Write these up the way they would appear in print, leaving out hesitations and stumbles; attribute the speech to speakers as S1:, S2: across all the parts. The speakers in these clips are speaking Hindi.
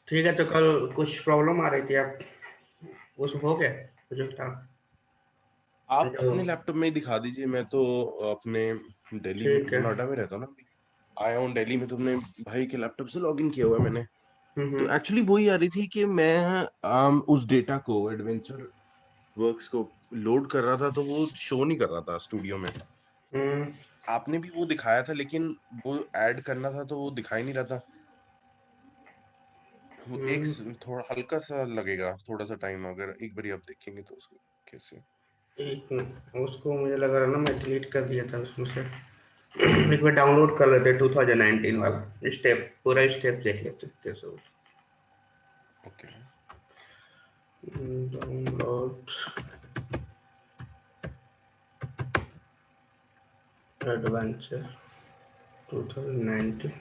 S1: ठीक है, तो कल कुछ प्रॉब्लम आ रही थी, आप उस हो गया जो था
S2: आप
S1: जो।
S2: अपने लैपटॉप में ही दिखा दीजिए। मैं तो अपने दिल्ली में,
S1: ठीक है।
S2: नोएडा में रहता हूँ ना अभी। आया हूँ दिल्ली में, तो अपने भाई के लैपटॉप से लॉगिन किया हुआ है मैंने। तो
S1: हम्म।
S2: एक्चुअली वही आ रही थी कि मैं उस डेटा को, एडवेंचर वर्क्स को लोड कर रहा था, तो वो शो नहीं कर रहा था स्टूडियो में।
S1: हम्म।
S2: आपने भी वो दिखाया था, लेकिन वो ऐड करना था तो वो दिखाई नहीं रहा था। वो
S1: हम्म।
S2: थोड़ा हल्का सा लगेगा, थोड़ा सा टाइम, अगर एक बार आप देखेंगे तो उसको कैसे।
S1: एक मिनट, उसको मुझे लग रहा है ना मैं डिलीट कर दिया था उसमें से। एक बार डाउनलोड कर लेते 2019 वाला स्टेप, पूरा स्टेप देख लेते कैसे हो।
S2: ओके।
S1: Download adventure 2019।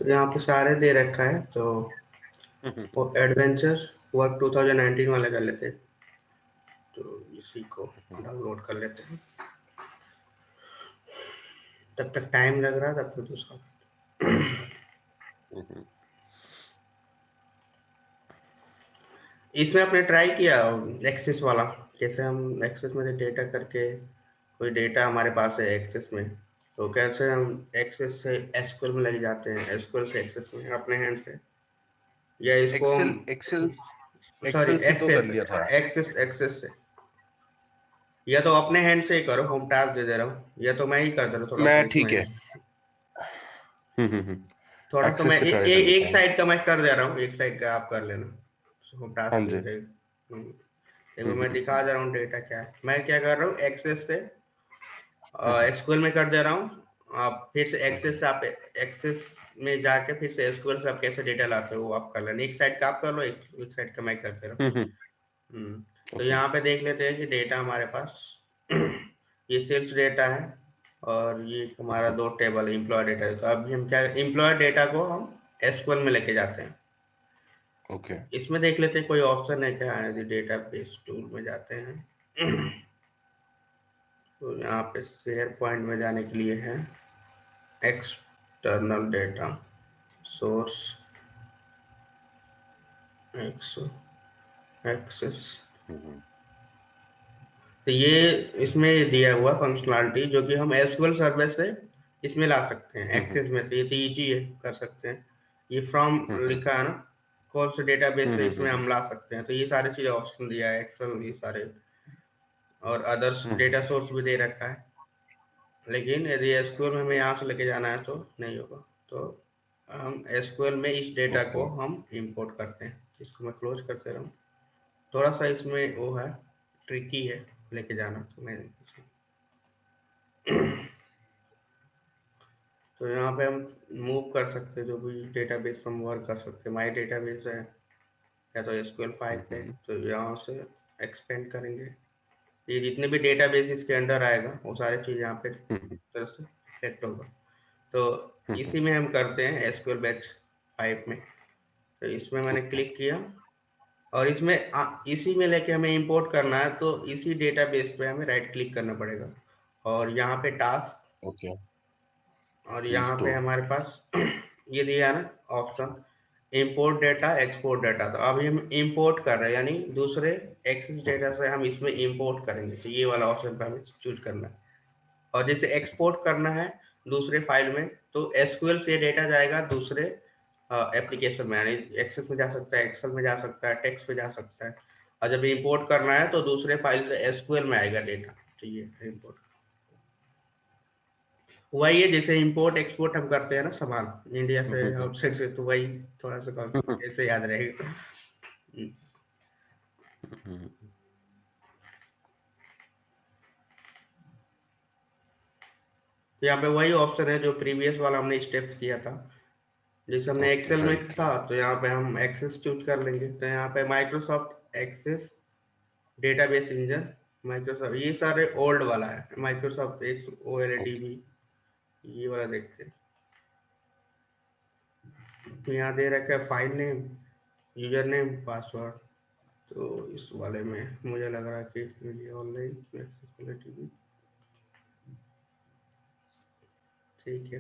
S1: तो यहाँ पे सारे दे रखा है, तो वो एडवेंचर वर्क 2019 वाला कर लेते हैं। तो इसी को डाउनलोड कर लेते हैं। तब तक टाइम लग रहा है, तब तक दूसरा। इसमें आपने ट्राई किया एक्सेस वाला? कैसे हम एक्सेस में से डेटा करके, कोई डेटा हमारे पास है एक्सेस में, तो कैसे हम एक्सेस से एसक्यूएल में लग जाते हैं, एसक्यूएल से एक्सेस में अपने हैंड से, या इसको
S2: एक्सेल
S1: हम।
S2: एक्सेल
S1: सॉरी,
S2: एक्सेल से तो कर
S1: एक्सेस।
S2: लिया था।
S1: एक्सेस एक्सेस से, या तो अपने हैंड से ही करो, होम टास्क दे दे रहा हूँ, या तो मैं ही कर दे रहा हूँ थोड़ा सा
S2: मैं ठीक है।
S1: इसमें। थोड़ा सा मैं
S2: एक्सेस से ट्राई कर लेता
S1: एक
S2: हूँ।
S1: साइड का मैं कर दे रहा हूँ, एक साइड का आप कर लेना। होम
S2: हाँ
S1: टास्क दे
S2: जी।
S1: दे। एक बार मैं दिखा दे रहा हूँ डेटा क्या है, मैं क्या कर रहा हूँ एक्सेस से एसक्यूएल में कर दे रहा हूँ। आप फिर से
S2: ओके।
S1: एक्सेस से, आप एक्सेस में जाके फिर से एसक्यूएल से आप कैसे डेटा लाते हो वो आप कर लेना, एक साइड का आप कर लो, एक साइड का मैं कर दे रहा हूँ। तो
S2: ओके।
S1: यहाँ पे देख लेते हैं कि डेटा हमारे पास ये सेल्स डेटा है, और ये हमारा दो टेबल है एम्प्लॉय डेटा है। तो अभी हम क्या, एम्प्लॉय डेटा को हम एसक्यूएल में लेके जाते हैं।
S2: ओके।
S1: इसमें देख लेते हैं कोई ऑप्शन है क्या, यदि डेटा बेस टूल में जाते हैं तो यहाँ पे शेयर पॉइंट में जाने के लिए है एक्सटर्नल डेटा सोर्स एक्सेस। तो ये इसमें दिया हुआ फंक्शनलिटी जो कि हम एसक्यूएल सर्वर से इसमें ला सकते हैं एक्सेस में, तो ये तो ईजी है, कर सकते हैं। ये फ्रॉम लिखा है ना, कौन से डेटाबेस से इसमें हम ला सकते हैं, तो ये सारी चीजें ऑप्शन दिया है एक्सेल, ये सारे और अदर्स डेटा सोर्स भी दे रखा है। लेकिन यदि एसक्यूएल में हमें यहाँ से लेके जाना है तो नहीं होगा। तो हम एसक्यूएल में इस डेटा
S2: ओके।
S1: को हम इंपोर्ट करते हैं। इसको मैं क्लोज करते रहूँ, थोड़ा सा इसमें वो है, ट्रिकी है लेके जाना, तो मैं तो यहाँ पे हम मूव कर सकते हैं, जो भी डेटाबेस हम वर्क कर सकते हैं। माई डेटाबेस है या तो एसक्यूएल फाइल है, तो यहाँ से एक्सपेंड करेंगे, ये जितने भी डेटाबेस इसके अंडर आएगा वो सारी चीज़ यहाँ पे तरह से सेट होगा। तो इसी में हम करते हैं एसक्यूएल बैच 5 में। तो इसमें मैंने
S2: ओके।
S1: क्लिक किया, और इसमें इसी में लेके हमें इंपोर्ट करना है, तो इसी डेटाबेस पे हमें राइट क्लिक करना पड़ेगा, और यहाँ पे टास्क,
S2: ओके।
S1: और यहाँ पे
S2: रिस्टोर।
S1: हमारे पास ये दिया है ना option, import data export data. तो अभी हम इंपोर्ट कर रहे हैं, यानी दूसरे एक्सेस डेटा से हम इसमें इंपोर्ट करेंगे, तो ये वाला ऑप्शन पे हमें चूज करना है। और जैसे एक्सपोर्ट करना है दूसरे फाइल में, तो एसक्यूएल से डेटा जाएगा दूसरे एप्लीकेशन में, यानी एक्सेस में जा सकता है, एक्सेल में जा सकता है, टेक्स्ट में जा सकता है। और जब इंपोर्ट करना है तो दूसरे फाइल से एसक्यूएल में आएगा डेटा। तो ये इंपोर्ट वही है जैसे इंपोर्ट एक्सपोर्ट हम करते हैं ना, सामान इंडिया से आउटसाइड से, तो वही थोड़ा सा ऐसे याद रहेगा। तो यहाँ पे वही ऑप्शन है जो प्रीवियस वाला हमने स्टेप्स किया था। जैसे हमने
S2: ओके।
S1: एक्सेल में
S2: राइट।
S1: था, तो यहाँ पे हम एक्सेस चूज कर लेंगे, तो यहाँ पे Microsoft access database engine, Microsoft, ये सारे ओल्ड वाला है, Microsoft X O L D
S2: okay.
S1: B, ये वाला देखते हैं। तो यहाँ दे रखा है file name, user name, password. तो इस वाले में मुझे लग रहा है कि ऑनलाइन एक्सेसिबिलिटी भी ठीक है,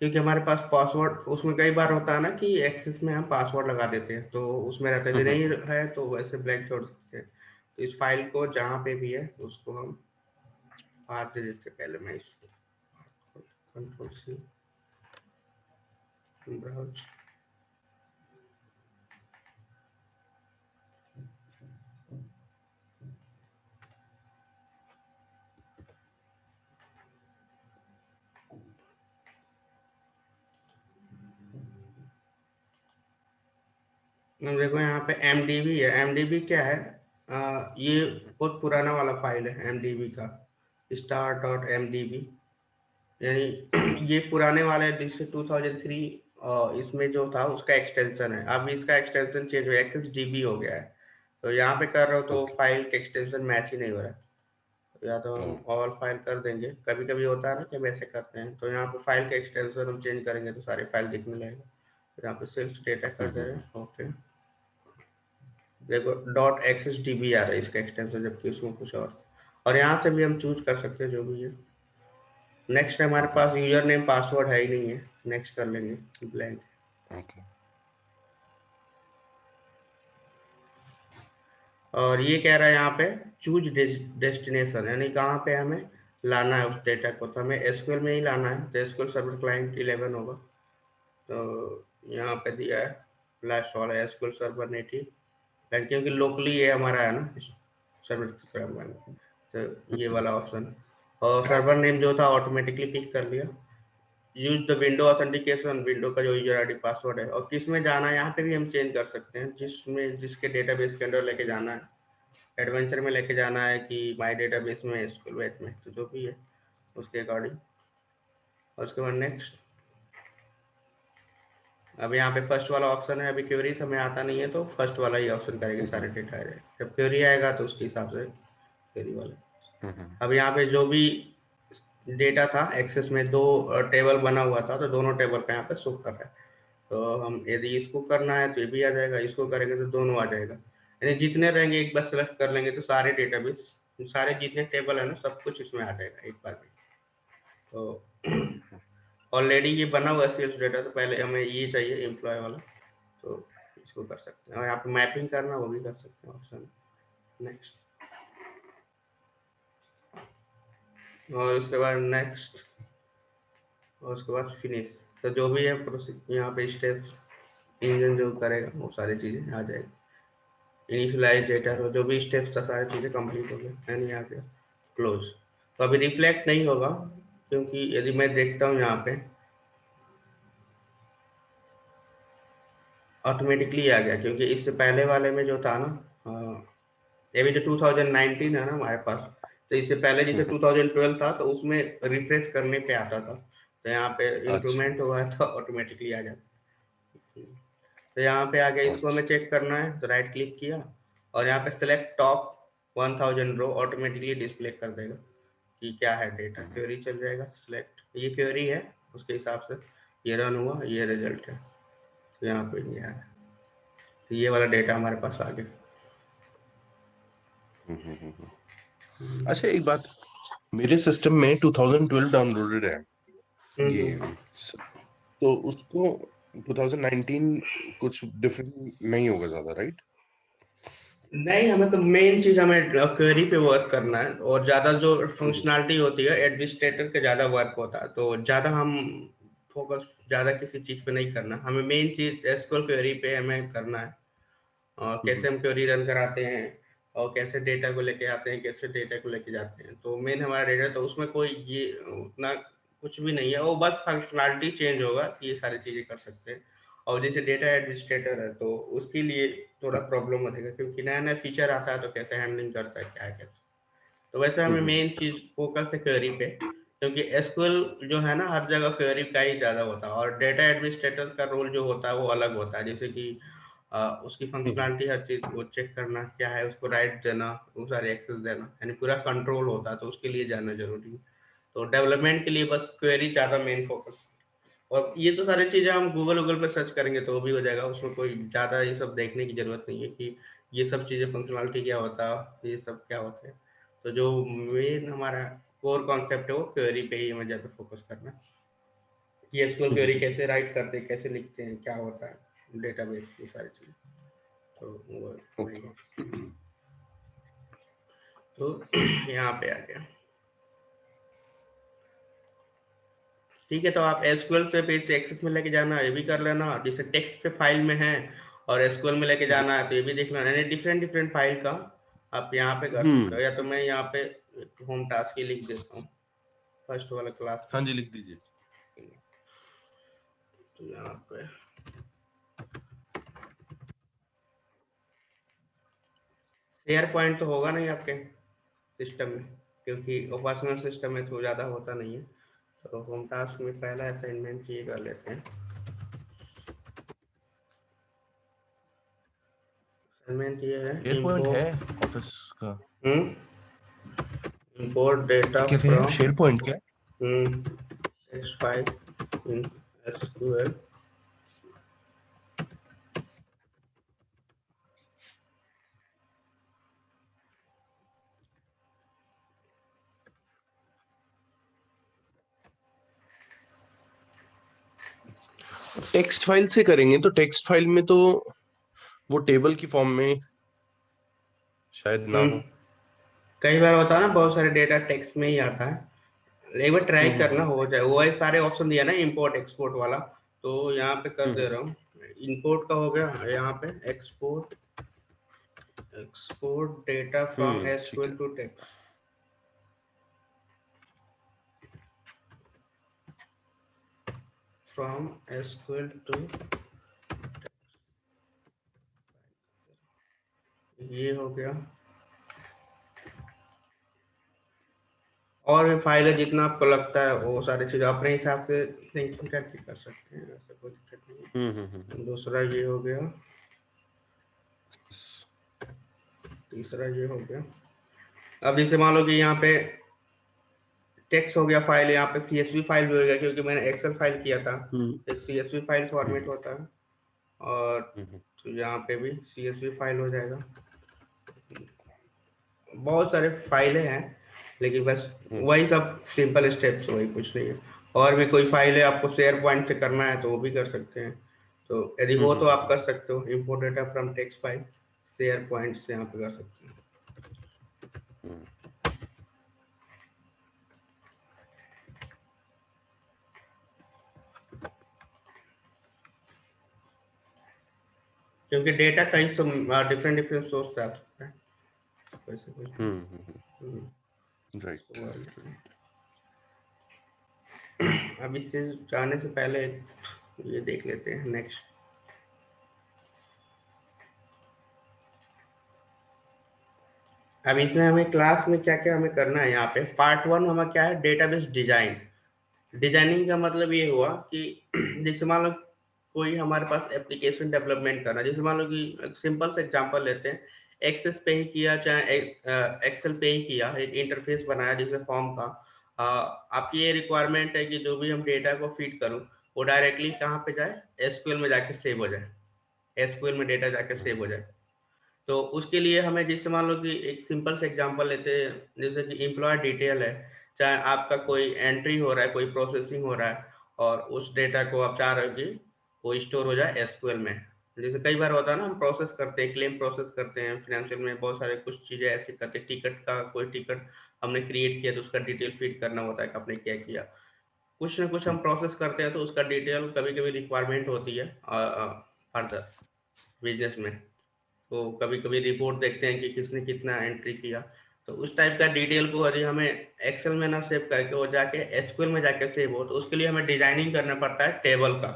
S1: क्योंकि हमारे पास पासवर्ड उसमें कई बार होता है ना कि एक्सेस में हम पासवर्ड लगा देते हैं, तो उसमें रहता है, यदि नहीं है तो वैसे ब्लैंक छोड़ सकते हैं। तो इस फाइल को जहाँ पे भी है उसको हम पाथ दे देते हैं। पहले मैं इसको कंट्रोल सी ब्राउज, देखो यहाँ पे MDB है। MDB क्या है? ये बहुत पुराना वाला फाइल है MDB का, start.mdb, यानी ये पुराने वाले जिससे 2003 इसमें जो था उसका एक्सटेंशन है। अब इसका एक्सटेंशन चेंज हो XSDB हो गया है। तो यहाँ पे कर रहा हो तो फाइल के एक्सटेंशन मैच ही नहीं हो रहा है, तो या तो हम ऑल फाइल कर देंगे। कभी कभी होता है ना कि हम ऐसे करते हैं, तो यहाँ पे फाइल के एक्सटेंशन हम चेंज करेंगे तो सारी फाइल दिखने लगेगा। तो यहाँ पे सिर्फ डेटा कर दे रहे हैं। ओके, देखो .xsdb आ रहा है इसका एक्सटेंशन, जबकि उसमें कुछ और यहाँ से भी हम चूज कर सकते हैं जो भी है। नेक्स्ट हमारे पास यूजर नेम पासवर्ड है ही नहीं है, नेक्स्ट कर लेंगे ब्लैंक। और ये कह रहा है यहाँ पे चूज डेस्टिनेशन, यानी कहाँ पे हमें लाना है उस डेटा को। तो हमें एसक्यूएल में ही लाना है, तो एसक्यूएल सर्वर क्लाइंट 11 होगा। तो यहाँ पे दिया है लास्ट वाला एसक्यूएल सर्वर नेटिव, क्योंकि लोकली ये हमारा है ना सर्वर, तो ये वाला ऑप्शन। और सर्वर नेम जो था ऑटोमेटिकली पिक कर लिया। Use the window authentication, window का जो यूजर आईडी पासवर्ड है। और किस में जाना है यहाँ पे भी हम चेंज कर सकते हैं, जिसके डेटाबेस के अंदर लेके जाना है, एडवेंचर में लेके जाना है कि माई डेटाबेस में, एसक्यूएल बेस में, तो जो भी है उसके अकॉर्डिंग। और उसके बाद नेक्स्ट। अब यहाँ पे फर्स्ट वाला ऑप्शन है, अभी क्वेरी हमें आता नहीं है तो फर्स्ट वाला ही ऑप्शन करेंगे, सारे डेटा आ जाए। जब क्वेरी आएगा तो उसके हिसाब से क्वेरी वाले। अब यहाँ पे जो भी डेटा था एक्सेस में, दो टेबल बना हुआ था, तो दोनों टेबल का यहाँ पे शो कर रहा है। तो हम यदि इसको करना है तो ये भी आ जाएगा, इसको करेंगे तो दोनों आ जाएगा। यानी जितने रहेंगे एक बार सेलेक्ट कर लेंगे तो सारे डेटाबेस, सारे जितने टेबल है ना, सब कुछ इसमें आ जाएगा एक बार में। तो ऑलरेडी ये बना हुआ सेल्स डेटा, तो पहले हमें ये चाहिए एम्प्लॉय वाला, तो इसको कर सकते हैं। और यहाँ पे मैपिंग करना वो भी कर सकते हैं, ऑप्शन नेक्स्ट। और उसके बाद नेक्स्ट, और उसके बाद फिनिश। तो जो भी है प्रोसेस यहाँ पे स्टेप्स, इंजन जो करेगा वो सारी चीज़ें आ जाएगी। इनिशियलाइज डेटा, तो जो भी स्टेप्स था सारी चीज़ें कंप्लीट हो गया, यानी आ गया क्लोज। तो अभी रिफ्लेक्ट नहीं होगा, क्योंकि यदि मैं देखता हूँ यहाँ पे ऑटोमेटिकली आ गया, क्योंकि इससे पहले वाले में जो था ना, ये भी जो 2019 है ना हमारे पास, तो इससे पहले जैसे 2012 था तो उसमें रिफ्रेश करने पे आता था, तो यहाँ पे इम्प्रूवमेंट हुआ है तो ऑटोमेटिकली आ जाता। तो यहाँ पे आगे इसको हमें चेक करना है, तो राइट क्लिक किया और यहाँ पे सिलेक्ट टॉप 1000 रो, ऑटोमेटिकली डिस्प्ले कर देगा कि क्या है डेटा। क्वेरी चल जाएगा, सिलेक्ट, ये क्वेरी है, उसके हिसाब से ये रन हुआ, ये रिजल्ट है। तो यहाँ पे ये है, तो ये वाला डेटा हमारे पास आ गया।
S2: अच्छा एक बात, मेरे सिस्टम में 2012 डाउनलोडेड है ये, तो उसको 2019 कुछ डिफरेंट नहीं होगा ज्यादा, राइट?
S1: नहीं, हमें तो मेन चीज हमें क्वेरी पे वर्क करना है, और ज्यादा जो फंक्शनैलिटी होती है एडमिनिस्ट्रेटर के ज्यादा वर्क होता है, तो ज्यादा हम फोकस ज्यादा किसी चीज पे नहीं करना। हमें मेन चीज एसक्यूएल क्वेरी पे हमें करना है, और कैसे हम क्वेरी रन कराते हैं, और कैसे डेटा को लेके आते हैं, कैसे डेटा को लेके जाते हैं। तो मेन हमारा डेटा, तो उसमें कोई ये उतना कुछ भी नहीं है, वो बस फंक्शनैलिटी चेंज होगा कि ये सारी चीजें कर सकते हैं। और जैसे डेटा एडमिनिस्ट्रेटर है तो उसके लिए थोड़ा प्रॉब्लम हो जाएगा, क्योंकि नया नया फीचर आता है तो कैसे हैंडलिंग करता है, क्या है कैसे। तो वैसे हमें मेन चीज फोकस है क्वेरी पे, क्योंकि एसक्यूएल जो है ना हर जगह क्वेरी का ही ज्यादा होता है, और डेटा एडमिनिस्ट्रेटर का रोल जो होता है वो अलग होता है। जैसे कि उसकी फंक्शनैलिटी हर चीज वो चेक करना क्या है, उसको राइट देना, वो सारे एक्सेस देना, यानी पूरा कंट्रोल होता है, तो उसके लिए जाना जरूरी है। तो डेवलपमेंट के लिए बस क्वेरी ज्यादा मेन फोकस और ये तो सारी चीजें हम गूगल पे सर्च करेंगे तो भी हो जाएगा, उसमें कोई ज्यादा ये सब देखने की जरूरत नहीं है कि ये सब चीजें फंक्शनलिटी क्या होता है, ये सब क्या होते हैं। तो जो मेन हमारा कोर कॉन्सेप्ट है वो क्वेरी पे ही हमें ज्यादा फोकस करना है कि एसक्यूएल क्वेरी कैसे राइट करते हैं, कैसे लिखते हैं, क्या होता है डेटाबेस, ये सारी चीजें। तो वही है। तो यहाँ पे आ गया। ठीक है, तो आप एसक्यूएल से पेज से एक्सेस में लेके जाना, ये भी कर लेना। जैसे टेक्स्ट पे फाइल में है और एसक्यूएल में लेके जाना है तो ये भी देख लेना, यानी डिफरेंट डिफरेंट फाइल का आप यहाँ पे कर सकते हो। या तो मैं यहाँ पे होम टास्क ही लिख देता हूँ फर्स्ट वाला क्लास
S2: हाँ
S1: में।
S2: जी, लिख दीजिए।
S1: तो यहाँ पे शेयर पॉइंट तो होगा नहीं आपके सिस्टम में, क्योंकि ऑपरेशनल सिस्टम में तो ज़्यादा होता नहीं है। तो होम टास्क में पहला असाइनमेंट ये कर लेते हैं। असाइनमेंट ये है
S2: शेयर पॉइंट है ऑफिस का।
S1: import data
S2: कह रहे हैं
S1: from
S2: शेयर पॉइंट क्या?
S1: text file in SQL।
S2: Text file से करेंगे तो टेक्स्ट फाइल में तो वो टेबल की फॉर्म में शायद ना हो।
S1: कई बार होता है ना, बहुत सारे डेटा टेक्स्ट में ही आता है। एक बार ट्राई करना हो जाए। वो एक सारे ऑप्शन दिया ना इंपोर्ट एक्सपोर्ट वाला, तो यहाँ पे कर दे रहा हूँ। इंपोर्ट का हो गया, यहाँ पे एक्सपोर्ट डेटा फ्रॉम
S2: ठीक
S1: एसक्यूएल
S2: है।
S1: To text, from SQL to, ये हो गया। और भी फाइल है, जितना आपको लगता है वो सारी चीज़ अपने हिसाब से थिंकिंग करके कर सकते हैं, ऐसा कोई दिक्कत नहीं। दूसरा ये हो गया, तीसरा ये हो गया। अब जैसे मान लो कि यहाँ पे टेक्स्ट हो गया फाइल, यहाँ पे सीएसवी फाइल भी हो गया, क्योंकि मैंने एक्सेल फाइल किया था। एक सीएसवी फाइल फॉर्मेट होता है, और तो यहाँ पे भी सीएसवी फाइल हो जाएगा। बहुत सारे फाइलें हैं, लेकिन बस वही सब सिंपल स्टेप्स, वही कुछ नहीं है। और भी कोई फाइल है आपको शेयर पॉइंट से करना है तो वो भी कर सकते हैं। तो यदि हो तो आप कर सकते हो, import data from text file share point से यहाँ पे कर सकते हैं। क्योंकि डेटा कई डिफरेंट डिफरेंट सोर्स से आ सकता है, वैसे कुछ
S2: राइट।
S1: अब इससे जाने से पहले ये देख लेते हैं नेक्स्ट। अब इसमें हमें क्लास में क्या क्या हमें करना है, यहाँ पे पार्ट 1 हमें क्या है, डेटाबेस डिजाइन। डिजाइनिंग का मतलब ये हुआ कि जैसे मान लो कोई हमारे पास एप्लीकेशन डेवलपमेंट करना, जैसे मान लो कि सिंपल से एग्जांपल लेते हैं, एक्सेस पे ही किया चाहे एक्सेल पे ही किया, एक इंटरफेस बनाया जैसे फॉर्म का। आपकी ये रिक्वायरमेंट है कि जो भी हम डेटा को फीड करूँ वो डायरेक्टली कहाँ पे जाए, एसक्यूएल में जाके सेव हो जाए, एसक्यूएल में डेटा जाके सेव हो जाए। तो उसके लिए हमें जैसे मान लो कि एक सिंपल से एग्जांपल लेते हैं, जैसे कि एम्प्लॉय डिटेल है, चाहे आपका कोई एंट्री हो रहा है, कोई प्रोसेसिंग हो रहा है, और उस डेटा को आप चाह रहे हो कि वो स्टोर हो जाए एसक्यूएल में। जैसे कई बार होता है ना, हम प्रोसेस करते हैं, क्लेम प्रोसेस करते हैं, फाइनेंशियल में बहुत सारे कुछ चीज़ें ऐसी करते हैं, टिकट का कोई टिकट हमने क्रिएट किया तो उसका डिटेल फीड करना होता है कि आपने क्या किया। कुछ ना कुछ हम प्रोसेस करते हैं तो उसका डिटेल कभी कभी रिक्वायरमेंट होती है फर्दर बिजनेस में। तो कभी कभी रिपोर्ट देखते हैं कि किसने कितना एंट्री किया, तो उस टाइप का डिटेल को यदि हमें एक्सेल में ना सेव करके वो जाके एसक्यूएल में जाके सेव हो, तो उसके लिए हमें डिजाइनिंग करना पड़ता है टेबल का।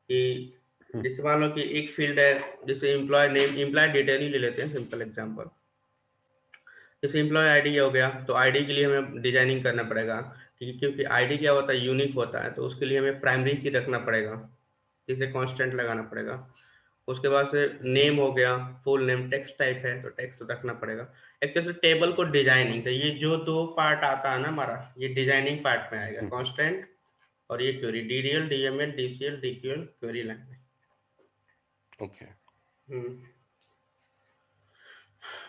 S1: कि जैसे मान लो कि एक फील्ड है, जैसे एम्प्लॉय नेम, एम्प्लॉय डिटेल ही ले लेते हैं सिंपल एग्जांपल। जैसे एम्प्लॉय आईडी हो गया, तो आईडी के लिए हमें डिजाइनिंग करना पड़ेगा, क्योंकि आईडी क्या होता है, यूनिक होता है, तो उसके लिए हमें प्राइमरी की रखना पड़ेगा, जिसे कांस्टेंट लगाना पड़ेगा। उसके बाद से नेम हो गया, फुल नेम, टेक्स्ट टाइप है तो टेक्स्ट रखना पड़ेगा। एक तरह से टेबल को डिजाइनिंग, तो ये जो दो पार्ट आता है ना हमारा, ये डिजाइनिंग पार्ट में आएगा, कांस्टेंट और ये query DDL, DML, DCL, DQL query language.
S2: Okay.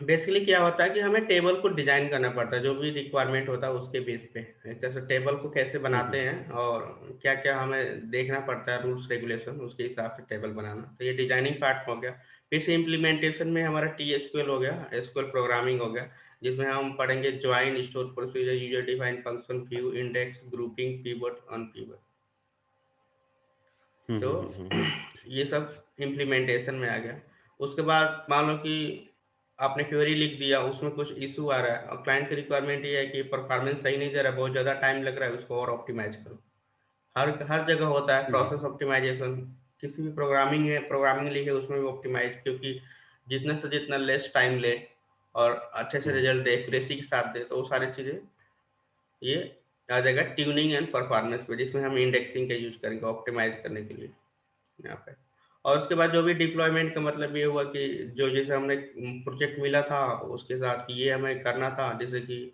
S1: Basically क्या होता है कि हमें टेबल को डिजाइन करना पड़ता है, जो भी रिक्वायरमेंट होता है उसके बेस पे, जैसे टेबल को कैसे बनाते हैं और क्या क्या हमें देखना पड़ता है, रूल्स रेगुलेशन, उसके हिसाब से टेबल बनाना। तो ये डिजाइनिंग पार्ट हो गया। फिर से इम्प्लीमेंटेशन में हमारा TSQL हो गया, SQL प्रोग्रामिंग हो गया, जिसमें हम पढ़ेंगे join, store procedure, user defined function, view, index, grouping, pivot, unpivot. तो ये सब इम्प्लीमेंटेशन में आ गया। उसके बाद मान लो कि आपने क्वेरी लिख दिया, उसमें कुछ इशू आ रहा है और क्लाइंट की रिक्वायरमेंट ये है कि परफॉर्मेंस सही नहीं दे रहा है, बहुत ज़्यादा टाइम लग रहा है, उसको और ऑप्टिमाइज करो। हर हर जगह होता है प्रोसेस ऑप्टिमाइजेशन। किसी भी प्रोग्रामिंग है, प्रोग्रामिंग लिखे उसमें भी ऑप्टिमाइज, क्योंकि जितने से जितना लेस टाइम ले और अच्छे से रिजल्ट दे, एक्यूरेसी के साथ दे, तो वो सारी चीज़ें ये आ जाएगा ट्यूनिंग एंड परफॉर्मेंस पे, जिसमें हम इंडेक्सिंग का यूज करेंगे ऑप्टिमाइज करने के लिए यहाँ पे। और उसके बाद जो भी डिप्लॉयमेंट का मतलब ये हुआ कि जो जैसे हमने प्रोजेक्ट मिला था उसके साथ कि ये हमें करना था, जैसे कि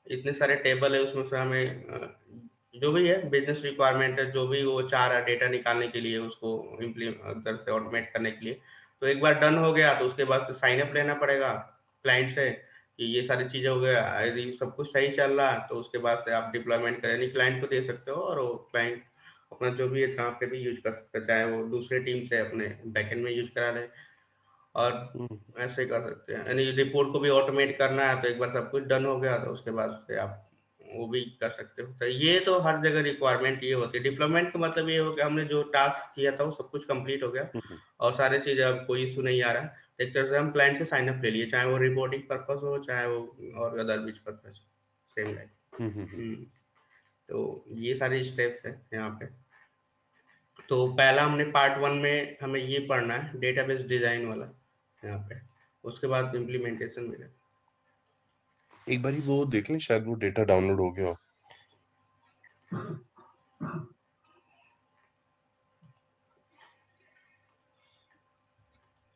S1: इतने सारे टेबल है, उसमें से हमें जो भी है बिजनेस रिक्वायरमेंट है, जो भी वो चाह रहा है डेटा निकालने के लिए, उसको इधर से ऑटोमेट करने के लिए, तो एक बार डन हो गया तो उसके बाद साइन अप लेना पड़ेगा क्लाइंट से कि ये सारी चीज़ें हो गया। यदि सब कुछ सही चल रहा है तो उसके बाद से आप डिप्लॉयमेंट करें, यानी क्लाइंट को दे सकते हो और वो क्लाइंट अपना जो भी है जहाँ पे भी यूज कर सकते हैं, चाहे वो दूसरे टीम से अपने बैकएंड में यूज करा ले, और ऐसे ही कर सकते हैं। यानी रिपोर्ट को भी ऑटोमेट करना है तो एक बार सब कुछ डन हो गया तो उसके बाद से आप वो भी कर सकते हो। तो ये तो हर जगह रिक्वायरमेंट ये होती है। डिप्लॉयमेंट का मतलब ये हो गया हमने जो टास्क किया था वो सब कुछ कंप्लीट हो गया और सारी चीज़ें, अब कोई इशू नहीं आ रहा है, एक तरह से हम क्लाइंट से साइन अप ले लिए, चाहे वो रिपोर्टिंग पर्पस हो चाहे वो और अदर बीच पर्पस, सेम लाइक। तो ये सारी स्टेप्स है यहाँ पे। तो पहला हमने पार्ट 1 में हमें ये पढ़ना है डेटाबेस डिजाइन वाला यहाँ पे, उसके बाद इम्प्लीमेंटेशन मिलेगा।
S2: एक बारी वो देख लें, शायद वो डेटा डाउनलोड हो गया हो।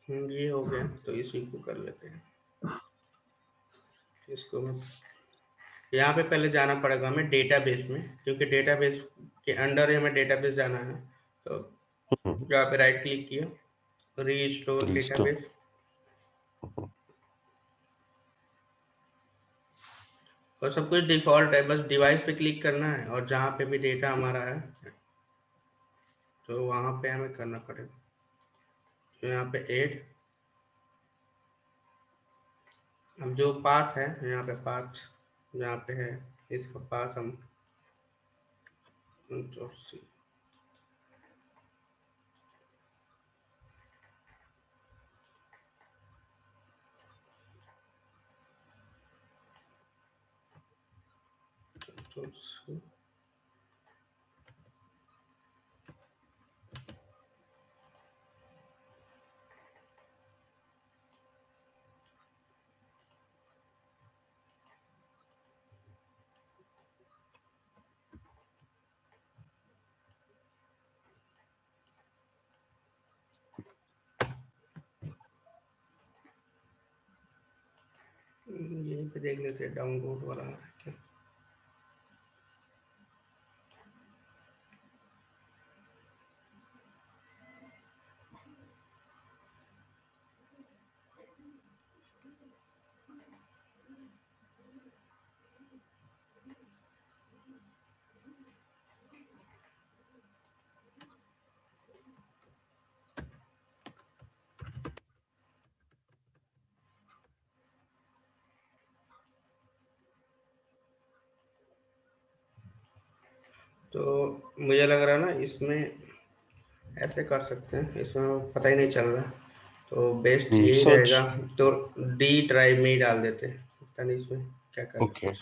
S1: ये हो गया तो इसी को कर लेते हैं। इसको मैं यहाँ पे पहले जाना पड़ेगा हमें डेटाबेस में, क्योंकि डेटाबेस के अंडर ही हमें डेटाबेस जाना है। तो यहाँ पे राइट क्लिक किया, रीस्टोर
S2: रिस्टोर।
S1: डेटाबेस, और सब कुछ डिफॉल्ट है, बस डिवाइस पे क्लिक करना है और जहाँ पे भी डेटा हमारा है तो वहाँ पे हमें करना पड़ेगा। तो यहाँ पे ऐड, अब जो पाथ है यहाँ पे, पाथ जहाँ पे है इसका पाथ हम सी, यहीं पे देख लेते हैं डाउनलोड वाला है क्या। तो मुझे लग रहा है ना इसमें ऐसे कर सकते हैं, इसमें पता ही नहीं चल रहा, तो बेस्ट यही
S2: सर्च।
S1: रहेगा। तो डी ड्राइव में ही डाल देते हैं, पता नहीं इसमें क्या कर
S2: ओके।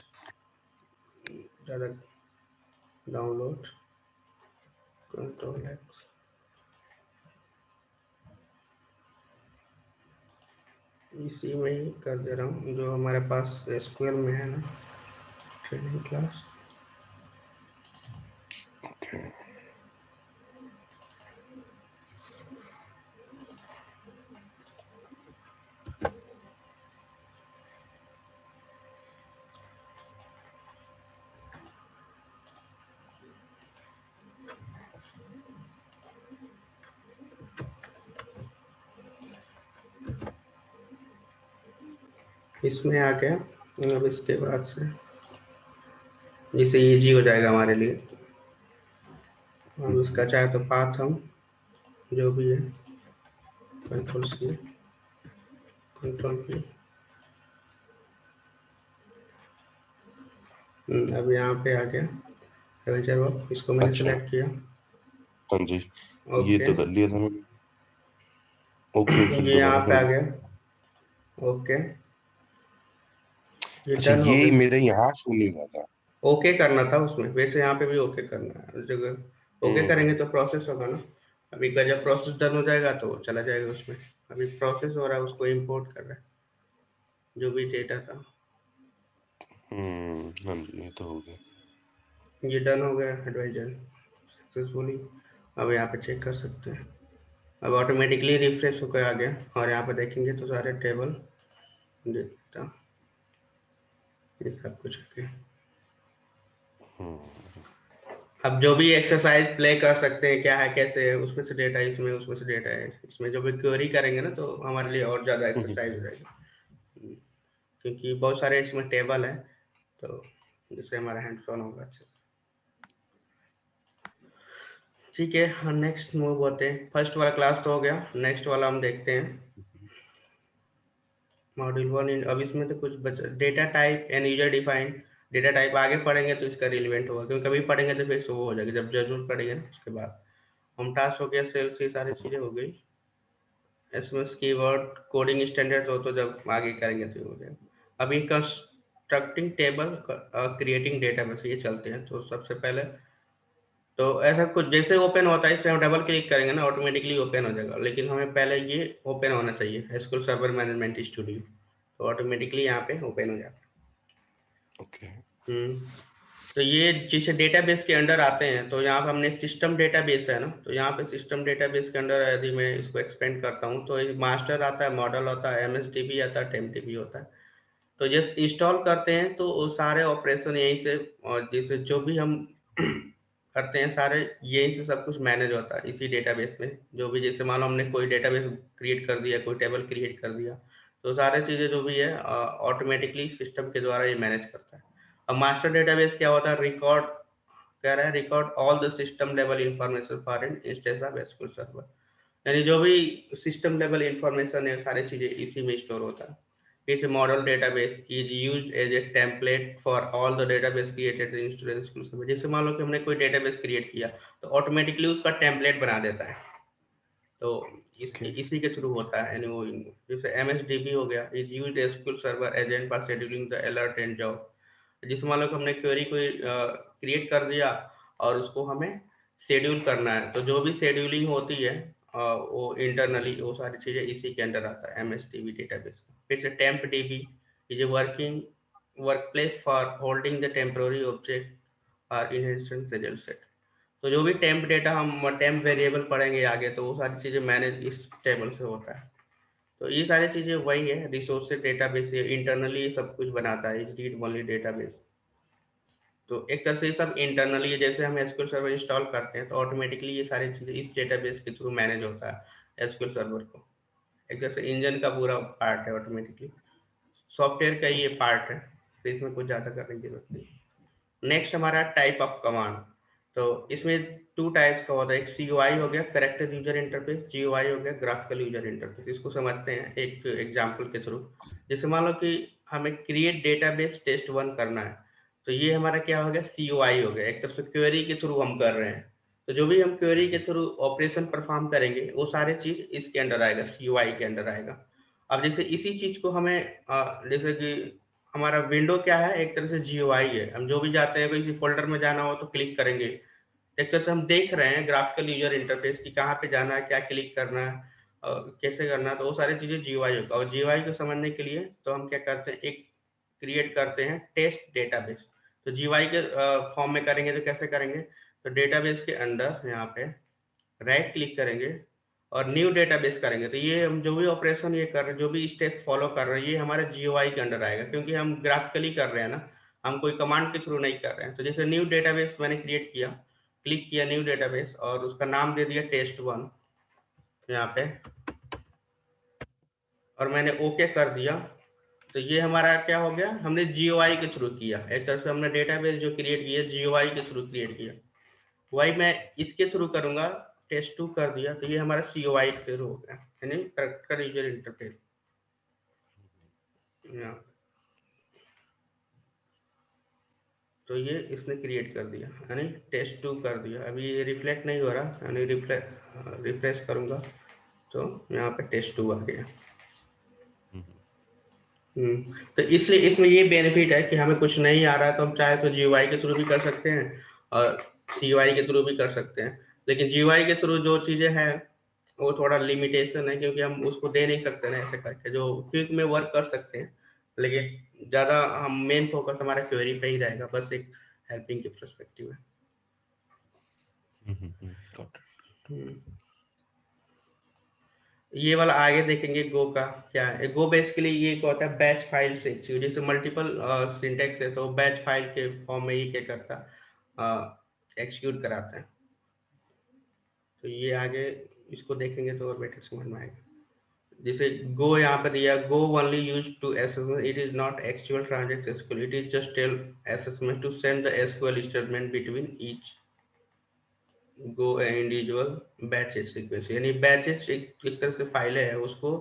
S1: ज़्यादा, डाउनलोड, कंट्रोल एक्स, इसी में ही कर दे रहा हूँ जो हमारे पास एसक्यूएल में है ना, ट्रेनिंग क्लास।
S2: ओके।
S1: इसमें आ गया। अब इसके बाद से जिससे इजी हो जाएगा हमारे लिए। अब इसका चाहे तो पाथ हम जो भी है कंट्रोल+C कंट्रोल+V। अब यहाँ पे आ गया एवेंचर वर्क, इसको मैंने
S2: अच्छा,
S1: सेलेक्ट किया।
S2: हाँ जी, ये
S1: ओके,
S2: तो कर लिया था मैंने। ओके, फिर
S1: ये यहाँ
S2: दोबारा
S1: पे
S2: कर
S1: आ
S2: दो।
S1: गया। ओके, ये
S2: अच्छा,
S1: डन हो
S2: ये
S1: गया।
S2: मेरे यहाँ शो नहीं हुआ था।
S1: ओके करना था उसमें, वैसे यहाँ पे भी ओके करना है। उस जगह ओके करेंगे
S2: हम्म।
S1: तो प्रोसेस होगा ना। अभी का जब प्रोसेस डन हो जाएगा तो चला जाएगा उसमें। अभी प्रोसेस हो रहा है, उसको इंपोर्ट कर रहा है जो भी डेटा था।
S2: हाँ जी, ये तो हो गया।
S1: ये डन हो गया एडवाइजर सक्सेसफुली। अब यहाँ पे चेक कर सकते हैं। अब ऑटोमेटिकली रिफ्रेश होकर आ गया और यहाँ पे देखेंगे तो सारे टेबल डेटा ये सब कुछ ओके।
S2: हम्म।
S1: अब जो भी एक्सरसाइज प्ले कर सकते हैं, क्या है कैसे है, उसमें से डेटा इसमें, उसमें से डेटा है इसमें, जो भी क्वेरी करेंगे ना तो हमारे लिए और ज़्यादा एक्सरसाइज हो जाएगी। क्योंकि बहुत सारे इसमें टेबल है तो जिससे हमारा हैंड्स ऑन होगा अच्छे से। ठीक है, हम नेक्स्ट मूव होते हैं। फर्स्ट वाला क्लास तो हो गया, नेक्स्ट वाला हम देखते हैं मॉड्यूल 1। अब इसमें तो कुछ बचा, data type and user defined. Data type आगे पढ़ेंगे तो इसका रिलेवेंट होगा, क्योंकि कभी पढ़ेंगे तो फिर वो हो जाएगा जब जरूर पढ़ेंगे ना उसके बाद। होम टास्क हो गया, सेल्स, ये सारी चीज़ें हो गई। एसएमएस कीवर्ड कोडिंग स्टैंडर्ड हो तो जब आगे करेंगे तो हो जाएगा। अभी कंस्ट्रक्टिंग टेबल, क्रिएटिंग डेटाबेस, ये चलते हैं। तो सबसे पहले तो ऐसा कुछ जैसे ओपन होता है इससे हम डबल क्लिक करेंगे ना ऑटोमेटिकली ओपन हो जाएगा, लेकिन हमें पहले ये ओपन होना चाहिए एसक्यूएल सर्वर मैनेजमेंट स्टूडियो, तो ऑटोमेटिकली यहाँ पे ओपन हो जाता
S2: ओके।
S1: है। तो ये जैसे डेटाबेस के अंडर आते हैं, तो यहाँ पे हमने सिस्टम डेटाबेस है ना, तो यहाँ पे सिस्टम डेटाबेस के अंडर यदि मैं इसको एक्सपेंड करता हूँ तो मास्टर आता है, मॉडल होता है, एमएसडीबी आता है, टेम्पडीबी होता है। तो जब इंस्टॉल करते हैं तो वो सारे ऑपरेशन यहीं से, और जैसे जो भी हम करते हैं सारे यहीं से सब कुछ मैनेज होता है इसी डेटाबेस में। जो भी जैसे मान लो हमने कोई डेटाबेस क्रिएट कर दिया, कोई टेबल क्रिएट कर दिया, तो सारी चीज़ें जो भी है ऑटोमेटिकली सिस्टम के द्वारा ये मैनेज करता है। अब मास्टर डेटाबेस क्या होता है, रिकॉर्ड कह रहा है, record all the system level information for an instance of SQL server. यानी जो भी सिस्टम लेवल इंफॉर्मेशन है सारी चीजें इसी में स्टोर होता है। इस model database is used as a template for all the database created in students. जैसे मान लो कि हमने कोई डेटाबेस क्रिएट किया तो ऑटोमेटिकली उसका टेम्पलेट बना देता है। तो
S2: ओके।
S1: इसी के थ्रू होता है। वो जैसे एमएसडीबी हो गया, is used SQL server agent for scheduling the alert and job. जिस मान लो कि हमने क्वेरी कोई क्रिएट कर दिया और उसको हमें शेड्यूल करना है, तो जो भी शेड्यूलिंग होती है वो इंटरनली वो सारी चीज़ें इसी के अंडर आता है एमएसडीबी डेटाबेस। फिर से temp dB is a working work place for holding the temporary object और इनहेरिटेंस रिजल्ट सेट। तो जो भी टेम्प डेटा हम टेम्प वेरिएबल पढ़ेंगे आगे, तो वो सारी चीज़ें मैनेज इस टेबल से होता है। तो ये सारी चीज़ें वही है, रिसोर्सेज डेटाबेस इंटरनली सब कुछ बनाता है, इज रीड ओनली डेटाबेस। तो एक तरह से ये सब इंटरनली, जैसे हम एसक्यूएल सर्वर इंस्टॉल करते हैं तो ऑटोमेटिकली ये सारी चीज़ें इस डेटाबेस के थ्रू मैनेज होता है एसक्यूएल सर्वर को। एक तरह से इंजन का पूरा पार्ट है ऑटोमेटिकली, सॉफ्टवेयर का ये
S2: ओके।
S1: पार्ट है। तो इसमें कुछ ज़्यादा करने की जरूरत नहीं। नेक्स्ट हमारा टाइप ऑफ कमांड। तो इसमें टू टाइप्स का होता है, एक सीयूआई हो गया कैरेक्टर यूजर इंटरफेस, जीयूआई हो गया ग्राफिकल यूजर इंटरफेस। इसको समझते हैं एक एग्जांपल के थ्रू। जैसे मान लो कि हमें क्रिएट डेटाबेस टेस्ट 1 करना है, तो ये हमारा क्या हो गया, सीयूआई हो गया, एक तरफ से क्वेरी के थ्रू हम कर रहे हैं। तो जो भी हम क्वेरी के थ्रू ऑपरेशन परफॉर्म करेंगे वो सारे चीज इसके अंडर आएगा, सीयूआई के अंडर आएगा। अब जैसे इसी चीज को हमें जैसे कि हमारा विंडो क्या है, एक तरह से जीयूआई है। हम जो भी जाते हैं किसी फोल्डर में जाना हो तो क्लिक करेंगे, एक तरह से हम देख रहे हैं ग्राफिकल यूजर इंटरफेस की कहाँ पे जाना है, क्या क्लिक करना है, कैसे करना है। तो वो सारी चीजें जीयूआई होगा। और जीयूआई को समझने के लिए तो हम क्या करते हैं, एक क्रिएट करते हैं टेस्ट डेटाबेस। तो जीयूआई के फॉर्म में करेंगे तो कैसे करेंगे, तो डेटाबेस के अंदर यहाँ पे राइट क्लिक करेंगे और न्यू डेटाबेस करेंगे। तो ये हम जो भी ऑपरेशन ये कर रहे हैं, जो भी स्टेप्स फॉलो कर रहे हैं, ये हमारे जीयूआई के अंडर आएगा, क्योंकि हम ग्राफिकली कर रहे हैं ना, हम कोई कमांड के थ्रू नहीं कर रहे हैं। तो जैसे न्यू डेटाबेस मैंने क्रिएट किया, क्लिक किया न्यू डेटाबेस और उसका नाम दे दिया टेस्ट 1 यहाँ पे, और मैंने ओके कर दिया। तो ये हमारा क्या हो गया, हमने GUI के थ्रू किया, एक तरह से हमने डेटाबेस जो क्रिएट किया GUI के थ्रू क्रिएट किया। वही मैं इसके थ्रू करूंगा, test2 कर दिया, तो ये हमारा COI के थ्रू हो गया, यानी करेक्टर यूजर इंटरफेस। तो ये इसने क्रिएट कर दिया, यानी test2 कर दिया। अभी ये रिफ्लेक्ट नहीं हो रहा, यानी रिफ्रेश करूंगा तो यहाँ पे test2 आ गया। तो इसलिए इसमें ये बेनिफिट है कि हमें कुछ नहीं आ रहा तो हम चाहे तो GUI के थ्रू भी कर सकते हैं और CUI के थ्रू भी कर सकते हैं। लेकिन GUI के थ्रू जो चीजें हैं वो थोड़ा लिमिटेशन है, क्योंकि हम उसको दे नहीं सकते ना ऐसे करके, जो क्विक में वर्क कर सकते हैं, लेकिन ज्यादा हम मेन फोकस हमारा क्वेरी पे ही रहेगा, बस एक हेल्पिंग के पर्सपेक्टिव है। ये वाला आगे देखेंगे गो का क्या है। गो बेसिकली ये क्या होता है, बैच फाइल से जैसे मल्टीपल सिंटेक्स है तो बैच फाइल के फॉर्म में ये क्या करता है, एक्सिक्यूट कराता है। तो ये आगे इसको देखेंगे तो और बेटर समझ में आएगा। जैसे गो यहाँ पर दिया, go only use to SSM, it is not actual transact SQL, it is just tell SSM to send the SQL statement between each go individual batches sequence, यानी बैचेस एक तरह से फाइलें है, उसको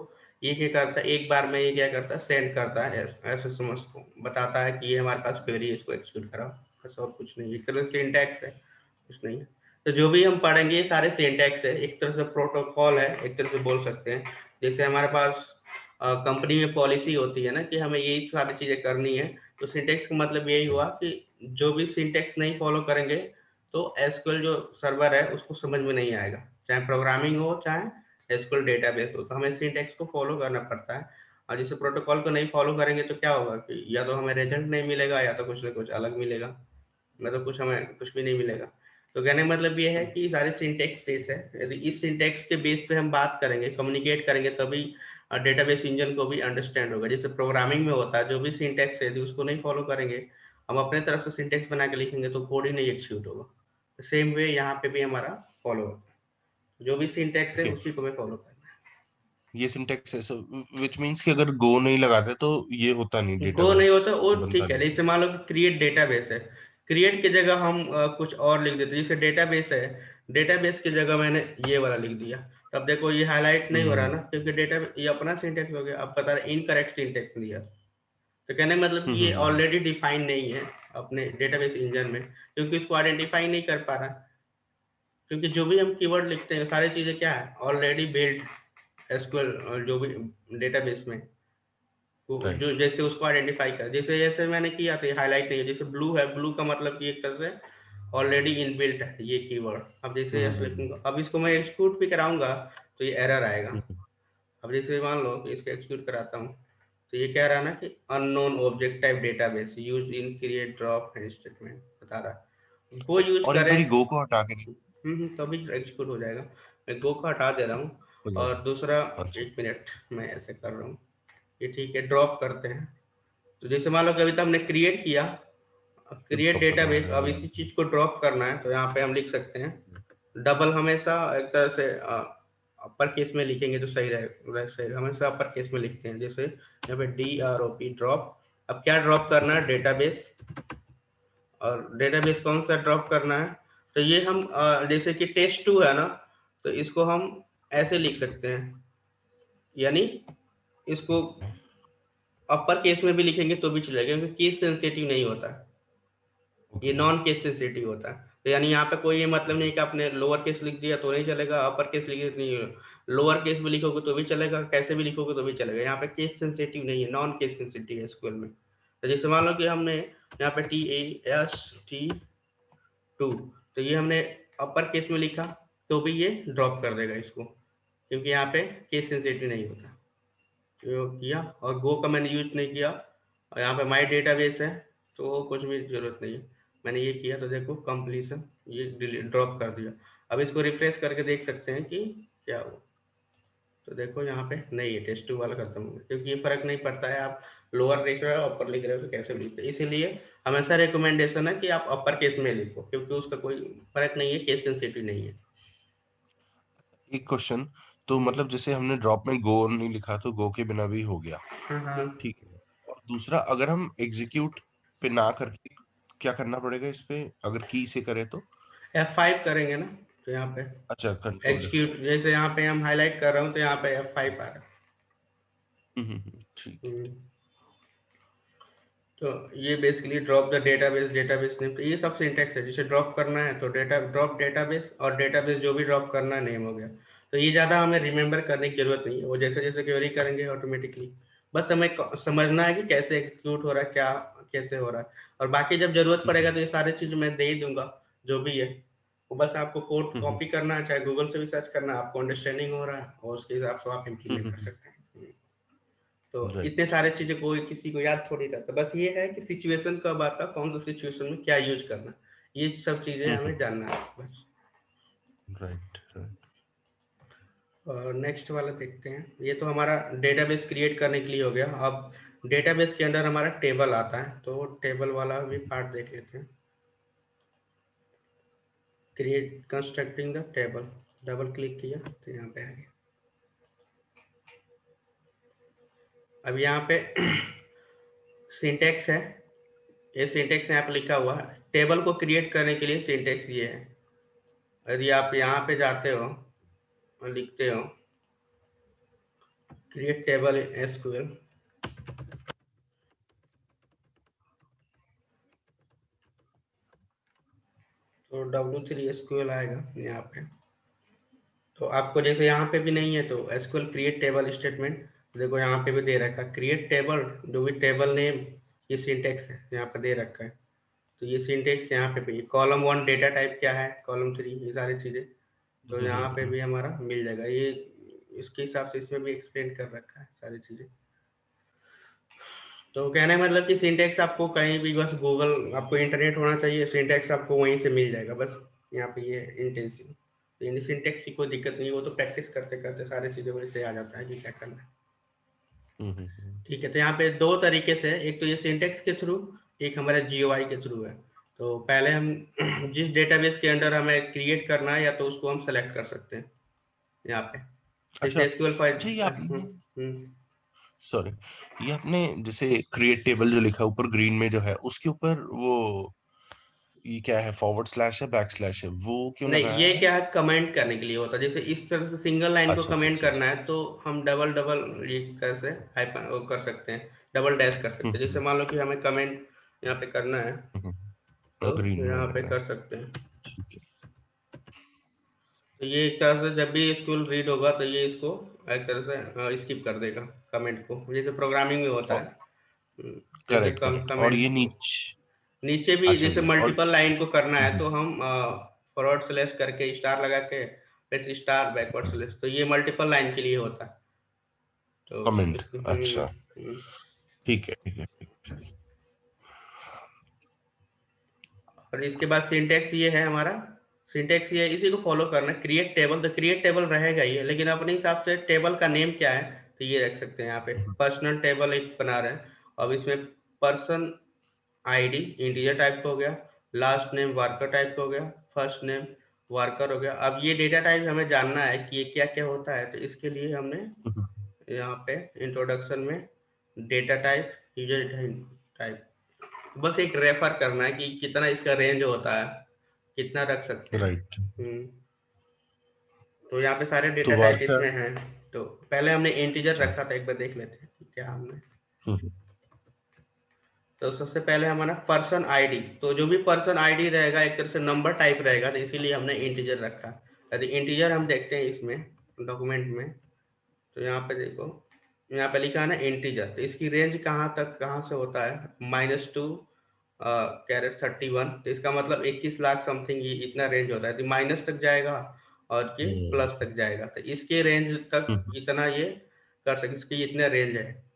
S1: ये क्या करता है, एक बार में ये क्या करता है, सेंड करता है एसएसएमएस को, बताता है कि ये हमारे पास क्वेरी है, इसको एक्सिक्यूट कराओ, बस और कुछ नहीं। एक तरह से सिंटैक्स है, कुछ नहीं है। तो जो भी हम पढ़ेंगे ये सारे सिंटैक्स है, एक तरह से प्रोटोकॉल है, एक तरह से बोल सकते हैं। जैसे हमारे पास कंपनी में पॉलिसी होती है ना कि हमें यही सारी चीजें करनी है, तो सिंटैक्स का मतलब यही हुआ कि जो भी सिंटैक्स नहीं फॉलो करेंगे तो एसक्यूएल जो सर्वर है उसको समझ में नहीं आएगा, चाहे प्रोग्रामिंग हो चाहे एसक्यूएल डेटाबेस हो, तो हमें सिंटैक्स को फॉलो करना पड़ता है। और जैसे प्रोटोकॉल को नहीं फॉलो करेंगे तो क्या होगा कि या तो हमें रिजल्ट नहीं मिलेगा या तो कुछ ना कुछ अलग मिलेगा, मतलब कुछ हमें कुछ भी नहीं मिलेगा। तो कहने का मतलब ये है कि सारे सिंटैक्स बेस है, यदि इस सिंटैक्स के बेस पे हम बात करेंगे, कम्युनिकेट करेंगे, तभी डेटाबेस इंजन को भी अंडरस्टैंड होगा। जैसे प्रोग्रामिंग में होता है, जो भी सिंटैक्स है यदि उसको नहीं फॉलो करेंगे, हम अपने तरफ से सिंटैक्स बना के लिखेंगे तो कोड ही नहीं एक्सिक्यूट होगा। सेम वे यहाँ पे भी हमारा फॉलो होता है, जो भी सिंटैक्स है उसी को हमें फॉलो करना है।
S2: ये सिंटैक्स है, व्हिच मींस कि अगर गो नहीं लगाते तो ये होता नहीं,
S1: गो नहीं
S2: डेटाबेस
S1: होता वो
S2: बनता
S1: ठीक है,
S2: नहीं।
S1: जैसे मान लो कि क्रिएट डेटाबेस है, क्रिएट की जगह हम कुछ और लिख देते, जैसे डेटाबेस है, डेटाबेस की जगह मैंने ये वाला लिख दिया, तब देखो ये हाईलाइट नहीं हो रहा ना, क्योंकि डेटा ये अपना सिंटेक्स हो गया। अब बता रहे इनकरेक्ट सिंटेक्स दिया, तो कहने का मतलब कि ये ऑलरेडी डिफाइन नहीं है अपने डेटाबेस इंजन में, क्योंकि इसको आइडेंटिफाई नहीं कर पा रहा, क्योंकि जो भी हम कीवर्ड लिखते हैं सारी चीजें क्या है, ऑलरेडी बिल्ड एसक्यूएल जो भी डेटाबेस में,
S2: राइट।
S1: जो जैसे उसको आइडेंटिफाई कर, जैसे जैसे मैंने किया था हाईलाइट नहीं है, जैसे ब्लू है, ब्लू का मतलब कि एक तरह से ऑलरेडी इनबिल्ट है ये कीवर्ड। अब जैसे ऐसे लिखूंगा, अब इसको मैं एक्सिक्यूट भी कराऊंगा तो ये एरर आएगा। अब जैसे मान लो कि इसको एक्सिक्यूट कराता हूँ, तो ये कह रहा है ना कि unknown object type database used in create drop and statement बता रहा है, वो यूज
S2: और एक
S1: करें।
S2: बारी गो को हटा के
S1: तभी एक्सिक्यूट हो जाएगा। मैं गो का हटा दे रहा हूँ,
S2: हो
S1: और
S2: जाएगा।
S1: दूसरा
S2: अच्छा।
S1: 1 मिनट मैं ऐसे कर रहा हूँ, ये ठीक है, ड्रॉप करते हैं। तो जैसे मान लो कि अभी तो हमने क्रिएट किया, क्रिएट
S2: ड्रॉप करना
S1: डेटाबेस,
S2: है।
S1: अब इसी चीज को ड्रॉप करना है, तो यहाँ पे हम लिख सकते हैं डबल, हमेशा एक तरह से अपर केस में लिखेंगे तो सही रहेगा, हमेशा अपर केस में लिखते हैं, जैसे यहाँ पे DROP ड्रॉप। अब क्या ड्रॉप करना है, डेटाबेस, और डेटाबेस कौन सा ड्रॉप करना है, तो ये हम जैसे कि test2 है ना, तो इसको हम ऐसे लिख सकते हैं, यानी इसको अपर केस में भी लिखेंगे तो भी चलेगा, क्योंकि केस सेंसिटिव नहीं होता, ये
S2: ओके।
S1: नॉन केस सेंसिटिव होता है। तो यानी यहाँ पे कोई ये मतलब नहीं कि आपने लोअर केस लिख दिया तो नहीं चलेगा, अपर केस लिख नहीं, लोअर केस में लिखोगे तो भी चलेगा, कैसे भी लिखोगे तो भी चलेगा। यहाँ पे केस सेंसिटिव नहीं है, नॉन केस सेंसिटिव है स्कूल में। तो जैसे मान लो कि हमने यहाँ पे TAST2, तो ये हमने अपर केस में लिखा तो भी ये ड्रॉप कर देगा इसको, क्योंकि यहाँ पे केस सेंसिटिव नहीं होता। तो किया, और गो का मैंने यूज नहीं किया, और यहाँ पे माई डेटाबेस है तो कुछ भी जरूरत नहीं है, मैंने ये किया तो देखो कंप्लीशन ये ड्रॉप कर दिया। अब इसको रिफ्रेश करके देख सकते हैं कि क्या हुआ, तो देखो यहाँ पे नहीं है, टेस्ट 2 वाला खत्म हो गया, क्योंकि ये फर्क नहीं पड़ता है आप लोअर लिख रहे हो अपर लिख रहे हो तो कैसे भी लिखते हैं। इसीलिए हमेशा रिकमेंडेशन है कि आप अपर केस में लिखो, क्योंकि उसका कोई फर्क नहीं है, केस सेंसिटिव नहीं है।
S2: एक क्वेश्चन, तो मतलब जैसे हमने ड्रॉप में गो नहीं लिखा तो गो के बिना भी हो गया,
S1: हाँ हाँ।
S2: ठीक है। दूसरा अगर हम एग्जीक्यूट पे ना करके क्या करना पड़ेगा इस पे, अगर की से करें तो?
S1: F5 करेंगे ना, तो यहाँ पे
S2: अच्छा, कंट्रोल
S1: एग्जीक्यूट,
S2: F5।
S1: जैसे यहाँ पे हम हाईलाइट कर रहा हूँ तो यहाँ पे F5 आ रहा
S2: ठीक
S1: है।
S2: है।
S1: तो ये basically drop the database, database name, तो ये सब सिंटैक्स है। जिसे ड्रॉप करना है तो ड्रॉप डेटाबेस, और डेटाबेस जो भी ड्रॉप करना है नेम हो गया। तो ये ज़्यादा हमें रिमेंबर करने की जरूरत नहीं है, वो जैसे जैसे क्वेरी करेंगे ऑटोमेटिकली बस हमें समझना है कि कैसे एग्जीक्यूट हो रहा है, क्या कैसे हो रहा है। और बाकी जब जरूरत पड़ेगा तो ये सारी चीज़ मैं दे ही दूंगा जो भी है। वो बस आपको कोड कॉपी करना है, चाहे गूगल से भी सर्च करना है, आपको अंडरस्टैंडिंग हो रहा है और उसके हिसाब से आप इम्प्लीमेंट कर सकते हैं। तो इतने
S2: राइट।
S1: सारे चीजें कोई किसी को याद थोड़ी रहता, बस ये है कि सिचुएशन कब आता, कौन सा सिचुएशन में क्या यूज करना, ये सब चीजें हमें जानना है बस।
S2: राइट।
S1: और नेक्स्ट वाला देखते हैं। ये तो हमारा डेटाबेस क्रिएट करने के लिए हो गया। अब डेटाबेस के अंदर हमारा टेबल आता है, तो टेबल वाला भी पार्ट देख लेते हैं। Create constructing the table, double click किया तो यहाँ पे आ गया। अब यहाँ पे सिंटेक्स है, ये सिंटेक्स यहाँ पे लिखा हुआ है। टेबल को क्रिएट करने के लिए सिंटेक्स ये है। यदि आप यहाँ पे जाते हो और लिखते हो क्रिएट टेबल इन एसक्यूएल, तो W3 एसक्यूएल आएगा यहाँ पे। तो आपको जैसे यहाँ पे भी नहीं है तो एसक्यूएल क्रिएट टेबल स्टेटमेंट, देखो यहाँ पे भी दे रखा है create table do with table name, ये सिंटेक्स है यहाँ पे दे रखा है। तो ये सिंटेक्स यहाँ पे भी, कॉलम 1 डेटा टाइप क्या है, कॉलम 3 ये सारी चीजें तो यहाँ पे भी हमारा मिल जाएगा। ये इसके हिसाब से इसमें भी एक्सप्लेन कर रखा है सारी चीजें। तो कहने का मतलब कि सिंटेक्स आपको कहीं भी, बस गूगल, आपको इंटरनेट होना चाहिए, सिंटेक्स आपको वहीं से मिल जाएगा बस। यहाँ पे ये इंटेंसिव, तो सिंटेक्स की कोई दिक्कत नहीं, वो तो प्रैक्टिस करते करते सारी चीज़ें वहीं से आ जाता है कि क्या करना है। ठीक है, तो यहाँ पे दो तरीके से, एक तो ये सिंटेक्स के थ्रू, एक हमारे GUI के थ्रू है। तो पहले हम जिस डेटाबेस के अंडर हमें क्रिएट करना है या तो उसको हम सेलेक्ट कर सकते हैं यहाँ पे,
S2: अच्छा।
S1: जैसे एसक्यूएल
S2: अच्छा, ये आपने,
S1: फाइल।
S2: सॉरी, ये आपने जैसे क्रिएट टेबल जो लिखा ऊपर ग्रीन में जो है, उसके ऊपर वो ये क्या है, फॉरवर्ड स्लैश है, बैक स्लैश है, वो क्यों
S1: नहीं,
S2: लगाया
S1: ये
S2: है?
S1: क्या है, कमेंट करने के लिए होता है। जैसे इस तरह से सिंगल लाइन को
S2: अच्छा, अच्छा,
S1: कमेंट
S2: अच्छा,
S1: करना
S2: अच्छा।
S1: है तो हम डबल डबल ये कैसे हाइपन वो कर सकते हैं, डबल डैश कर सकते हैं। जैसे मान लो कि हमें कमेंट यहाँ पे करना है तो
S2: ग्रीन में
S1: यहाँ पे
S2: लगाना है।
S1: कर सकते हैं।
S2: ठीक है।
S1: तो ये एक तरह से जब भी स्कूल रीड होगा तो ये इसको एक तरह से स्किप कर देगा कमेंट को, जैसे प्रोग्रामिंग में होता है। जैसे
S2: करेक्ट,
S1: कम
S2: करेक्ट। और ये
S1: कमेंट नीचे भी
S2: अच्छा
S1: जैसे
S2: जी, और
S1: मल्टीपल लाइन को करना है तो हम फॉरवर्ड स्लैश करके स्टार लगा के फिर स्टार बैकवर्ड स्लैश, तो ये मल्टीपल लाइन के लिए होता है। तो
S2: कमेंट।
S1: इसको
S2: अच्छा, ठीक है, ठीक है, ठीक है।
S1: और इसके बाद सिंटेक्स ये है हमारा, सिंटेक्स ये इसी को फॉलो करना है। क्रिएट टेबल, तो क्रिएट टेबल रहेगा ही है, लेकिन अपने हिसाब से टेबल का नेम क्या है तो ये रख सकते हैं। यहाँ पे पर्सनल टेबल एक बना रहे हैं, अब इसमें पर्सन आईडी इंटीजर टाइप का हो गया, लास्ट नेम वर्कर टाइप का हो गया, फर्स्ट नेम वर्कर हो गया। अब ये डेटा टाइप हमें जानना है कि ये क्या क्या होता है, तो इसके लिए हमने यहाँ पे इंट्रोडक्शन में डेटा टाइप, यूजर टाइप, बस एक रेफर करना है कि कितना इसका रेंज होता है, कितना रख सकते हैं।
S2: राइट।
S1: तो यहाँ पे सारे
S2: तो
S1: डेटा टाइप
S2: वार्का।
S1: इसमें हैं। तो पहले हमने इंटीजर रखा था, एक बार देख लेते हैं कि क्या हमने। तो सबसे पहले हमारा पर्सन आईडी, तो जो भी पर्सन आईडी रहेगा एक तरह से नंबर टाइप रहेगा, तो इसीलिए हमने इंटीजर रखा। यदि इंटीजर हम देखते हैं इसमें डॉक्यूमेंट में, तो यहाँ पे देखो, यहाँ पे लिखा है ना इंटीजर, तो इसकी रेंज कहाँ तक कहाँ से होता है, -2 कैरेट 31, तो इसका मतलब 21 लाख समथिंग ये इतना रेंज होता है। तो माइनस तक जाएगा और ये प्लस तक जाएगा, तो इसके रेंज तक इतना ये कर सकते, इसकी इतने रेंज है।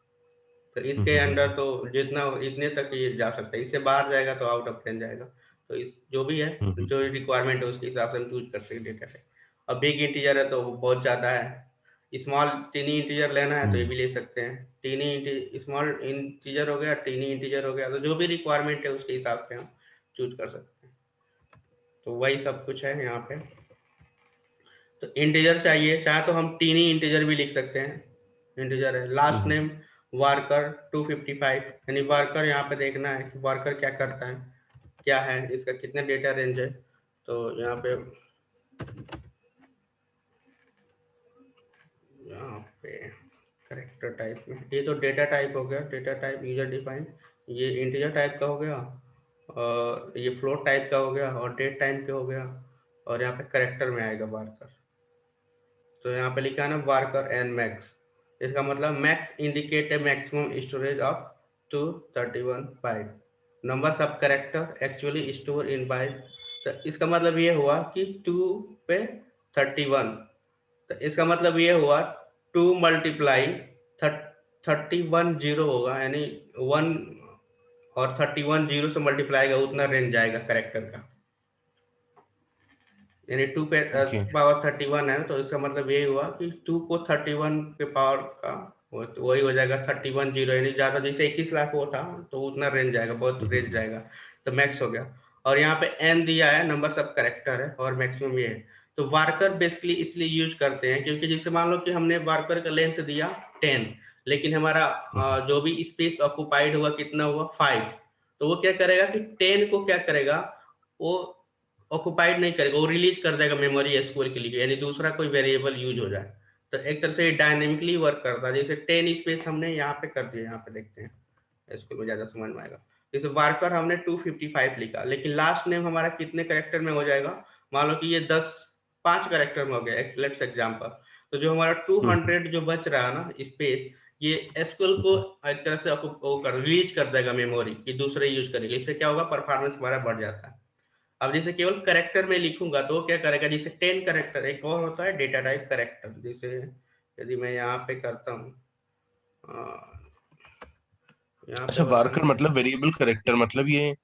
S1: तो इसके अंडर तो जितना इतने तक ये जा सकता है, इससे बाहर जाएगा तो आउट ऑफ रेंज जाएगा। तो इस जो भी है, जो रिक्वायरमेंट है उसके हिसाब से हम चूज कर सकते डेटा टाइप। अब बिग इंटीजर है तो बहुत ज़्यादा है, स्मॉल टीनी इंटीजर लेना है तो ये भी ले सकते हैं। टीनी स्मॉल इंटीजर हो गया, टीनी इंटीजर हो गया, तो जो भी रिक्वायरमेंट है उसके हिसाब से हम चूज कर सकते हैं। तो वही सब कुछ है यहाँ पे। तो इंटीजर चाहिए, चाहे तो हम टीनी इंटीजर भी लिख सकते हैं, इंटीजर है। लास्ट नेम वर्कर 255, यानी वर्कर यहाँ पे देखना है कि वर्कर क्या करता है, क्या है, इसका कितना डेटा रेंज है। तो यहाँ पे करेक्टर टाइप में, ये तो डेटा टाइप हो गया, डेटा टाइप यूजर डिफाइंड, ये इंटीजर टाइप का हो गया, और ये फ्लोट टाइप का हो गया, और डेट टाइप का हो गया, और यहाँ पे करेक्टर में आएगा वर्कर। तो यहाँ पे लिखा है ना वर्कर एंड मैक्स, इसका मतलब max indicate a maximum storage of 231 byte, number सब character actually store in byte. तो इसका मतलब ये हुआ कि 2 पे 31, तो इसका मतलब ये हुआ 2 मल्टीप्लाई 31 जीरो होगा, यानी 1 और 31 जीरो से मल्टीप्लाई का उतना रेंज जाएगा करेक्टर का, यानी 2 पे
S2: ओके
S1: पावर 31 है, तो इसका मतलब यही हुआ कि 2 को 31 के पावर का वही हो जाएगा 31 जीरो, यानी ज़्यादा, जैसे 21 लाख वो था तो उतना रेंज जाएगा, बहुत रेंज जाएगा, तो मैक्स हो गया। और यहाँ पे एन दिया है, नंबर सब करेक्टर है, और मैक्सिमम ये है। तो वार्कर बेसिकली इसलिए यूज करते हैं क्योंकि जैसे मान लो कि हमने वार्कर का लेंथ दिया 10, लेकिन हमारा जो भी स्पेस ऑक्युपाइड हुआ कितना हुआ 5, तो वो क्या करेगा कि 10 को क्या करेगा, वो ऑक्युपाइड नहीं करेगा, वो रिलीज कर देगा मेमोरी एसक्यूएल के लिए, यानी दूसरा कोई वेरिएबल यूज हो जाए। तो एक तरह से डायनेमिकली वर्क करता है, जैसे 10 स्पेस हमने यहाँ पे कर दिया, यहाँ पे देखते हैं एसक्यूएल में ज्यादा समझ में आएगा। जैसे वार्कर हमने 255 लिखा, लेकिन लास्ट नेम हमारा कितने करेक्टर में हो जाएगा, मान लो कि ये 5 करेक्टर में हो गया, लेट्स एग्जांपल। तो जो हमारा 200 जो बच रहा है ना स्पेस, ये एसक्यूएल को एक तरह से वो रिलीज कर देगा मेमोरी कि दूसरे यूज करेगा, इससे क्या होगा, परफॉर्मेंस हमारा बढ़ जाता है। अब जैसे केवल करेक्टर में लिखूंगा तो क्या करेगा, जैसे 10 करेक्टर, एक और होता है डेटा टाइप करेक्टर, जैसे यदि मैं यहाँ पे करता हूँ, यहाँ पे
S2: अच्छा
S1: होता है
S2: वार्कर
S1: ना,
S2: मतलब वेरिएबल करेक्टर, मतलब ये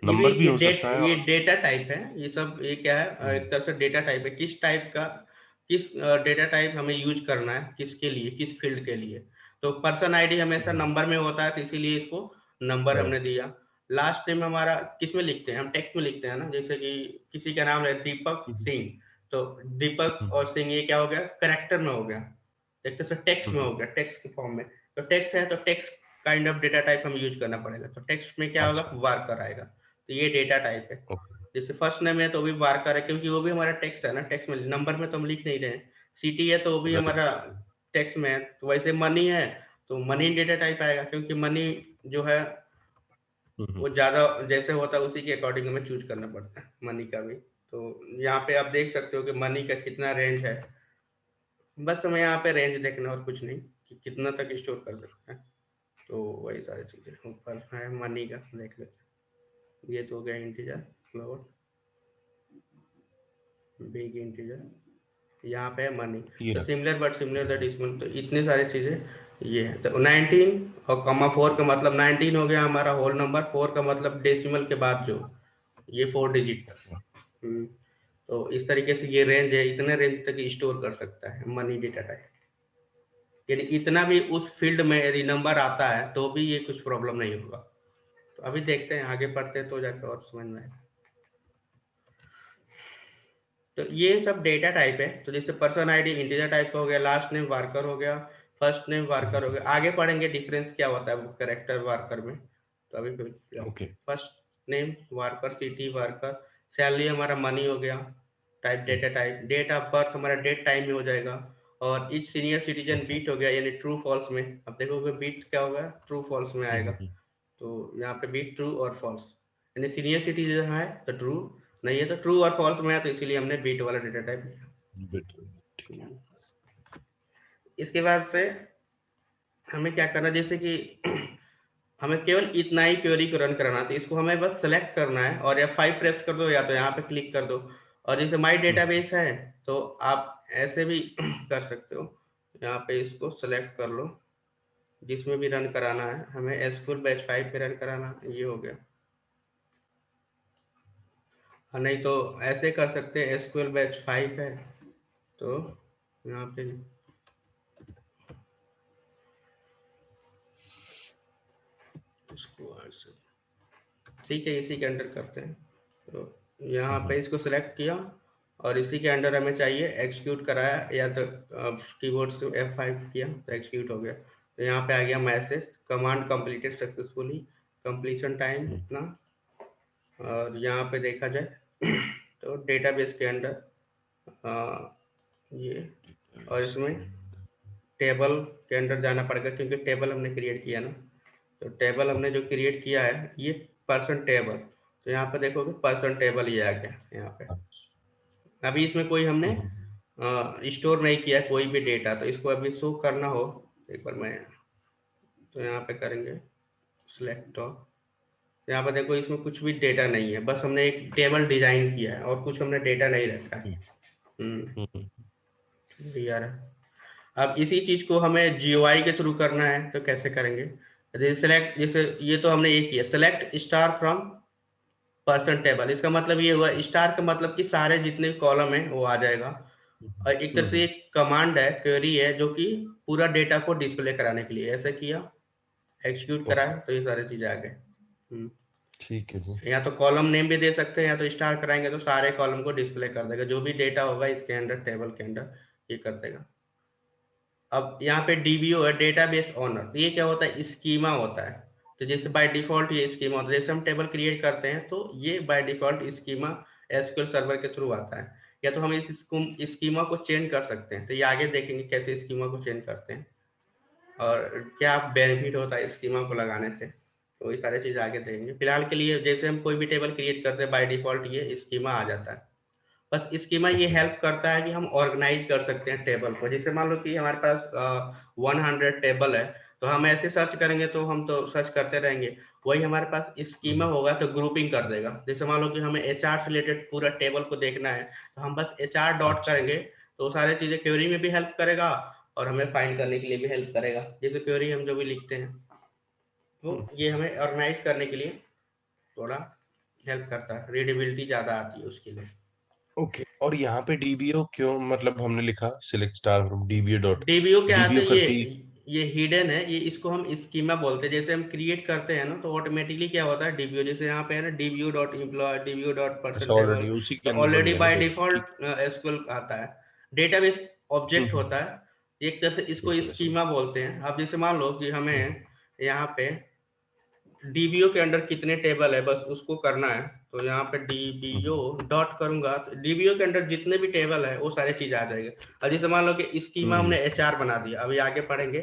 S2: नंबर भी हो सकता है
S1: ये
S2: और
S1: डेटा टाइप है, ये सब ये क्या है, एक तरह से डेटा टाइप है, किस टाइप का, किस डेटा टाइप हमें यूज करना है, किसके लिए, किस फील्ड के लिए। तो पर्सन आईडी हमेशा नंबर में होता है, तो इसीलिए इसको नंबर हमने
S2: करेक्ट
S1: दिया। लास्ट नेम हमारा किस में लिखते हैं, हम टेक्स्ट में लिखते हैं ना, जैसे कि किसी का नाम है दीपक सिंह, तो दीपक और सिंह ये क्या हो गया, करेक्टर में हो गया, एक तरह से टेक्स्ट में हो गया, टेक्स्ट के फॉर्म में। तो टेक्स्ट है तो text kind of data type हम यूज करना पड़ेगा, तो टेक्स्ट में क्या होगा,
S2: अच्छा
S1: वार्कर आएगा। तो ये डेटा टाइप है।
S2: ओके
S1: जैसे फर्स्ट नेम है तो भी वार्कर है, क्योंकि वो भी हमारा टेक्स्ट है ना, टेक्स्ट में, नंबर में तो हम लिख नहीं रहे हैं। सिटी है तो वो भी हमारा
S2: राइट
S1: टेक्स्ट में है। तो वैसे मनी है तो मनी डेटा टाइप आएगा, क्योंकि मनी जो है वो ज्यादा जैसे होता है उसी के अकॉर्डिंग हमें चूज करना पड़ता है मनी का भी। तो यहाँ पे आप देख सकते हो कि मनी का कितना रेंज है, बस हमें यहाँ पे रेंज देखना और कुछ नहीं, कि कितना तक स्टोर कर सकते हैं। तो वही सारी चीजें ऊपर है, मनी का देख लेते हैं। ये तो हो गया इंटीजर, फ्लोट, बिग इंटीजर, यहाँ पे है मनी।
S2: ये
S1: तो
S2: रहा
S1: similar but similar that is, तो इतनी सारी चीजें ये है। तो 19 और कमा 4 का मतलब 19 हो गया हमारा होल नंबर, 4 का मतलब डेसिमल के बाद जो ये 4 डिजिट। तो इस तरीके से ये रेंज है, इतने रेंज तक स्टोर कर सकता है मनी डेटा टाइप, यानी इतना भी उस फील्ड में यदि नंबर आता है तो भी ये कुछ प्रॉब्लम नहीं होगा। तो अभी देखते हैं, आगे पढ़ते हैं तो जाकर और समझ में आएगा। तो ये सब डेटा टाइप है। तो जैसे पर्सन आईडी इंटीजर टाइप का हो गया, लास्ट नेम वार्कर हो गया, फर्स्ट नेम वार्कर हो गया। आगे पढ़ेंगे डिफरेंस क्या होता है करेक्टर वार्कर में। तो अभी
S2: okay
S1: first name worker, city worker, salary हमारा मनी हो गया, type data type, date of birth हमारा डेट टाइम में हो जाएगा, और each senior citizen
S2: okay
S1: bit हो गया, यानी ट्रू फॉल्स में। अब देखोगे बीट क्या होगा, ट्रू फॉल्स में आएगा। तो यहाँ पे बीट ट्रू और फॉल्स, यानी सीनियर सिटीजन है तो ट्रू, नहीं है तो ट्रू और फॉल्स में है, तो इसीलिए हमने बीट वाला डेटा टाइप
S2: ठीक है
S1: लिया। इसके बाद से हमें क्या करना, जैसे कि हमें केवल इतना ही क्वेरी को रन कराना, तो इसको हमें बस सेलेक्ट करना है और F5 प्रेस कर दो, या तो यहाँ पे क्लिक कर दो। और जैसे माई डेटाबेस है तो आप ऐसे भी कर सकते हो, यहाँ पे इसको सेलेक्ट कर लो, जिसमें भी रन कराना है हमें एसक्यूएल बैच 5 पे रन कराना, ये हो गया। और नहीं तो ऐसे कर सकते हैं, एसक्यूएल बैच 5 है तो यहाँ पे इसको ठीक है, इसी के अंडर करते हैं। तो यहाँ पे इसको सिलेक्ट किया और इसी के अंडर हमें चाहिए एग्जीक्यूट कराया, या तो कीबोर्ड से F5 किया तो एग्जीक्यूट हो गया। तो यहाँ पे आ गया message command completed successfully, completion time इतना। और यहाँ पे देखा जाए तो डेटाबेस के अंदर ये, और इसमें टेबल के अंदर जाना पड़ेगा क्योंकि टेबल हमने क्रिएट किया ना। तो टेबल हमने जो क्रिएट किया है ये पर्सन टेबल, तो यहाँ पे देखोगे पर्सन टेबल ये आ गया यहाँ पे। अभी इसमें कोई हमने स्टोर नहीं किया कोई भी डेटा, तो इसको अभी शो करना हो एक बार मैं, तो यहाँ पे करेंगे सिलेक्ट ऑल। यहाँ पर देखो इसमें कुछ भी डेटा नहीं है, बस हमने एक टेबल डिजाइन किया है और कुछ हमने डेटा नहीं रखा है। यार अब इसी चीज को हमें GUI के थ्रू करना है तो कैसे करेंगे? सिलेक्ट, जैसे ये तो हमने ये किया, select star from person table, इसका मतलब ये हुआ स्टार का मतलब कि सारे जितने कॉलम है वो आ जाएगा। और एक तरह से एक कमांड है, क्वेरी है, जो कि पूरा डेटा को डिस्प्ले कराने के लिए, ऐसा किया एक्सिक्यूट करा तो ये सारी चीजें आ गए।
S2: ठीक है जी।
S1: या तो कॉलम नेम भी दे सकते हैं, या तो स्टार कराएंगे तो सारे कॉलम को डिस्प्ले कर देगा, जो भी डेटा होगा इसके अंदर टेबल के अंदर ये कर देगा। अब यहाँ पे DBO है, डेटाबेस ओनर, तो ये क्या होता है? स्कीमा होता है। तो जैसे बाय डिफॉल्ट ये स्कीमा होता है, जैसे हम टेबल क्रिएट करते हैं तो ये by default schema SQL server के थ्रू आता है। या तो हम इस स्कीमा को चेंज कर सकते हैं, तो ये आगे देखेंगे कैसे स्कीमा को चेंज करते हैं और क्या बेनिफिट होता है स्कीमा को लगाने से, तो ये सारी चीज़ आगे देखेंगे। फिलहाल के लिए जैसे हम कोई भी टेबल क्रिएट करते हैं बाय डिफॉल्ट ये स्कीमा आ जाता है। बस स्कीमा ये हेल्प करता है कि हम ऑर्गेनाइज कर सकते हैं टेबल को। जैसे मान लो कि हमारे पास 100 टेबल है, तो हम ऐसे सर्च करेंगे तो हम तो सर्च करते रहेंगे, वही हमारे पास स्कीमा होगा तो ग्रुपिंग कर देगा। जैसे मान लो कि हमें HR से रिलेटेड पूरा टेबल को देखना है, तो हम बस HR डॉट करेंगे तो सारी चीज़ें क्वेरी में भी हेल्प करेगा और हमें फाइंड करने के लिए भी हेल्प करेगा। जैसे क्वेरी हम जो भी लिखते हैं तो ये हमें ऑर्गेनाइज करने के लिए थोड़ा हेल्प करता है, रीडेबिलिटी ज़्यादा आती है उसके लिए।
S2: ओके, और यहाँ पे DBO क्यों, मतलब हमने लिखा select star from DBO dot,
S1: DBO क्या आता
S2: DBO
S1: है?
S2: करके
S1: ये हिडन है, ये इसको हम स्कीमा बोलते हैं। जैसे हम क्रिएट करते हैं ना तो ऑटोमेटिकली क्या होता है DBO, जैसे यहाँ पे है ना DBO dot employee, DBO dot person
S2: अच्छा
S1: टेबल,
S2: ऑलरेडी उसी के
S1: तो
S2: अंदर बन
S1: ऑलरेडी
S2: गया ना
S1: बाय
S2: फिर, ठीक।
S1: डिफॉल्ट SQL आता है। डेटाबेस ऑब्जेक्ट
S2: हम्म,
S1: होता है एक तरह से, इसको
S2: डेटाबेस।
S1: स्कीमा बोलते हैं। अब जैसे मान लो कि हमें यहाँ पे DBO के अंडर कितने टेबल है बस उसको करना है, तो यहाँ पे DBO डॉट करूंगा तो DBO के अंडर जितने भी टेबल है वो सारी चीज आ जाएगी। और जैसे मान लो कि स्कीमा हमने HR बना दिया, अभी आगे पढ़ेंगे,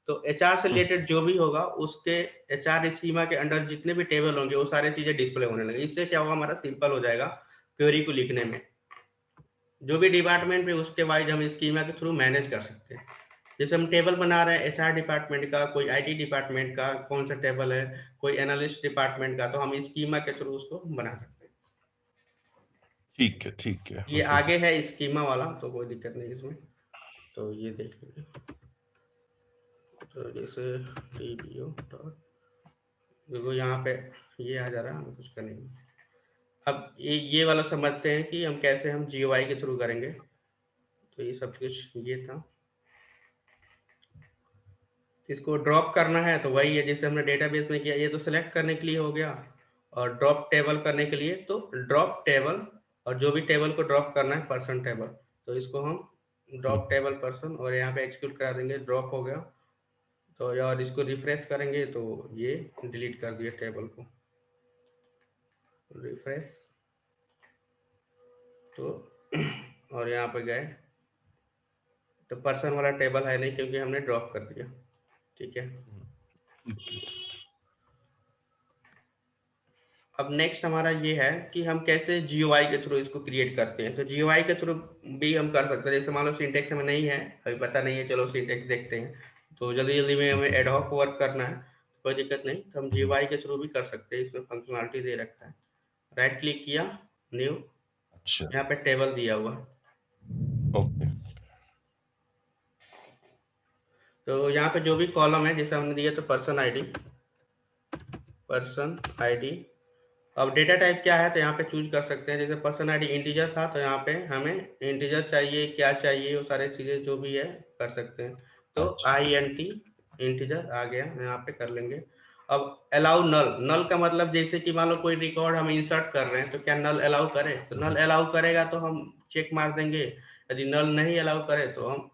S1: तो HR से रिलेटेड जो भी होगा उसके HR स्कीमा के अंडर जितने भी टेबल होंगे वो सारी चीजें डिस्प्ले होने लगे। इससे क्या होगा, हमारा सिंपल हो जाएगा क्वेरी को लिखने में। जो भी डिपार्टमेंट है उसके वाइज हम स्कीमा के थ्रू मैनेज कर सकते हैं। जैसे हम टेबल बना रहे हैं HR डिपार्टमेंट का, कोई IT डिपार्टमेंट का कौन सा टेबल है, कोई एनालिस्ट डिपार्टमेंट का, तो हम स्कीमा के थ्रू उसको बना सकते हैं।
S2: ठीक है, ठीक है।
S1: ये आगे है स्कीमा वाला, तो कोई दिक्कत नहीं इसमें। तो ये देख लीजिए, तो जैसे DBO डॉट, देखो यहाँ पे ये आ जा रहा है, हम कुछ करेंगे। अब ये वाला समझते हैं कि हम कैसे हम GUI के थ्रू करेंगे। तो ये सब कुछ ये था। इसको ड्रॉप करना है तो वही है जैसे हमने डेटाबेस में किया, ये तो सिलेक्ट करने के लिए हो गया। और ड्रॉप टेबल करने के लिए तो ड्रॉप टेबल, और जो भी टेबल को ड्रॉप करना है पर्सन टेबल, तो इसको हम ड्रॉप टेबल पर्सन, और यहाँ पे एक्सिक्यूट करा देंगे, ड्रॉप हो गया। तो यार इसको रिफ्रेश करेंगे तो ये डिलीट कर दिया टेबल को, रिफ्रेश। तो और यहाँ पे गए तो पर्सन वाला टेबल है नहीं क्योंकि हमने ड्रॉप कर दिया। ठीक है, अब नेक्स्ट हमारा ये है कि हम कैसे GUI के थ्रू इसको क्रिएट करते हैं। तो GUI के थ्रू भी हम कर सकते हैं। जैसे मान लो सिंटेक्स हमें नहीं है, अभी पता नहीं है, चलो सिंटेक्स देखते हैं। तो जल्दी जल्दी में हमें एडहॉक वर्क करना है, कोई दिक्कत नहीं, तो हम GUI के थ्रू भी कर सकते हैं। इसमें फंक्शनलिटी दे रखा है, राइट क्लिक किया, न्यू,
S2: अच्छा,
S1: यहाँ पे टेबल दिया हुआ।
S2: ओके।
S1: तो यहाँ पे जो भी कॉलम है जैसे हमने दिया, तो पर्सन आईडी। अब डेटा टाइप क्या है तो यहाँ पे चूज कर सकते हैं। जैसे पर्सन आईडी इंटीजर था तो यहाँ पे हमें इंटीजर चाहिए, क्या चाहिए, वो सारी चीजें जो भी है कर सकते हैं। तो
S2: अच्छा,
S1: INT इंटीजर आ गया, यहाँ पे कर लेंगे। अब अलाउ नल, नल का मतलब जैसे कि मान लो कोई रिकॉर्ड हम इंसर्ट कर रहे हैं तो क्या नल अलाउ करे, तो नल अलाउ करेगा तो हम चेक मार देंगे, यदि नल नहीं अलाउ करे तो हम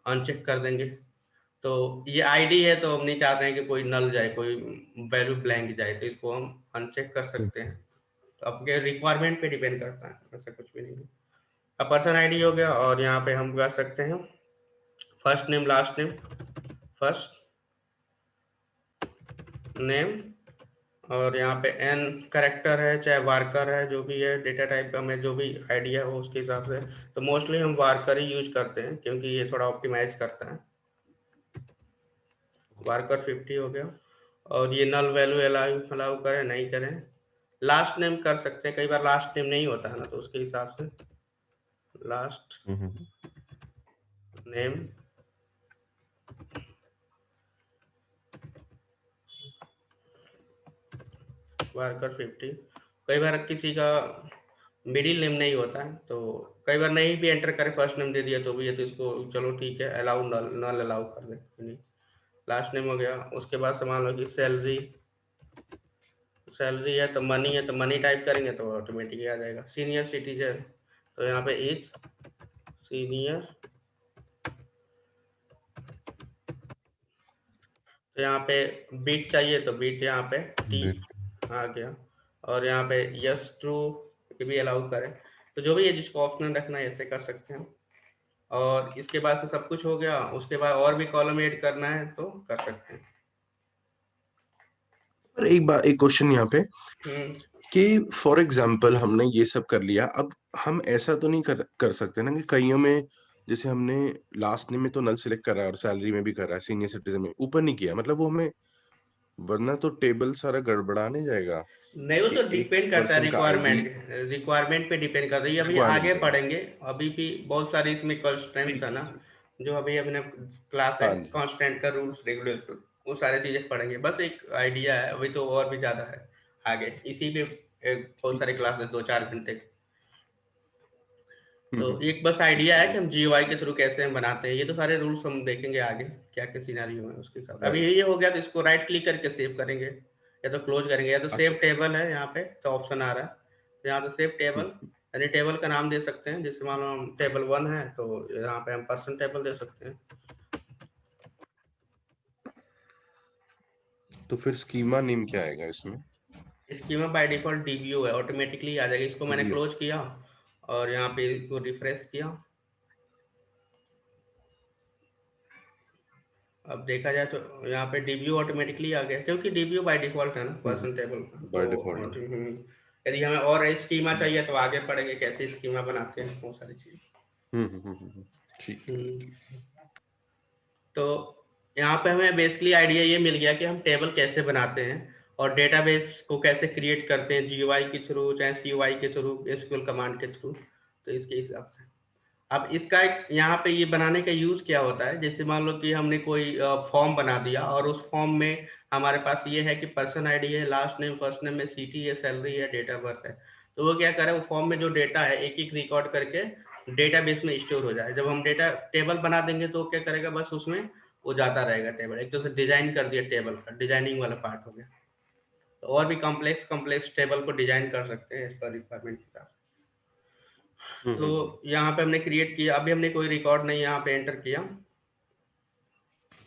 S1: अनचेक कर देंगे। तो ये आईडी है, तो हम नहीं चाहते हैं कि कोई नल जाए, कोई वैल्यू ब्लैंक जाए, तो इसको हम अनचेक कर सकते हैं। तो आपके रिक्वायरमेंट पे डिपेंड करता है, ऐसा कुछ भी नहीं है। अब पर्सन आईडी हो गया, और यहाँ पे हम कर सकते हैं first name, last name, first name, और यहाँ पे एन करेक्टर है, चाहे वार्कर है, जो भी है डेटा टाइप का, हमें जो भी आइडिया हो उसके हिसाब से। तो मोस्टली हम वार्कर ही यूज करते हैं, क्योंकि ये थोड़ा ऑप्टिमाइज करता है। वार्कर 50 हो गया, और ये नल वैल्यू अलाउ करें नहीं करें। लास्ट नेम कर सकते हैं, कई बार लास्ट नेम नहीं होता है ना, तो उसके हिसाब से लास्ट नेम वार्कर 50। कई बार किसी का मिडिल नेम नहीं होता है, तो कई बार नहीं भी एंटर करे, फर्स्ट नेम दे दिया तो भी है, तो इसको चलो ठीक है, अलाउ नल अलाउ कर दे। लास्ट नेम हो गया। उसके बाद मान लो कि सैलरी है, तो मनी है, तो मनी टाइप करेंगे तो ऑटोमेटिकली आ जाएगा। सीनियर सिटीजन, तो यहाँ पे इज सीनियर, तो यहाँ पे बीट चाहिए, तो बीट यहाँ पे टी आ गया, और यहाँ पे यस ट्रू ये भी अलाउ करें। तो जो भी है, जिसको ऑप्शनल रखना है ऐसे कर सकते हैं। और इसके बाद से सब कुछ हो गया। उसके बाद और भी कॉलम ऐड करना है तो कर सकते हैं।
S2: पर एक क्वेश्चन यहाँ पे कि फॉर एग्जाम्पल हमने ये सब कर लिया, अब हम ऐसा तो नहीं कर सकते ना कि कईयों में जैसे हमने लास्ट नेम में तो नल सिलेक्ट करा और सैलरी में भी करा, सीनियर सिटीजन में ऊपर नहीं किया, मतलब वो हमें, वरना तो टेबल सारा गड़बड़ा नहीं जाएगा
S1: नहीं, वो
S2: कि
S1: तो
S2: एक
S1: डिपेंड करता है,
S2: पर्सन का आईडी
S1: रिक्वायरमेंट पे डिपेंड करता है। ये अभी आगे
S2: रिक्वायरमेंट पे।
S1: पढ़ेंगे। अभी भी बहुत सारे इसमें कंस्ट्रेंट्स है
S2: ठीक
S1: ना,
S2: ठीक।
S1: जो अभी अपने क्लास है,
S2: हाँ जी।
S1: कांस्टेंट का रूल्स रेगुलेशन, वो सारी चीजें पढ़ेंगे। बस एक आइडिया है, अभी तो और भी ज्यादा है आगे इसी पे। बहुत सारे
S2: ठीक।
S1: क्लासेस 2-4 घंटे। तो
S2: हम्म।
S1: एक बस आइडिया है
S2: तो
S1: कि हम जीयूआई के थ्रू कैसे हम बनाते हैं। ये तो सारे रूल्स हम देखेंगे आगे, क्या क्या सिनेरियो है उसके हिसाब से। अभी
S2: राइट।
S1: ये हो गया, तो इसको राइट क्लिक करके सेव करेंगे, या तो क्लोज करेंगे, या तो
S2: अच्छा।
S1: सेव टेबल है यहाँ पे, तो ऑप्शन आ रहा है, तो यहाँ पे सेव टेबल,
S2: हम्म,
S1: यानी टेबल का नाम दे सकते हैं। जैसे मान लो हम टेबल 1 है, तो यहाँ पे हम पर्सन टेबल दे सकते हैं।
S2: तो फिर स्कीमा नेम क्या आएगा इसमें?
S1: स्कीमा बाय डिफॉल्ट डीबीओ है, ऑटोमेटिकली आ जाएगा। इसको मैंने
S2: DBO।
S1: क्लोज किया, और यहाँ पे इसको रिफ्रेश किया। अब देखा जाए तो यहाँ पे डीबीओ ऑटोमेटिकली आ गया, क्योंकि डीबीओ बाय डिफॉल्ट है ना पर्सन टेबल का।
S2: बाय
S1: तो
S2: डिफॉल्ट।
S1: यदि हमें और स्कीमा चाहिए तो आगे पढ़ेंगे कैसे स्कीमा बनाते हैं, बहुत सारी चीजें।
S2: ठीक है।
S1: हम्म, तो यहाँ पे हमें बेसिकली आइडिया ये मिल गया कि हम टेबल कैसे बनाते हैं, और डेटाबेस को कैसे क्रिएट करते हैं, जीयूआई के थ्रू, चाहे सीयूआई के थ्रू, एसक्यूएल कमांड के थ्रू। तो इसके हिसाब से अब इसका एक यहाँ पे ये बनाने का यूज क्या होता है। जैसे मान लो कि हमने कोई फॉर्म बना दिया, और उस फॉर्म में हमारे पास ये है कि पर्सन आईडी है, लास्ट नेम, फर्स्ट नेम में सिटी है, सैलरी है, डेट ऑफ बर्थ है। तो वो क्या करे, वो फॉर्म में जो डेटा है एक एक रिकॉर्ड करके डेटाबेस में स्टोर हो जाए। जब हम डेटा टेबल बना देंगे तो क्या करेगा, बस उसमें वो जाता रहेगा टेबल। एक तो से डिजाइन कर दिया टेबल का, डिजाइनिंग वाला पार्ट हो गया। तो और भी कॉम्प्लेक्स कॉम्प्लेक्स टेबल को डिजाइन कर सकते हैं इस पर रिक्वायरमेंट के हिसाब से। तो यहाँ पे हमने क्रिएट किया, अभी हमने कोई रिकॉर्ड नहीं यहाँ पे एंटर किया,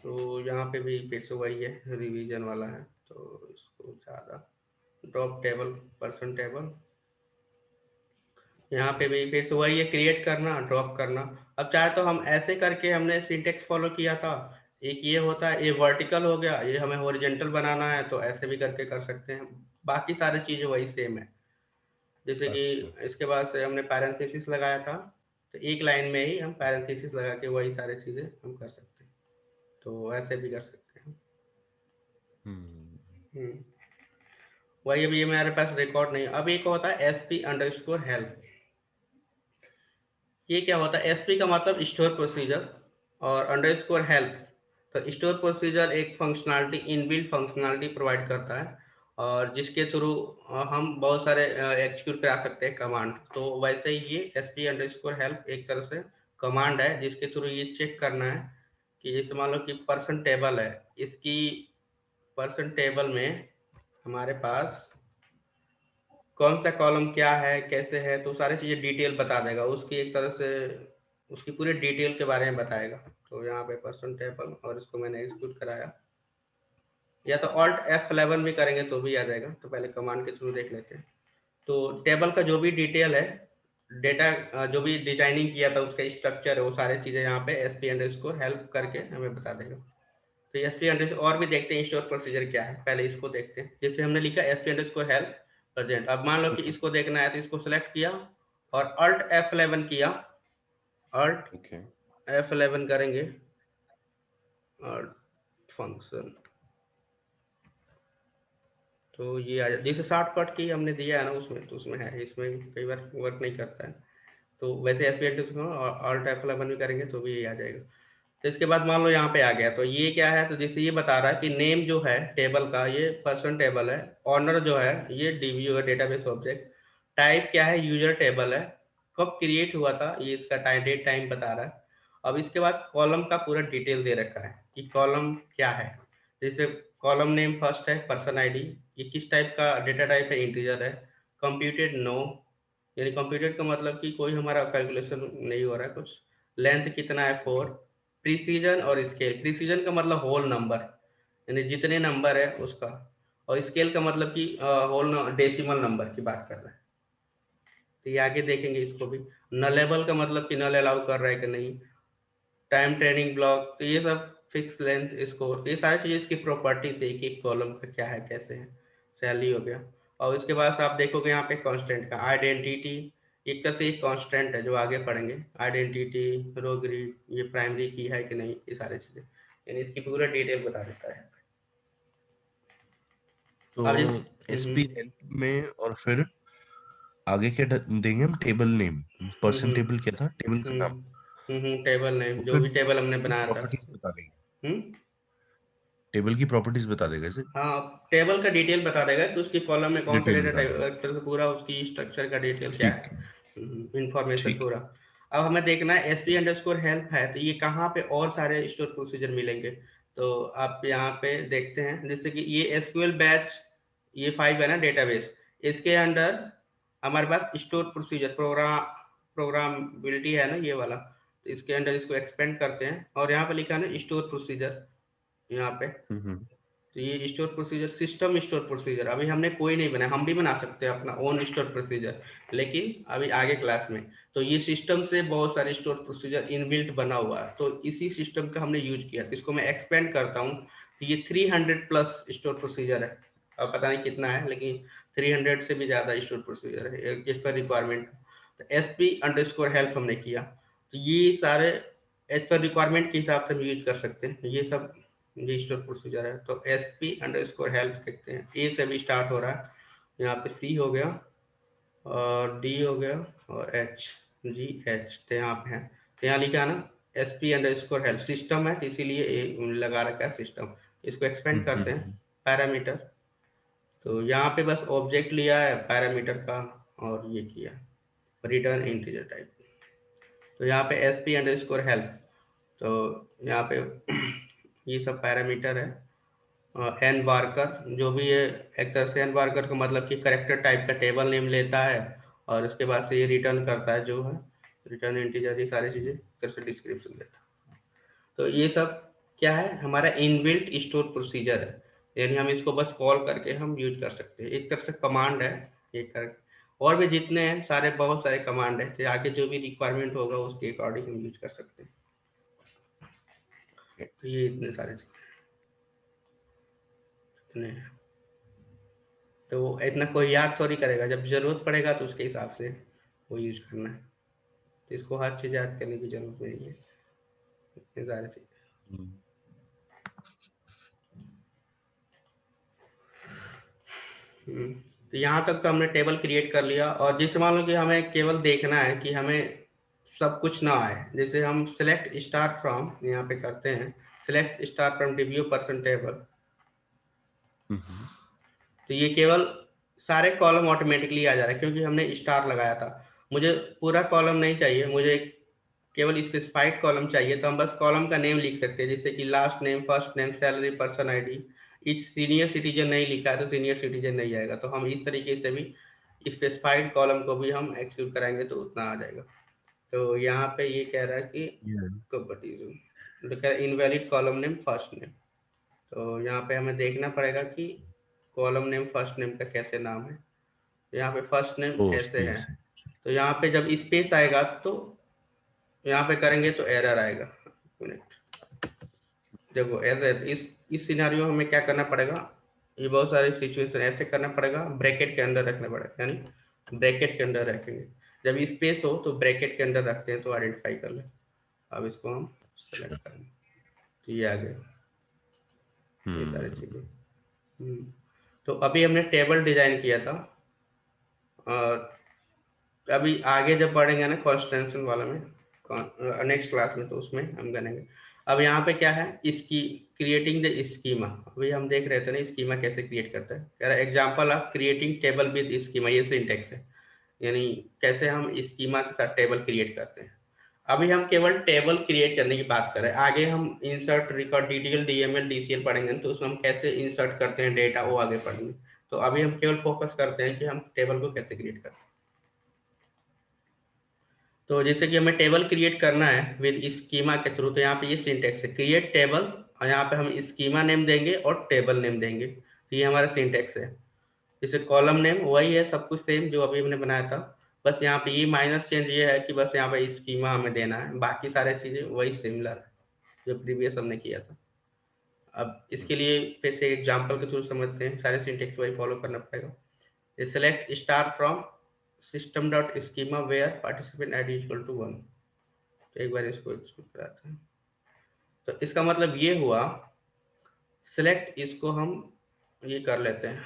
S1: तो यहाँ पे भी फिर से वही है, रिवीजन वाला है। तो इसको ज़्यादा ड्रॉप टेबल, पर्सन टेबल, यहाँ पे भी फिर से वही है, क्रिएट करना, ड्रॉप करना। अब चाहे तो हम ऐसे करके हमने सिंटेक्स फॉलो किया था, एक ये होता है, ये वर्टिकल हो गया, ये हमें हॉरिजॉन्टल बनाना है तो ऐसे भी करके कर सकते हैं। बाकी सारी चीज़ें वही सेम है। जैसे कि
S2: अच्छा।
S1: इसके बाद से हमने पैरेंथेसिस लगाया था, तो एक लाइन में ही हम पैरेंथेसिस लगा के वही सारी चीज़ें हम कर सकते हैं। तो ऐसे भी कर सकते हैं। हम्म, वही अभी मेरे पास रिकॉर्ड नहीं। अब एक होता है SP_help। ये क्या होता है, SP का मतलब स्टोर प्रोसीजर, और _help, तो स्टोर प्रोसीजर एक फंक्शनलिटी, इनबिल्ट फंक्शनलिटी प्रोवाइड करता है, और जिसके थ्रू हम बहुत सारे एग्जीक्यूट करा सकते हैं कमांड। तो वैसे ही ये SP_help एक तरह से कमांड है, जिसके थ्रू ये चेक करना है कि जैसे मान लो कि पर्सन टेबल है, इसकी पर्सन टेबल में हमारे पास कौन सा कॉलम क्या है, कैसे है, तो सारी चीज़ें डिटेल बता देगा। उसकी एक तरह से उसकी पूरी डिटेल के बारे में बताएगा। तो यहाँ पे पर्सन टेबल और इसको मैंने एग्जीक्यूट कराया, या तो ऑल्ट F11 भी करेंगे तो भी आ जाएगा। तो पहले कमांड के थ्रू देख लेते हैं। तो टेबल का जो भी डिटेल है, डेटा जो भी डिजाइनिंग किया था उसका स्ट्रक्चर है, वो सारी चीजें यहाँ पे sp_help करके हमें बता देगा। तो sp_ और भी देखते हैं स्टोर प्रोसीजर क्या है, पहले इसको देखते हैं। जैसे हमने लिखा sp_help प्रेजेंट, अब मान लो कि इसको देखना है तो इसको सेलेक्ट किया और alt F11 किया, alt F11 करेंगे और फंक्शन, तो ये आ जाए। जैसे शॉर्टकट की हमने दिया है ना उसमें, तो उसमें है, इसमें कई बार वर्क नहीं करता है। तो वैसे sp_ alt F11 भी करेंगे तो भी ये आ जाएगा। तो इसके बाद मान लो यहाँ पे आ गया, तो ये क्या है, तो जैसे ये बता रहा है कि नेम जो है टेबल का ये पर्सन टेबल है, ऑनर जो है ये DBO है, डेटाबेस ऑब्जेक्ट, टाइप क्या है यूजर टेबल है, कब क्रिएट हुआ था ये इसका टाइम, डेट टाइम बता रहा है। अब इसके बाद कॉलम का पूरा डिटेल दे रखा है कि कॉलम क्या है। जैसे कॉलम नेम फर्स्ट है, पर्सन आईडी, ये किस टाइप का डेटा टाइप है, इंटीजर है, कंप्यूटेड नो, यानी कंप्यूटेड का मतलब कि कोई हमारा कैलकुलेशन नहीं हो रहा है कुछ, लेंथ कितना है 4, प्रीसीजन और स्केल, प्रीसीजन का मतलब होल नंबर यानी जितने नंबर है उसका, और स्केल का मतलब कि होल डेसिमल नंबर की बात कर रहा है। तो ये आगे देखेंगे इसको भी। नलेबल का मतलब कि नल अलाउ कर रहा है कि नहीं, टाइम ट्रेनिंग ब्लॉक, तो ये सब फिक्स लेंथ स्कोर, ये सारी चीज़ें इसकी प्रॉपर्टीज है, एक कॉलम का क्या है कैसे है। सैलरी हो गया, और उसके बाद आप देखोगे यहाँ पे कांस्टेंट का आइडेंटिटी, एक तरह से एक कांस्टेंट है जो आगे पढ़ेंगे, आइडेंटिटी, रो ग्रिड, ये प्राइमरी की है कि नहीं, ये सारी चीज़ें यानी इसकी पूरा डिटेल बता देता है।
S2: तो
S1: अब इस
S2: एसपी हेल्प में और फिर आगे क्या देंगे हम, टेबल नेम, पर्सन टेबल क्या था, टेबल का नाम,
S1: टेबल नेम,
S2: तो
S1: जो
S2: फिर
S1: भी टेबल हमने बनाया था।
S2: प्रॉपर्टीज बता देंगे,
S1: हम्म
S2: टेबल की प्रॉपर्टीज बता देगा इसे।
S1: हाँ, टेबल का डिटेल बता देगा कि उसकी कॉलम में कौन सा
S2: डिटेल
S1: डेटा
S2: बता देगा,
S1: टाइप, पूरा उसकी स्ट्रक्चर का डिटेल क्या
S2: ठीक है,
S1: है, इंफॉर्मेशन
S2: ठीक
S1: पूरा। अब हमें देखना है sp_help है तो ये कहाँ पे और सारे स्टोर प्रोसीजर मिलेंगे। तो आप यहाँ पे देखते हैं, जैसे कि ये SQL बैच, ये 5 है ना डेटाबेस, इसके अंडर हमारे पास स्टोर प्रोसीजर प्रोग्रामबिलिटी है ना ये वाला, तो इसके अंडर इसको एक्सपेंड करते हैं और यहाँ पे लिखा है ना स्टोर प्रोसीजर, यहाँ पे।
S2: हम्म
S1: तो ये store procedure, system store procedure अभी हमने कोई नहीं बनाया, हम भी बना सकते हैं अपना ओन स्टोर प्रोसीजर, लेकिन अभी आगे क्लास में। तो ये सिस्टम से बहुत सारे स्टोर प्रोसीजर इनबिल्ट बना हुआ है, तो इसी सिस्टम का हमने यूज किया। तो इसको मैं एक्सपेंड करता हूँ, तो ये 300 प्लस स्टोर प्रोसीजर है, अब पता नहीं कितना है लेकिन 300 से भी ज़्यादा स्टोर प्रोसीजर है इस पर रिक्वायरमेंट। तो sp_help हमने किया, तो ये सारे एज पर रिक्वायरमेंट के हिसाब से हम यूज कर सकते हैं, ये सब ये स्टोर प्रोसीजर है। तो sp_help देखते हैं, ए से भी स्टार्ट हो रहा है, यहाँ पे सी हो गया और डी हो गया और एच, जी एच, तो यहाँ पे है, तो यहाँ लिखा है ना sp_help, सिस्टम है तो इसीलिए ए लगा रखा है सिस्टम। इसको एक्सपेंड करते हैं, पैरामीटर, तो यहाँ पे बस ऑब्जेक्ट लिया है पैरामीटर का और ये किया रिटर्न इंटीजर टाइप। तो यहाँ पे sp_help, तो यहाँ पे ये सब पैरामीटर है। एन वार्कर जो भी है, एक तरह से एन वार्कर का मतलब कि करेक्टर टाइप का टेबल नेम लेता है और उसके बाद से ये रिटर्न करता है जो है रिटर्न इंटीजर, ये सारी चीज़ें तरह से डिस्क्रिप्शन देता है। तो ये सब क्या है, हमारा इनबिल्ट स्टोर प्रोसीजर है, यानी हम इसको बस कॉल करके हम यूज कर सकते हैं, एक तरह से कमांड है एक कर। और भी जितने हैं सारे, बहुत सारे कमांड है, तो आगे जो भी रिक्वायरमेंट होगा उसके अकॉर्डिंग हम यूज कर सकते हैं। तो ये इतने सारे इतने हैं, तो इतना कोई याद थोड़ी करेगा, जब जरूरत पड़ेगा तो उसके हिसाब से वो यूज करना है। तो इसको हर चीज़ याद करने की जरूरत नहीं है, इतने सारे चीज़। तो यहाँ तक तो हमने टेबल क्रिएट कर लिया, और जैसे मान लो कि हमें केवल देखना है कि हमें सब कुछ ना आए, जैसे हम सिलेक्ट स्टार्ट फ्रॉम यहाँ पे करते हैं, select start from DBO person table, तो ये केवल सारे कॉलम ऑटोमेटिकली आ जा रहा है क्योंकि हमने स्टार लगाया था। मुझे पूरा कॉलम नहीं चाहिए, मुझे केवल स्पेसिफाइड कॉलम चाहिए, तो हम बस कॉलम का नेम लिख सकते हैं, जैसे कि last name, first name, salary, person ID. इस सीनियर सिटीजन नहीं लिखा है तो सीनियर सिटीजन नहीं आएगा, तो हम इस तरीके से भी स्पेसिफाइड कॉलम को भी हम एक्सेक्यूट कराएंगे तो उतना आ जाएगा। तो यहाँ पे ये कह रहा है कि compatible, invalid column name first name. तो यहाँ पे हमें देखना पड़ेगा कि कॉलम नेम फर्स्ट नेम का कैसे नाम है। यहाँ पे फर्स्ट नेम
S2: ओ
S1: ऐसे है,
S2: स्पेस।
S1: तो यहाँ पे जब स्पेस आएगा तो यहाँ पे करेंगे तो एरर आएगा। देखो ऐसे इस सिनारियो में हमें क्या करना पड़ेगा, ये बहुत सारी सिचुएशन ऐसे करना पड़ेगा, ब्रैकेट के अंदर रखना पड़ेगा, यानी ब्रैकेट के अंदर रखेंगे। जब स्पेस हो तो ब्रैकेट के अंदर रखते हैं तो आइडेंटिफाई कर ले। अब इसको हम
S2: अच्छा।
S1: सेलेक्ट करेंगे तो ये आ गया, ये सारी
S2: हम्म।
S1: चीजें। तो अभी हमने टेबल डिजाइन किया था, और अभी आगे जब बढ़ेंगे ना कॉन्स्टेंशन वाला में, नेक्स्ट क्लास में, तो उसमें हम करेंगे। अब यहाँ पे क्या है, इसकी क्रिएटिंग द स्कीमा। अभी हम देख रहे थे ना स्कीमा कैसे क्रिएट करते हैं, कह रहा example of creating table with schema, ये सिंटेक्स है, यानी कैसे हम स्कीमा के साथ टेबल क्रिएट करते हैं। अभी हम केवल टेबल क्रिएट करने की बात करें, आगे हम insert record detail DML DCL पढ़ेंगे, तो उसमें हम कैसे इंसर्ट करते हैं डेटा वो आगे पढ़ेंगे। तो अभी हम केवल फोकस करते हैं कि हम टेबल को कैसे क्रिएट करते हैं। तो जैसे कि हमें टेबल क्रिएट करना है विद स्कीमा के थ्रू, तो यहाँ पे ये सिंटेक्स है क्रिएट टेबल, और यहाँ पे हम स्कीमा नेम देंगे और टेबल नेम देंगे, तो ये हमारा सिंटेक्स है। जैसे कॉलम नेम वही है, सब कुछ सेम जो अभी हमने बनाया था, बस यहाँ पे ये माइनर चेंज ये है कि बस यहाँ पे स्कीमा हमें देना है, बाकी सारे चीजें वही सिमिलर है जो प्रीवियस हमने किया था। अब इसके लिए फिर से एग्जाम्पल के थ्रू समझते हैं, सारे सिंटेक्स वही फॉलो करना पड़ेगा। Select star from system dot schema where participant ID equal to 1। तो एक बार इसको कराते हैं, तो इसका मतलब ये हुआ, सिलेक्ट इसको हम ये कर लेते हैं,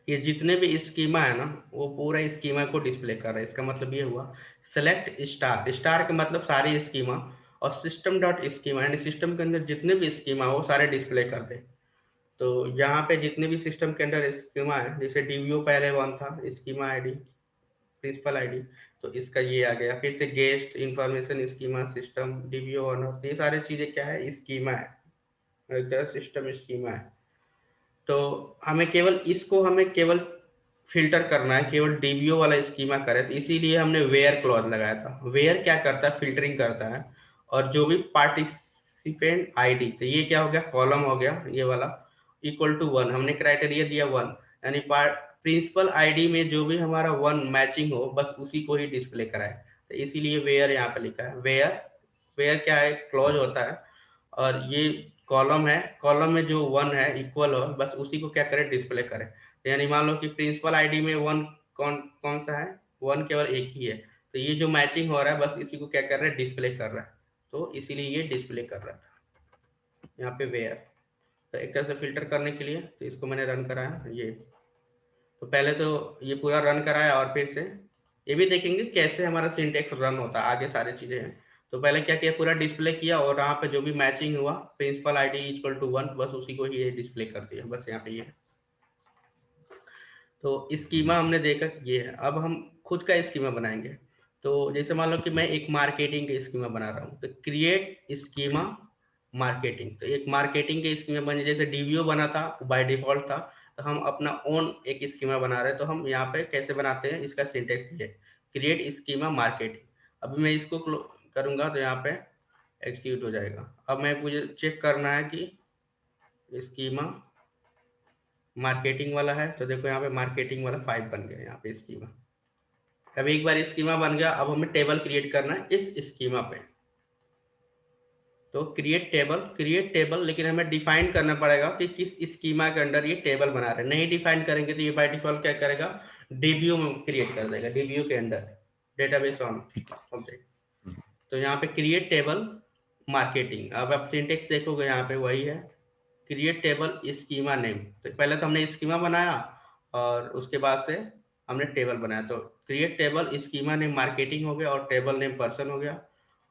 S1: ये जितने भी स्कीमा है ना वो पूरा स्कीमा को डिस्प्ले कर रहा है। इसका मतलब ये हुआ सेलेक्ट स्टार, स्टार का मतलब सारी स्कीमा, और सिस्टम डॉट स्कीमा यानी सिस्टम के अंदर जितने भी स्कीमा वो सारे डिस्प्ले कर दे। तो यहाँ पे जितने भी सिस्टम के अंदर स्कीमा है, जैसे डीवीओ पहले वन था, स्कीमा आईडी प्रिंसिपल आईडी, तो इसका ये आ गया। फिर से guest information schema system DBO owner, ये सारी चीजें क्या है, स्कीमा है, सिस्टम स्कीमा है। तो हमें केवल फिल्टर करना है, केवल डीबीओ वाला स्कीमा करे, तो इसीलिए हमने वेयर क्लॉज लगाया था। वेयर क्या करता है, फिल्टरिंग करता है, और जो भी पार्टिसिपेंट आईडी, तो ये क्या हो गया, कॉलम हो गया ये वाला, इक्वल टू 1, हमने क्राइटेरिया दिया 1, यानी प्रिंसिपल आईडी में जो भी हमारा 1 मैचिंग हो बस उसी को ही डिस्प्ले कराए। तो इसीलिए वेयर यहाँ पे लिखा है। वेयर वेयर क्या है, क्लॉज होता है, और ये कॉलम है, कॉलम में जो 1 है इक्वल हो बस उसी को क्या करें, डिस्प्ले करें। यानी मान लो कि प्रिंसिपल आईडी में 1 कौन कौन सा है, 1 केवल एक ही है, तो ये जो मैचिंग हो रहा है बस इसी को क्या कर रहा है, डिस्प्ले कर रहा है, तो इसीलिए ये डिस्प्ले कर रहा था यहाँ पे वेयर। तो एक तरह से फिल्टर करने के लिए, तो इसको मैंने रन कराया ये, तो पहले तो ये पूरा रन कराया, और फिर से ये भी देखेंगे कैसे हमारा सिंटेक्स रन होता है, आगे सारी चीजें हैं। तो पहले क्या किया, पूरा डिस्प्ले किया, और यहाँ पे जो भी मैचिंग हुआ प्रिंसिपल आईडी इक्वल टू 1 बस उसी को ही ये डिस्प्ले कर दिया, बस यहाँ पे ये है। तो स्कीमा हमने देखा ये है। अब हम खुद का स्कीमा बनाएंगे। तो जैसे मान लो कि मैं एक मार्केटिंग का स्कीमा बना रहा हूँ, तो क्रिएट स्कीमा मार्केटिंग, तो एक मार्केटिंग के स्कीमा बने, जैसे डीवीओ बना था बाय डिफॉल्ट था, तो हम अपना ओन एक स्कीमा बना रहे हैं। तो हम यहाँ पे कैसे बनाते हैं, इसका सिंटेक्स ये क्रिएट स्कीमा मार्केटिंग। अभी मैं इसको करूंगा तो यहाँ पे एग्जीक्यूट हो जाएगा। अब मैं मुझे चेक करना है कि स्कीमा मार्केटिंग वाला है, तो देखो यहाँ पे मार्केटिंग वाला 5 बन गया यहाँ पे स्कीमा। अब एक बार स्कीमा बन गया, अब हमें टेबल क्रिएट करना है इस स्कीमा पे। तो क्रिएट टेबल, लेकिन हमें डिफाइन करना पड़ेगा कि किस स्कीमा के अंडर ये टेबल बना रहे हैं। नहीं डिफाइन करेंगे तो ये बाय डिफॉल्ट क्या करेगा, डीबीओ में क्रिएट कर देगा, डीबीओ के अंडर डेटाबेस ऑन ऑब्जेक्ट। तो यहाँ पे क्रिएट टेबल मार्केटिंग, अब आप सिंटेक्स देखोगे यहाँ पे वही है, क्रिएट टेबल स्कीमा नेम। तो पहले तो हमने स्कीमा बनाया और उसके बाद से हमने टेबल बनाया, तो create table schema name marketing हो गया और टेबल नेम पर्सन हो गया।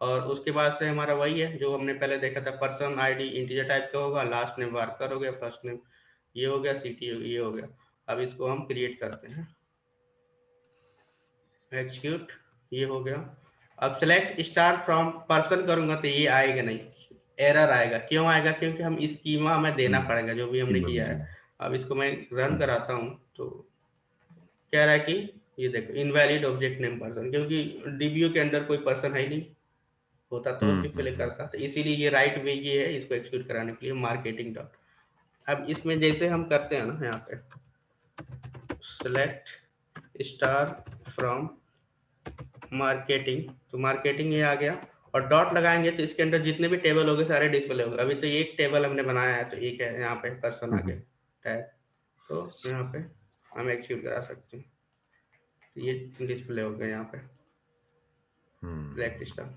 S1: और उसके बाद से हमारा वही है जो हमने पहले देखा था, पर्सन आईडी इंटीजर टाइप का होगा, लास्ट नेम वर्कर हो गया, फर्स्ट नेम ये हो गया, सिटी ये हो गया। अब इसको हम क्रिएट करते हैं, एग्जीक्यूट, ये हो गया। अब सेलेक्ट स्टार फ्रॉम पर्सन करूंगा तो ये आएगा नहीं, एरर आएगा। क्यों आएगा, क्योंकि हम स्कीमा हमें देना पड़ेगा जो भी हमने किया है। अब इसको मैं रन कराता हूँ, तो कह रहा है कि ये देखो इनवैलिड ऑब्जेक्ट नेम पर्सन, क्योंकि डीबीयू के अंदर कोई पर्सन है ही नहीं, होता तो डिस्प्ले करता, तो इसीलिए ये राइट वे ये है इसको एक्सिक्यूट कराने के लिए मार्केटिंग डॉट। अब इसमें जैसे हम करते हैं ना, यहाँ पे सेलेक्ट स्टार फ्रॉम मार्केटिंग, तो मार्केटिंग ये आ गया, और डॉट लगाएंगे तो इसके अंदर जितने भी टेबल होंगे सारे डिस्प्ले होंगे। अभी तो एक टेबल हमने बनाया है तो एक है, यहाँ पे पर्सन आ गया टैग, तो यहाँ पे हम एक्सिक्यूट करा सकते हैं, तो ये डिस्प्ले हो गया यहाँ पे सिलेक्ट स्टार।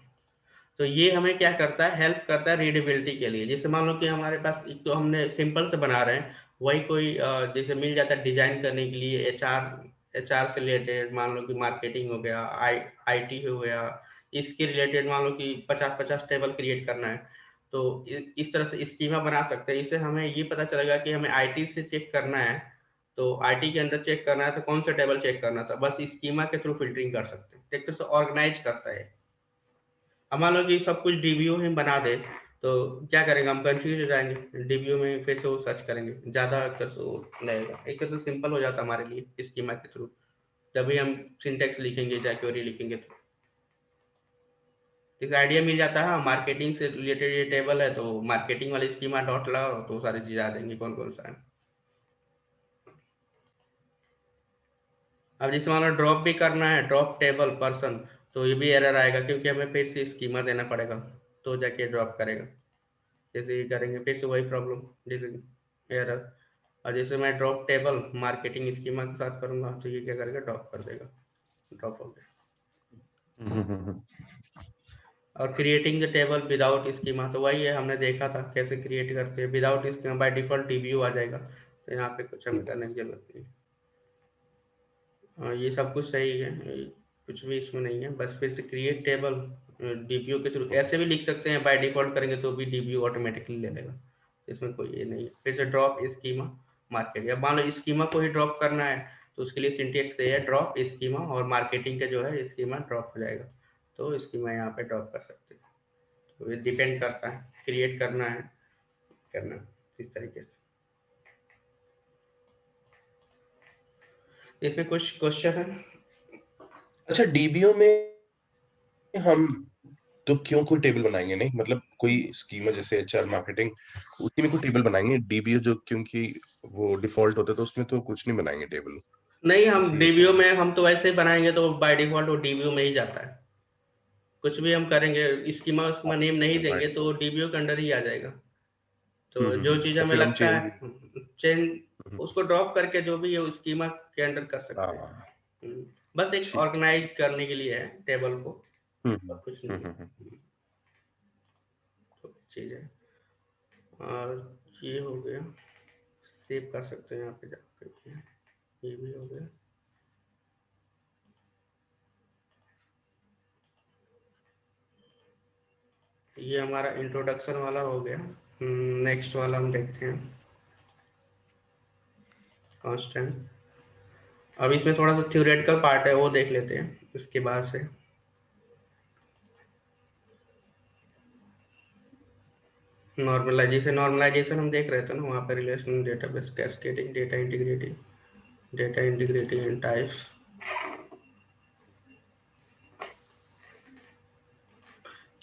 S1: तो ये हमें क्या करता है, हेल्प करता है रीडेबिलिटी के लिए। जैसे मान लो कि हमारे पास एक तो हमने सिंपल से बना रहे हैं, वही कोई जैसे मिल जाता है डिजाइन करने के लिए, एचआर से रिलेटेड, मान लो कि मार्केटिंग हो गया, आईटी हो गया, इसके रिलेटेड मान लो कि 50-50 टेबल क्रिएट करना है, तो इस तरह से स्कीमा बना सकते हैं। इससे हमें ये पता चलेगा कि हमें आईटी से चेक करना है, तो आईटी के अंदर चेक करना है तो कौन सा टेबल चेक करना था, बस स्कीमा के थ्रू फिल्टरिंग कर सकते हैं। एक तरह से ऑर्गेनाइज करता है। अब मान लो कि सब कुछ डीबीओ में बना दे, तो क्या करेंगे, हम कंफ्यूज हो जाएंगे, डीबीओ में फिर से वो सर्च करेंगे, ज़्यादा एक तरह से वो लगेगा। एक तरह से सिंपल हो जाता हमारे लिए स्कीमा के थ्रू, जब भी हम सिंटेक्स लिखेंगे या क्वेरी लिखेंगे तो एक आइडिया मिल जाता है। मार्केटिंग से रिलेटेड ये टेबल है, तो मार्केटिंग वाले स्कीमा डॉट लगाओ तो सारी चीज़ आ जाएंगी कौन कौन सा है। अब जैसे मान लो ड्रॉप भी करना है, ड्रॉप टेबल पर्सन, तो ये भी एरर आएगा, क्योंकि हमें फिर से स्कीमा देना पड़ेगा तो जाके ड्रॉप करेगा। जैसे ये करेंगे फिर से वही प्रॉब्लम, जैसे एरर। और जैसे मैं ड्रॉप टेबल मार्केटिंग स्कीमा के साथ करूंगा तो ये क्या करेगा, ड्रॉप कर देगा, ड्रॉप हो गया। और creating the table without schema, तो वही है, हमने देखा था कैसे क्रिएट करते हैं without schema, by default DBO आ जाएगा, तो यहाँ पे कुछ हमें करने की जरूरत नहीं। ये सब कुछ सही है, कुछ भी इसमें नहीं है, बस फिर से क्रिएट टेबल डीबीयू के थ्रू ऐसे भी लिख सकते हैं, बाय डिफॉल्ट करेंगे तो भी डीबीयू ऑटोमेटिकली ले लेगा, इसमें कोई ये नहीं है। फिर से ड्रॉप स्कीमा मार्केट, या मान लो स्कीमा को ही ड्रॉप करना है तो उसके लिए सिंटेक्स ये है, ड्रॉप स्कीमा, और मार्केटिंग का जो है स्कीमा ड्रॉप हो जाएगा, तो स्कीमा यहाँ पे ड्रॉप कर सकते हैं। तो ये डिपेंड करता है, क्रिएट करना है करना इस तरीके से। इसमें कुछ क्वेश्चन है?
S2: अच्छा, डीबीओ में हम तो क्यों कोई टेबल बनाएंगे नहीं, मतलब कोई स्कीमा जैसे एचआर मार्केटिंग उसी में कोई टेबल बनाएंगे, डीबीओ जो क्योंकि वो डिफॉल्ट होता है तो उसमें तो कुछ नहीं बनाएंगे टेबल।
S1: नहीं, हम
S2: इसीलिए
S1: डीबीयू
S2: पूछ
S1: में हम तो वैसे ही बनाएंगे, तो बाय डिफॉल्ट वो डीबीयू में ही जाता है। कुछ भी हम करेंगे स्कीमा उसका नेम नहीं देंगे तो डीबीयू के अंडर ही आ जाएगा। तो जो चीज़
S2: और
S1: हमें
S2: फिर हम
S1: लगता
S2: चेंज।
S1: है चेंज, उसको ड्रॉप करके जो भी है स्कीमा के अंडर कर सकते हैं।
S2: हाँ,
S1: बस एक
S2: ठीक ठीक।
S1: ऑर्गेनाइज करने के लिए है टेबल को, और कुछ नहीं है।
S2: हम्म।
S1: तो चीज़ है, और ये हो गया, सेव कर सकते हैं यहाँ पे जाकर, ये भी हो गया। ये हमारा इंट्रोडक्शन वाला हो गया। नेक्स्ट वाला हम देखते हैं, कांस्टेंट। अब इसमें थोड़ा सा थ्योरेटिकल पार्ट है, वो देख लेते हैं इसके बाद से। नॉर्मलाइजेशन हम देख रहे थे ना, वहाँ पे relation database cascading, data integrity and types.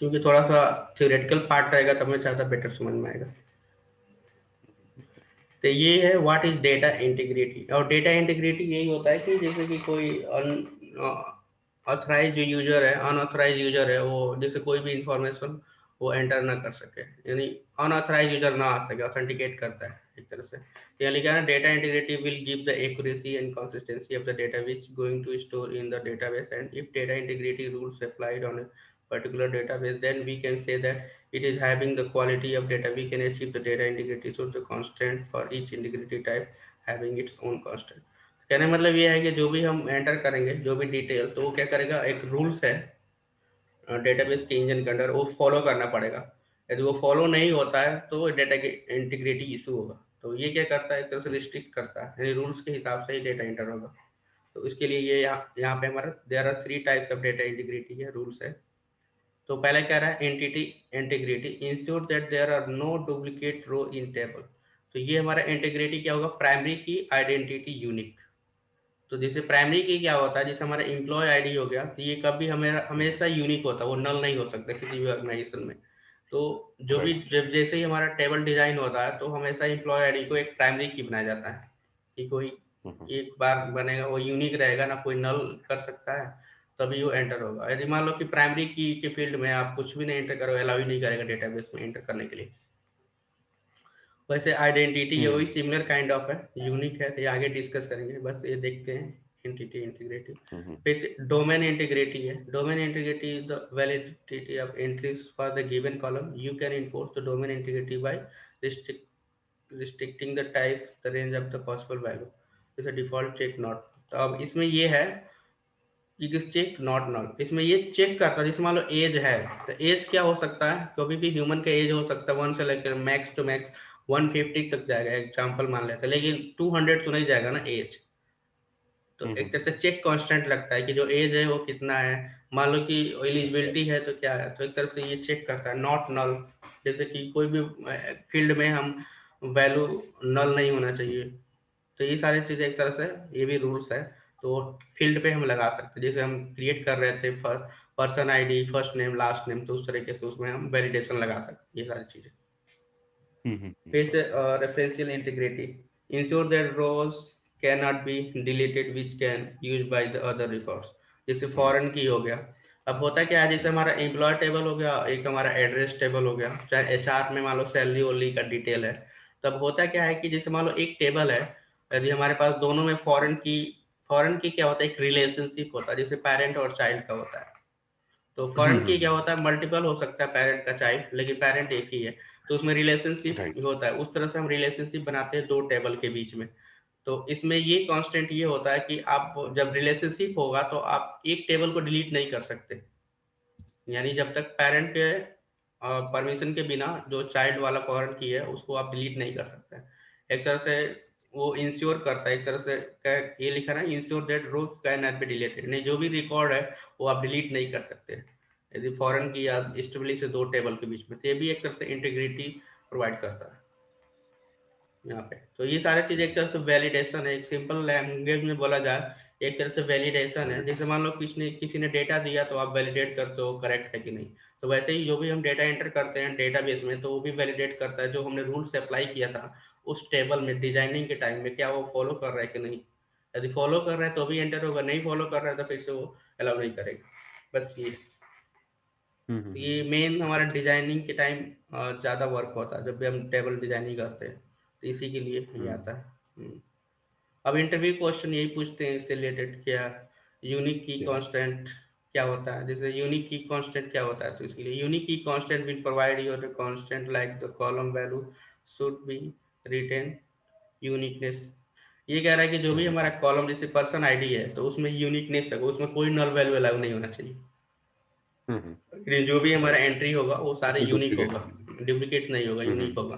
S1: क्योंकि थोड़ा सा थ्योरेटिकल पार्ट रहेगा तब हमें ज़्यादा बेटर समझ में आएगा। तो ये है व्हाट इज डेटा इंटीग्रिटी। और डेटा इंटीग्रिटी यही होता है कि जैसे कि कोई ऑथराइज जो यूजर है, अनऑथराइज यूजर है, वो जैसे कोई भी इंफॉर्मेशन वो एंटर ना कर सके, यानी अनऑथराइज यूजर ना आ सके, ऑथेंटिकेट करता है एक तरह से। तो यहाँ लिखा है ना, data integrity will give the accuracy and consistency of the data which going to store in the database, and if data integrity rules applied on a particular database, then we can say that it is having the quality of data. We can achieve the data integrity, so the constant for each integrity type having its own constant। कहने मतलब ये है कि जो भी हम एंटर करेंगे, जो भी डिटेल, तो वो क्या करेगा, एक रूल्स है डेटाबेस के इंजन के अंदर, वो फॉलो करना पड़ेगा। यदि वो फॉलो नहीं होता है तो डेटा की इंटीग्रिटी इशू होगा। तो ये क्या करता है, एक तरह से रिस्ट्रिक्ट करता है, यानी रूल्स के हिसाब से ही डेटा एंटर होगा। तो इसके लिए ये यहाँ पे हमारा there are 3 types of data integrity है, रूल्स है। तो पहले कह रहा है entity integrity, ensure that there are no duplicate row in table. तो ये हमारा इंटीग्रिटी क्या होगा, प्राइमरी की आइडेंटिटी यूनिक, तो जैसे प्राइमरी की क्या होता है, जैसे हमारा एम्प्लॉय आईडी हो गया, तो ये कभी हमें हमेशा यूनिक होता है, वो नल नहीं हो सकता किसी भी ऑर्गेनाइजेशन में। तो जो भी
S2: राइट।
S1: जब जैसे ही हमारा टेबल डिजाइन होता है तो हमेशा एम्प्लॉय आईडी को एक प्राइमरी की बनाया जाता है कि कोई एक बार बनेगा, वो यूनिक रहेगा ना, कोई नल कर सकता है, तभी वो एंटर होगा। यदि मान लो कि प्राइमरी की के फील्ड में आप कुछ भी नहीं एंटर करो, अलाउ ही नहीं करेगा डेटाबेस में एंटर करने के लिए। वैसे आइडेंटिटी ये वही सिमिलर काइंड ऑफ है, यूनिक है, तो ये आगे डिस्कस करेंगे, बस ये देखते हैं एंटिटी इंटीग्रिटी। फिर डोमेन इंटीग्रिटी है। Domain integrity is the validity of entries for the given column. You can enforce the domain integrity by restricting the types, the range of the possible value. जैसे डिफॉल्ट चेक नॉट। तो अब इसमें ये है कि चेक नॉट नल, इसमें ये चेक करता है, जैसे मान लो एज है, तो एज क्या हो सकता है, कभी भी ह्यूमन का एज हो सकता है 1 से लेकर मैक्स टू मैक्स 150 तक जाएगा, एग्जांपल मान लेते हैं, लेकिन 200 तो नहीं जाएगा ना एज। तो एक तरह से चेक कांस्टेंट लगता है कि जो एज है वो कितना है। मान लो कि एलिजिबिलिटी है तो क्या है, तो एक तरह से ये चेक करता है नॉट नल। जैसे कि कोई भी फील्ड में हम वैल्यू नल नहीं होना चाहिए। तो ये सारी चीज़ें एक तरह से ये भी रूल्स है, तो फील्ड पे हम लगा सकते हैं। जैसे हम क्रिएट कर रहे the person ID, first name, last name, तो उस तरीके से उसमें हम वैलिडेशन लगा सकते हैं, ये सारी चीज़ें। फिर से referential integrity, ensure that rows can not be deleted which can use by the other records. जैसे फॉरेन की हो गया। अब होता क्या है, जैसे हमारा एम्प्लॉय टेबल हो गया, एक हमारा एड्रेस टेबल हो गया, चाहे एचआर में मान लो सैलरी वैलरी का डिटेल है। तब होता क्या है कि जैसे मान लो एक टेबल है, यदि हमारे पास दोनों में फॉरेन की क्या होता है, एक रिलेशनशिप होता है, जैसे पेरेंट और चाइल्ड का होता है। तो फॉरेन की क्या होता है, मल्टीपल हो सकता है पेरेंट का चाइल्ड, लेकिन पेरेंट एक ही है, तो उसमें रिलेशनशिप
S2: राइट।
S1: होता है। उस तरह से हम रिलेशनशिप बनाते हैं दो टेबल के बीच में। तो इसमें ये कांस्टेंट ये होता है कि आप जब रिलेशनशिप होगा तो आप एक टेबल को डिलीट नहीं कर सकते, यानी जब तक पेरेंट के परमिशन के बिना जो चाइल्ड वाला फॉरेन की है उसको आप डिलीट नहीं कर सकते। एक तरह से वो इंश्योर करता है, एक तरह से ये लिखा ना, ensure that rules can not be deleted, नहीं जो भी रिकॉर्ड है वो आप डिलीट नहीं कर सकते यदि फॉरेन की या स्टेबली से दो टेबल के बीच में। तो ये भी एक तरह से इंटीग्रिटी प्रोवाइड करता है यहाँ पे। तो ये सारी चीज एक तरह से वैलिडेशन है, एक सिंपल लैंग्वेज में बोला जाए एक तरह से वैलिडेशन है। जैसे मान लो किसी ने डेटा दिया तो आप वैलिडेट करते हो करेक्ट है कि नहीं। तो वैसे ही जो भी हम डेटा एंटर करते हैं डेटाबेस में, तो वो भी वैलिडेट करता है जो हमने रूल्स अप्लाई किया था उस टेबल में डिजाइनिंग के टाइम में, क्या वो फॉलो कर रहा है कि नहीं। यदि फॉलो कर रहा है तो भी एंटर होगा, नहीं फॉलो कर रहा है तो फिर से वो अलाउ नहीं करेगा। बस ये मेन हमारा डिजाइनिंग के टाइम ज़्यादा वर्क होता है जब भी हम टेबल डिजाइनिंग करते हैं, तो इसी के लिए ये आता है। अब इंटरव्यू क्वेश्चन यही पूछते हैं इससे रिलेटेड, क्या यूनिक की कांस्टेंट क्या होता है। जैसे यूनिक की कांस्टेंट क्या होता है, तो इसके लिए unique key constant will provide your constant like the column value should be retain uniqueness. ये कह रहा है कि जो भी हमारा कॉलम जैसे पर्सन आईडी है तो उसमें यूनिकनेस है, उसमें कोई नल वैल्यू अलाउ नहीं होना चाहिए। जो भी हमारा
S2: राइट।
S1: एंट्री होगा वो सारे
S2: उसमें
S1: यूनिक
S2: डुप्लीकेट
S1: होगा,
S2: नहीं है।
S1: डुप्लीकेट नहीं होगा,
S2: हम्म,
S1: यूनिक होगा।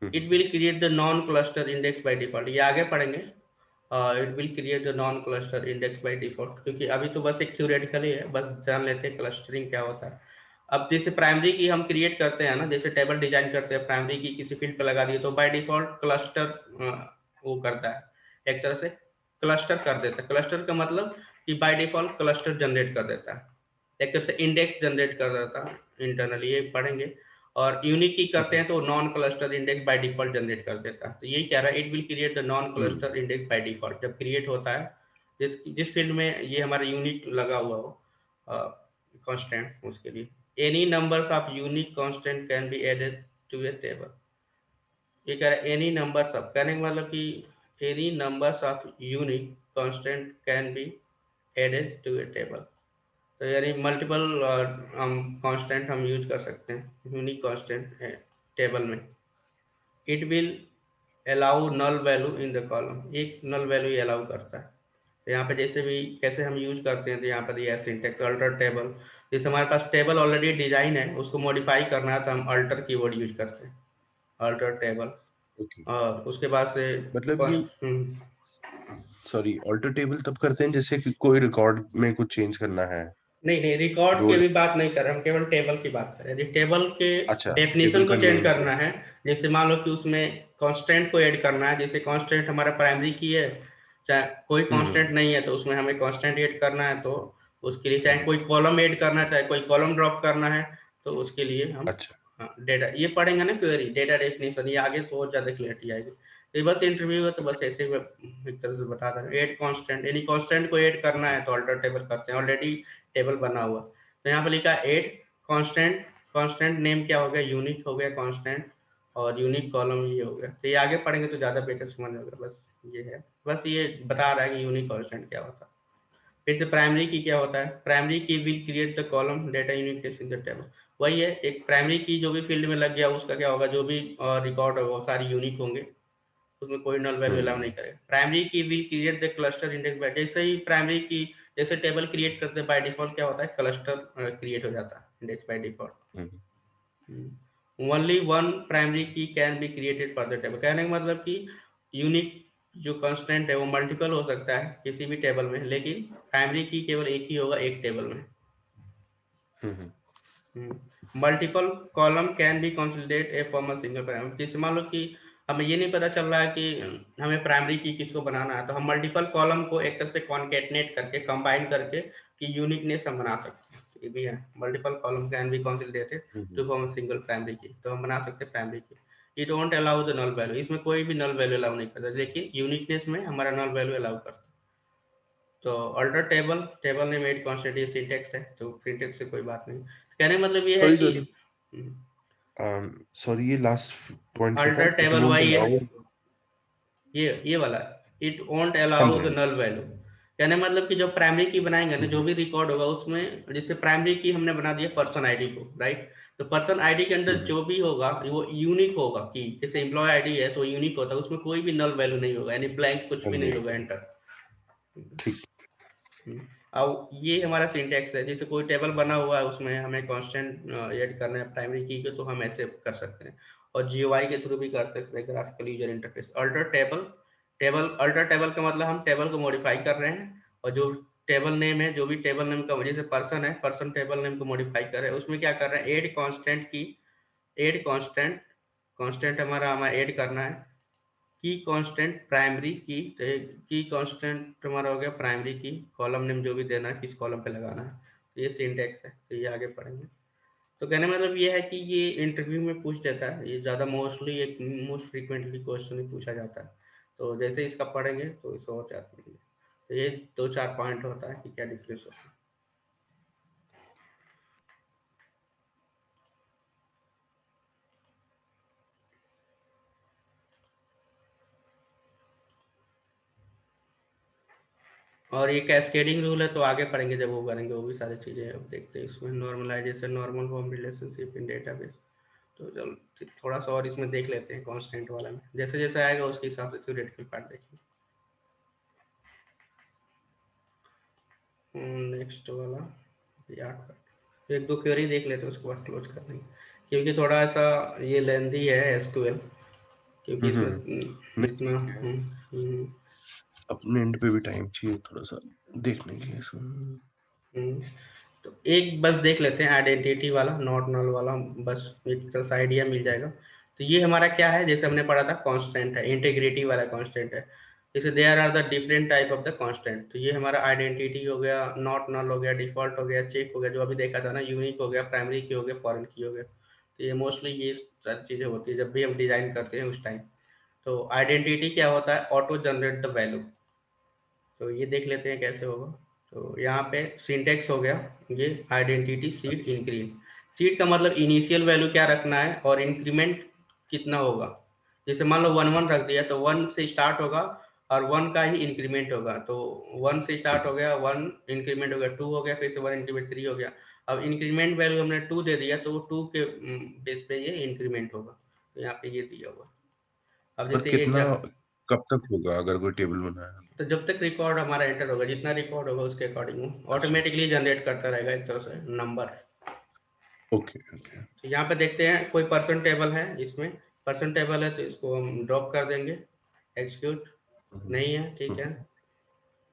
S2: Hmm,
S1: it will create the non cluster index by default, ये आगे पढ़ेंगे। It will create the non cluster index by default, क्योंकि अभी तो बस एक थ्योरेटिकल ही है, बस जान लेते हैं क्लस्टरिंग क्या होता है। अब जैसे प्राइमरी की हम क्रिएट करते हैं ना, जैसे टेबल डिजाइन करते हैं, प्राइमरी की किसी फील्ड पे लगा दिए तो बाय डिफॉल्ट क्लस्टर वो करता है, एक तरह से क्लस्टर कर देता है। क्लस्टर का मतलब कि बाय डिफॉल्ट क्लस्टर जनरेट कर देता है, एक तरह से इंडेक्स जनरेट कर देता है इंटरनली, ये पढ़ेंगे। और यूनिक की करते हैं तो non cluster index by default generate कर देता है। तो यही कह रहा है, it will create the non cluster index by default, जब क्रिएट होता है जिस फील्ड में ये हमारा यूनिक लगा हुआ हो कांस्टेंट, उसके लिए any numbers of unique constant can be added to a table. ये कह रहा है एनी नंबर्स ऑफ, कहने का मतलब कि any numbers of unique constant can be added to a table. तो यानी मल्टीपल हम कांस्टेंट हम यूज कर सकते हैं यूनिक कांस्टेंट है टेबल में। It will allow null value in the column, एक नल वैल्यू अलाउ करता है। तो यहाँ पे जैसे भी कैसे हम यूज करते हैं, तो यहाँ पर दिया सिंटेक्स अल्टर टेबल। जैसे हमारे पास टेबल ऑलरेडी डिजाइन है, उसको मॉडिफाई करना है तो हम अल्टर कीवर्ड यूज करते हैं, अल्टर टेबल।
S2: ओके।
S1: और उसके बाद से
S2: मतलब ये
S1: हम्म,
S2: सॉरी ऑल्टर टेबल तब करते हैं जैसे कि कोई रिकॉर्ड में कुछ चेंज करना है।
S1: नहीं नहीं, रिकॉर्ड की
S2: रोल।
S1: भी बात नहीं कर रहे हम, केवल टेबल की बात कर रहे हैं। यदि टेबल के
S2: अच्छा,
S1: डेफिनेशन
S2: टेबल
S1: को
S2: का
S1: चेंज
S2: नेम
S1: करना
S2: चेंज।
S1: है, जैसे मान लो कि उसमें कांस्टेंट को ऐड करना है, जैसे कांस्टेंट हमारा प्राइमरी की है चाहे कोई कांस्टेंट नहीं है तो उसमें हमें कांस्टेंट ऐड करना है, तो उसके लिए चाहे कोई कॉलम ऐड करना, चाहे कोई कॉलम ड्रॉप करना है, तो उसके लिए हम
S2: अच्छा
S1: डेटा ये पढ़ेंगे ना, क्वेरी डेटा डेफिनेशन, ये आगे तो और ज़्यादा क्लियरिटी आएगी। तो ये बस इंटरव्यू है, तो बस ऐसे ही एक तरह से बता दें। ऐड कांस्टेंट, यानी कांस्टेंट को ऐड करना है तो अल्टर टेबल करते हैं, ऑलरेडी टेबल बना हुआ। तो यहाँ पर लिखा ऐड कांस्टेंट, कांस्टेंट नेम क्या हो गया, यूनिक हो गया कांस्टेंट, और यूनिक कॉलम ये हो गया। तो ये आगे पढ़ेंगे तो ज़्यादा बेटर समझ होगा। बस ये है, बस ये बता रहा है कि यूनिक कांस्टेंट क्या होता है। फिर से प्राइमरी की क्या होता है, प्राइमरी की will create the column data uniqueness in the table. वही है, एक प्राइमरी की जो भी फील्ड में लग गया उसका क्या होगा, जो भी रिकॉर्ड होगा वो सारी यूनिक होंगे, उसमें कोई नल वैल्यू अलाउ नहीं करेगा। प्राइमरी की will create the cluster index bye, जैसे ही प्राइमरी की जैसे टेबल क्रिएट करते हैं बाय डिफॉल्ट क्या होता है, क्लस्टर क्रिएट हो जाता है index by default. Only one primary key can be created for the table, कहने का मतलब कि यूनिक जो कंस्टेंट है वो मल्टीपल हो सकता है किसी भी टेबल में, लेकिन प्राइमरी की केवल एक ही होगा एक टेबल में। Multiple column can B consolidate A form a single primary. जैसे मान लो कि हमें ये नहीं पता चल रहा है कि हमें प्राइमरी की किसको बनाना है, तो हम मल्टीपल कॉलम को एक तरह से कॉन्केटनेट करके कंबाइन करके कि यूनिकनेस हम बना सकते हैं। ये भी है, multiple column can be consolidated to form a single primary key, तो हम बना सकते हैं primary key. It don't allow the null value, इसमें कोई भी नल वैल्यू अलाउ नहीं करता, लेकिन यूनिकनेस में हमारा नल वैल्यू अलाउ करता है। तो alter table, table name add constant, ये सिंटेक्स है, तो सिंटेक्स से कोई बात नहीं। कहने का मतलब ये है कि
S2: सॉरी ये लास्ट पॉइंट क्या था,
S1: अल्टर
S2: इट
S1: टेबल
S2: वोंट
S1: वही है,
S2: अलाउ।
S1: ये वाला, इट वोंट
S2: हाँ
S1: अलाउ
S2: जी, हाँ
S1: द
S2: जी।
S1: Null value. कहने मतलब कि जब प्राइमरी की बनाएंगे ना, जो
S2: हम्म,
S1: भी रिकॉर्ड होगा उसमें, जैसे प्राइमरी की हमने बना दिया पर्सन आईडी को, राइट, तो पर्सन आईडी के अंदर
S2: हम्म,
S1: जो भी होगा वो यूनिक होगा, कि जैसे एम्प्लॉय आईडी है तो यूनिक होता है, उसमें कोई भी नल वैल्यू नहीं होगा, यानी ब्लैंक कुछ
S2: हाँ
S1: भी नहीं
S2: जी,
S1: होगा एंटर।
S2: ठीक।
S1: अब ये हमारा सिंटेक्स है, जैसे कोई टेबल बना हुआ है उसमें हमें कांस्टेंट ऐड करना है प्राइमरी की को, तो हम ऐसे कर सकते हैं, और जीयूआई के थ्रू भी कर सकते हैं, graphical user interface. Alter table, table alter table का मतलब हम टेबल को मॉडिफाई कर रहे हैं, और जो टेबल नेम है, जो भी टेबल नेम का, जैसे पर्सन है, पर्सन टेबल नेम को मॉडिफाई कर रहे हैं, उसमें क्या कर रहे हैं, ऐड कांस्टेंट की, ऐड कांस्टेंट, कांस्टेंट हमारा हमें ऐड करना है की कांस्टेंट प्राइमरी की, की कांस्टेंट हमारा हो गया प्राइमरी की, कॉलम नेम जो भी देना है किस कॉलम पे लगाना है, तो ये सिंटेक्स है, तो ये आगे पढ़ेंगे। तो कहने का मतलब ये है कि ये इंटरव्यू में पूछ देता है, ये ज़्यादा मोस्टली एक मोस्ट फ्रीक्वेंटली क्वेश्चन ही पूछा जाता है, तो जैसे इसका पढ़ेंगे तो इसे और जाते हैं। तो ये 2-4 पॉइंट होता है कि क्या डिफरेंस होता है। और ये कैस्केडिंग रूल है, तो आगे पढ़ेंगे जब वो करेंगे, वो भी सारी चीज़ें अब देखते हैं इसमें। Normalization, normal form relationship in database, तो चल थोड़ा सा और इसमें देख लेते हैं कांस्टेंट वाला में, जैसे जैसे आएगा उसके हिसाब से थ्योरेटिकल पार्ट देखिए। नेक्स्ट वाला याद, एक दो क्वेरी देख लेते हैं उसके बाद क्लोज कर देंगे, क्योंकि थोड़ा सा ये लेंदी है एसक्यूएल, क्योंकि इसमें
S2: नहीं
S1: जितना
S2: ठीक है, अपने एंड पे भी टाइम चाहिए थोड़ा सा देखने के लिए इसको।
S1: तो एक बस देख लेते हैं आइडेंटिटी वाला, नॉट नल वाला, बस एक तरह से आइडिया मिल जाएगा। तो ये हमारा क्या है, जैसे हमने पढ़ा था कांस्टेंट है, इंटीग्रिटी वाला कांस्टेंट है, जैसे there are the different type of the constant, तो ये हमारा आइडेंटिटी हो गया, नॉट नल हो गया, डिफॉल्ट हो गया, चेक हो गया, जो अभी देखा था ना, यूनिक हो गया, प्राइमरी की हो गया, फॉरेन की हो गया। तो ये मोस्टली ये सारी चीज़ें होती है जब भी हम डिज़ाइन करते हैं उस टाइम। तो आइडेंटिटी क्या होता है, ऑटो जनरेट द वैल्यू, तो ये देख लेते हैं कैसे होगा। तो यहाँ पे सिंटेक्स हो गया, ये आइडेंटिटी सीड इंक्रीमेंट, सीड का मतलब इनिशियल वैल्यू क्या रखना है और इंक्रीमेंट कितना होगा। जैसे मान लो 1 1 रख दिया तो 1 से स्टार्ट होगा और 1 का ही इंक्रीमेंट होगा, तो 1 से स्टार्ट हो गया, 1 इंक्रीमेंट हो गया, 2 हो गया, फिर से 1 इंक्रीमेंट 3 हो गया। अब इंक्रीमेंट वैल्यू हमने 2 दे दिया, तो 2 के बेस पे ये इंक्रीमेंट होगा, तो यहाँ पे ये दिया हुआ। अब
S2: पर
S1: जैसे
S2: कितना,
S1: एक,
S2: कब तक होगा अगर कोई टेबल बनाया
S1: तो जब तक रिकॉर्ड हमारा एंटर होगा, जितना रिकॉर्ड होगा उसके अकॉर्डिंग
S2: अच्छा,
S1: ऑटोमेटिकली जनरेट करता रहेगा एक तरह से नंबर।
S2: Okay okay.
S1: तो यहाँ पे देखते हैं कोई पर्सन टेबल है, इसमें पर्सन टेबल है तो इसको हम ड्रॉप कर देंगे, एग्जीक्यूट नहीं है, ठीक है।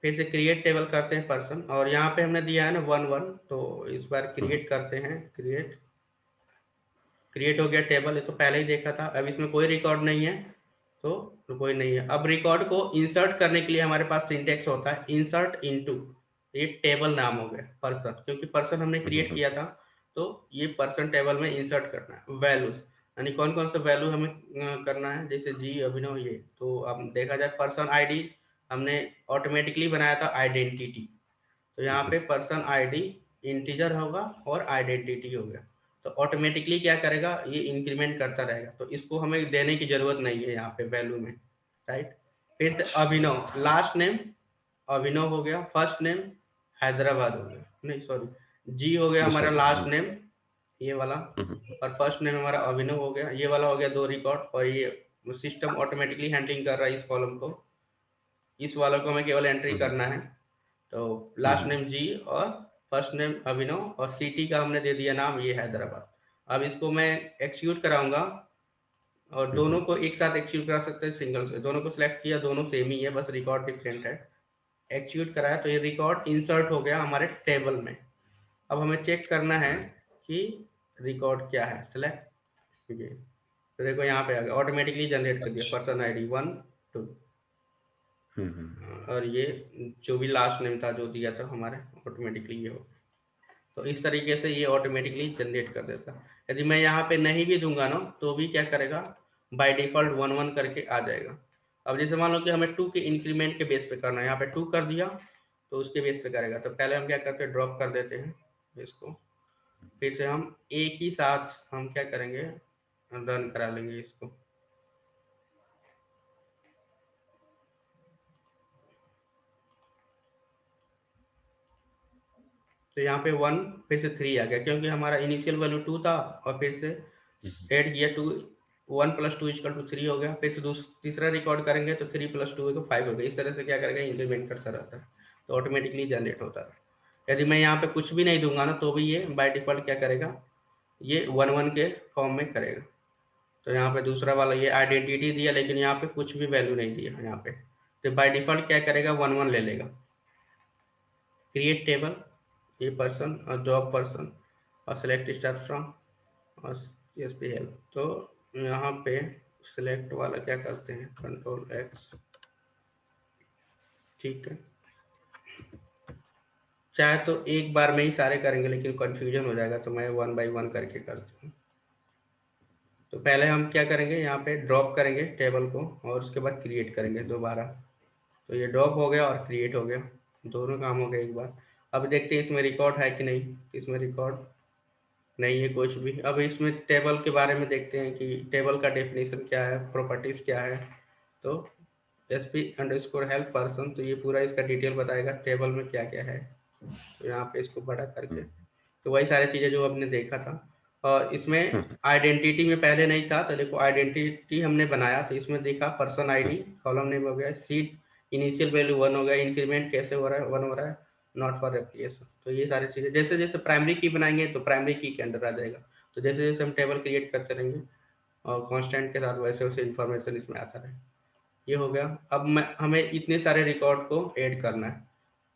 S1: फिर से क्रिएट टेबल करते हैं पर्सन, और यहाँ पे हमने दिया है ना 1 1, तो इस बार क्रिएट करते हैं, क्रिएट हो गया टेबल, ये तो पहले ही देखा था, अब इसमें कोई रिकॉर्ड नहीं है, तो कोई नहीं है। अब रिकॉर्ड को इंसर्ट करने के लिए हमारे पास सिंटेक्स होता है इंसर्ट इनटू, ये टेबल नाम हो गया पर्सन, क्योंकि पर्सन हमने क्रिएट किया था, तो ये पर्सन टेबल में इंसर्ट करना है। वैल्यूज यानी कौन कौन सा वैल्यू हमें करना है, जैसे जी अभिनव ये, तो अब देखा जाए पर्सन आईडी हमने ऑटोमेटिकली बनाया था आइडेंटिटी, तो यहाँ पे पर्सन आईडी इंटीजर होगा और आइडेंटिटी हो गया, तो ऑटोमेटिकली क्या करेगा, ये इंक्रीमेंट करता रहेगा, तो इसको हमें देने की जरूरत नहीं है यहाँ पे वैल्यू में, राइट। फिर से अभिनव, लास्ट नेम अभिनव हो गया, फर्स्ट नेम हैदराबाद हो गया, नहीं सॉरी जी हो गया हमारा लास्ट नेम ये वाला, और फर्स्ट नेम हमारा अभिनव हो गया, ये वाला हो गया 2 रिकॉर्ड, और ये सिस्टम ऑटोमेटिकली हैंडलिंग कर रहा है इस कॉलम को, इस वाला को हमें केवल एंट्री करना है। तो लास्ट नेम जी और फर्स्ट नेम अभिनव, और सिटी का हमने दे दिया नाम ये हैदराबाद। अब इसको मैं एक्सिक्यूट कराऊंगा, और दोनों को एक साथ एक्सिक्यूट करा सकते हैं सिंगल से, दोनों को सिलेक्ट किया, दोनों सेम ही है, बस रिकॉर्ड डिफरेंट है। एक्सिक्यूट कराया तो ये रिकॉर्ड इंसर्ट हो गया हमारे टेबल में। अब हमें चेक करना है कि रिकॉर्ड क्या है, सिलेक्ट, ठीक है, तो देखो यहाँ पे आ गया, ऑटोमेटिकली जनरेट कर दिया पर्सन आईडी 1 2, और ये जो भी लास्ट नेम था जो दिया था हमारे ऑटोमेटिकली ये हो, तो इस तरीके से ये ऑटोमेटिकली जनरेट कर देता है। यदि मैं यहाँ पे नहीं भी दूंगा ना तो भी क्या करेगा, बाय डिफॉल्ट 1 1 करके आ जाएगा। अब जैसे मान लो कि हमें 2 के इंक्रीमेंट के बेस पे करना है, यहाँ पे 2 कर दिया तो उसके बेस पे करेगा, तो पहले हम क्या करते हैं, ड्रॉप कर देते हैं इसको, फिर से हम एक ही साथ हम क्या करेंगे, रन करा लेंगे इसको। तो यहाँ पे 1 फिर से 3 आ गया, क्योंकि हमारा इनिशियल वैल्यू 2 था, और फिर से ऐड किया 2, 1 + 2 = 3 हो गया, फिर से तीसरा रिकॉर्ड करेंगे तो 3 + 2 = 5 हो गया। इस तरह से क्या करेगा, इंक्रीमेंट करता रहता है, तो ऑटोमेटिकली जनरेट होता है। यदि मैं यहाँ पे कुछ भी नहीं दूंगा ना तो भी ये बाय डिफॉल्ट क्या करेगा, ये 1 1 के फॉर्म में करेगा। तो यहाँ पे दूसरा वाला ये आइडेंटिटी दिया, लेकिन यहाँ पे कुछ भी वैल्यू नहीं दिया यहाँ पे, तो बाय डिफॉल्ट क्या करेगा, 1 1 ले लेगा। क्रिएट टेबल, ये पर्सन और जॉब पर्सन, और सेलेक्ट स्टार्ट फ्रॉम, और CSP हेल्प, तो यहाँ पे सिलेक्ट वाला क्या करते हैं, Ctrl+X, ठीक है। चाहे तो एक बार में ही सारे करेंगे, लेकिन कंफ्यूजन हो जाएगा, तो मैं 1 by 1 करके करता हूँ। तो पहले हम क्या करेंगे, यहाँ पे ड्रॉप करेंगे टेबल को, और उसके बाद क्रिएट करेंगे दोबारा, तो ये ड्रॉप हो गया और क्रिएट हो गया, दोनों काम हो गए एक बार। अब देखते हैं इसमें रिकॉर्ड है कि नहीं, इसमें रिकॉर्ड नहीं है कुछ भी। अब इसमें टेबल के बारे में देखते हैं कि टेबल का डेफिनेशन क्या है, प्रॉपर्टीज क्या है, तो SP_help पर्सन, तो ये पूरा इसका डिटेल बताएगा टेबल में क्या क्या है। तो यहाँ पे इसको बड़ा करके, तो वही सारी चीज़ें जो आपने देखा था। और इसमें आइडेंटिटी में पहले नहीं था, तो देखो आइडेंटिटी हमने बनाया, तो इसमें देखा पर्सन आईडी, कॉलम नेम हो गया, सीट इनिशियल वैल्यू 1 हो गया, इंक्रीमेंट कैसे हो रहा है, 1 हो रहा है, नॉट फॉर रेप्लिकेशन। तो ये सारी चीज़ें जैसे जैसे प्राइमरी की बनाएंगे तो प्राइमरी की के अंडर आ जाएगा, तो जैसे जैसे हम टेबल क्रिएट करते रहेंगे और कॉन्स्टेंट के साथ, वैसे वैसे इन्फॉर्मेशन इसमें आता रहे। ये हो गया। अब हमें इतने सारे रिकॉर्ड को ऐड करना है,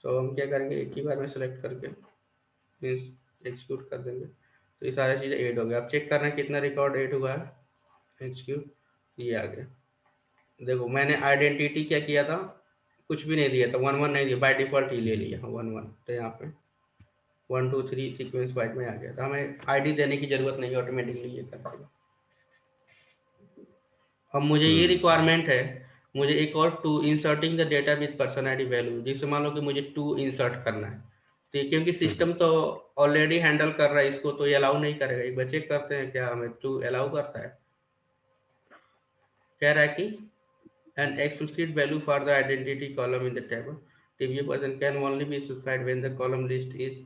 S1: तो हम क्या करेंगे, एक ही बार में सेलेक्ट करके एक्सिक्यूट कर देंगे, तो ये सारी चीज़ें ऐड हो गया। अब चेक करना है कितना रिकॉर्ड ऐड हुआ है, एक्सिक्यूट, ये आ गया। देखो मैंने आइडेंटिटी क्या किया था, कुछ भी नहीं दिया था, 1 1 नहीं दिया, बाय डिफॉल्ट ही ले लिया 1 1, तो यहाँ पे 1 2 3 सीक्वेंस वाइज में आ गया, तो हमें आईडी देने की जरूरत नहीं, ऑटोमेटिकली ये कर देगा। अब मुझे ये रिक्वायरमेंट है, मुझे एक और 2 inserting the data with person ID value, जिससे मान लो कि मुझे 2 इंसर्ट करना है, तो क्योंकि सिस्टम तो ऑलरेडी हैंडल कर रहा है इसको, तो ये अलाउ नहीं करेगा। एक बार चेक करते हैं क्या हमें 2 अलाउ करता है। कह रहा है कि an explicit value for the identity column in the table, the view person can only be specified when the column list is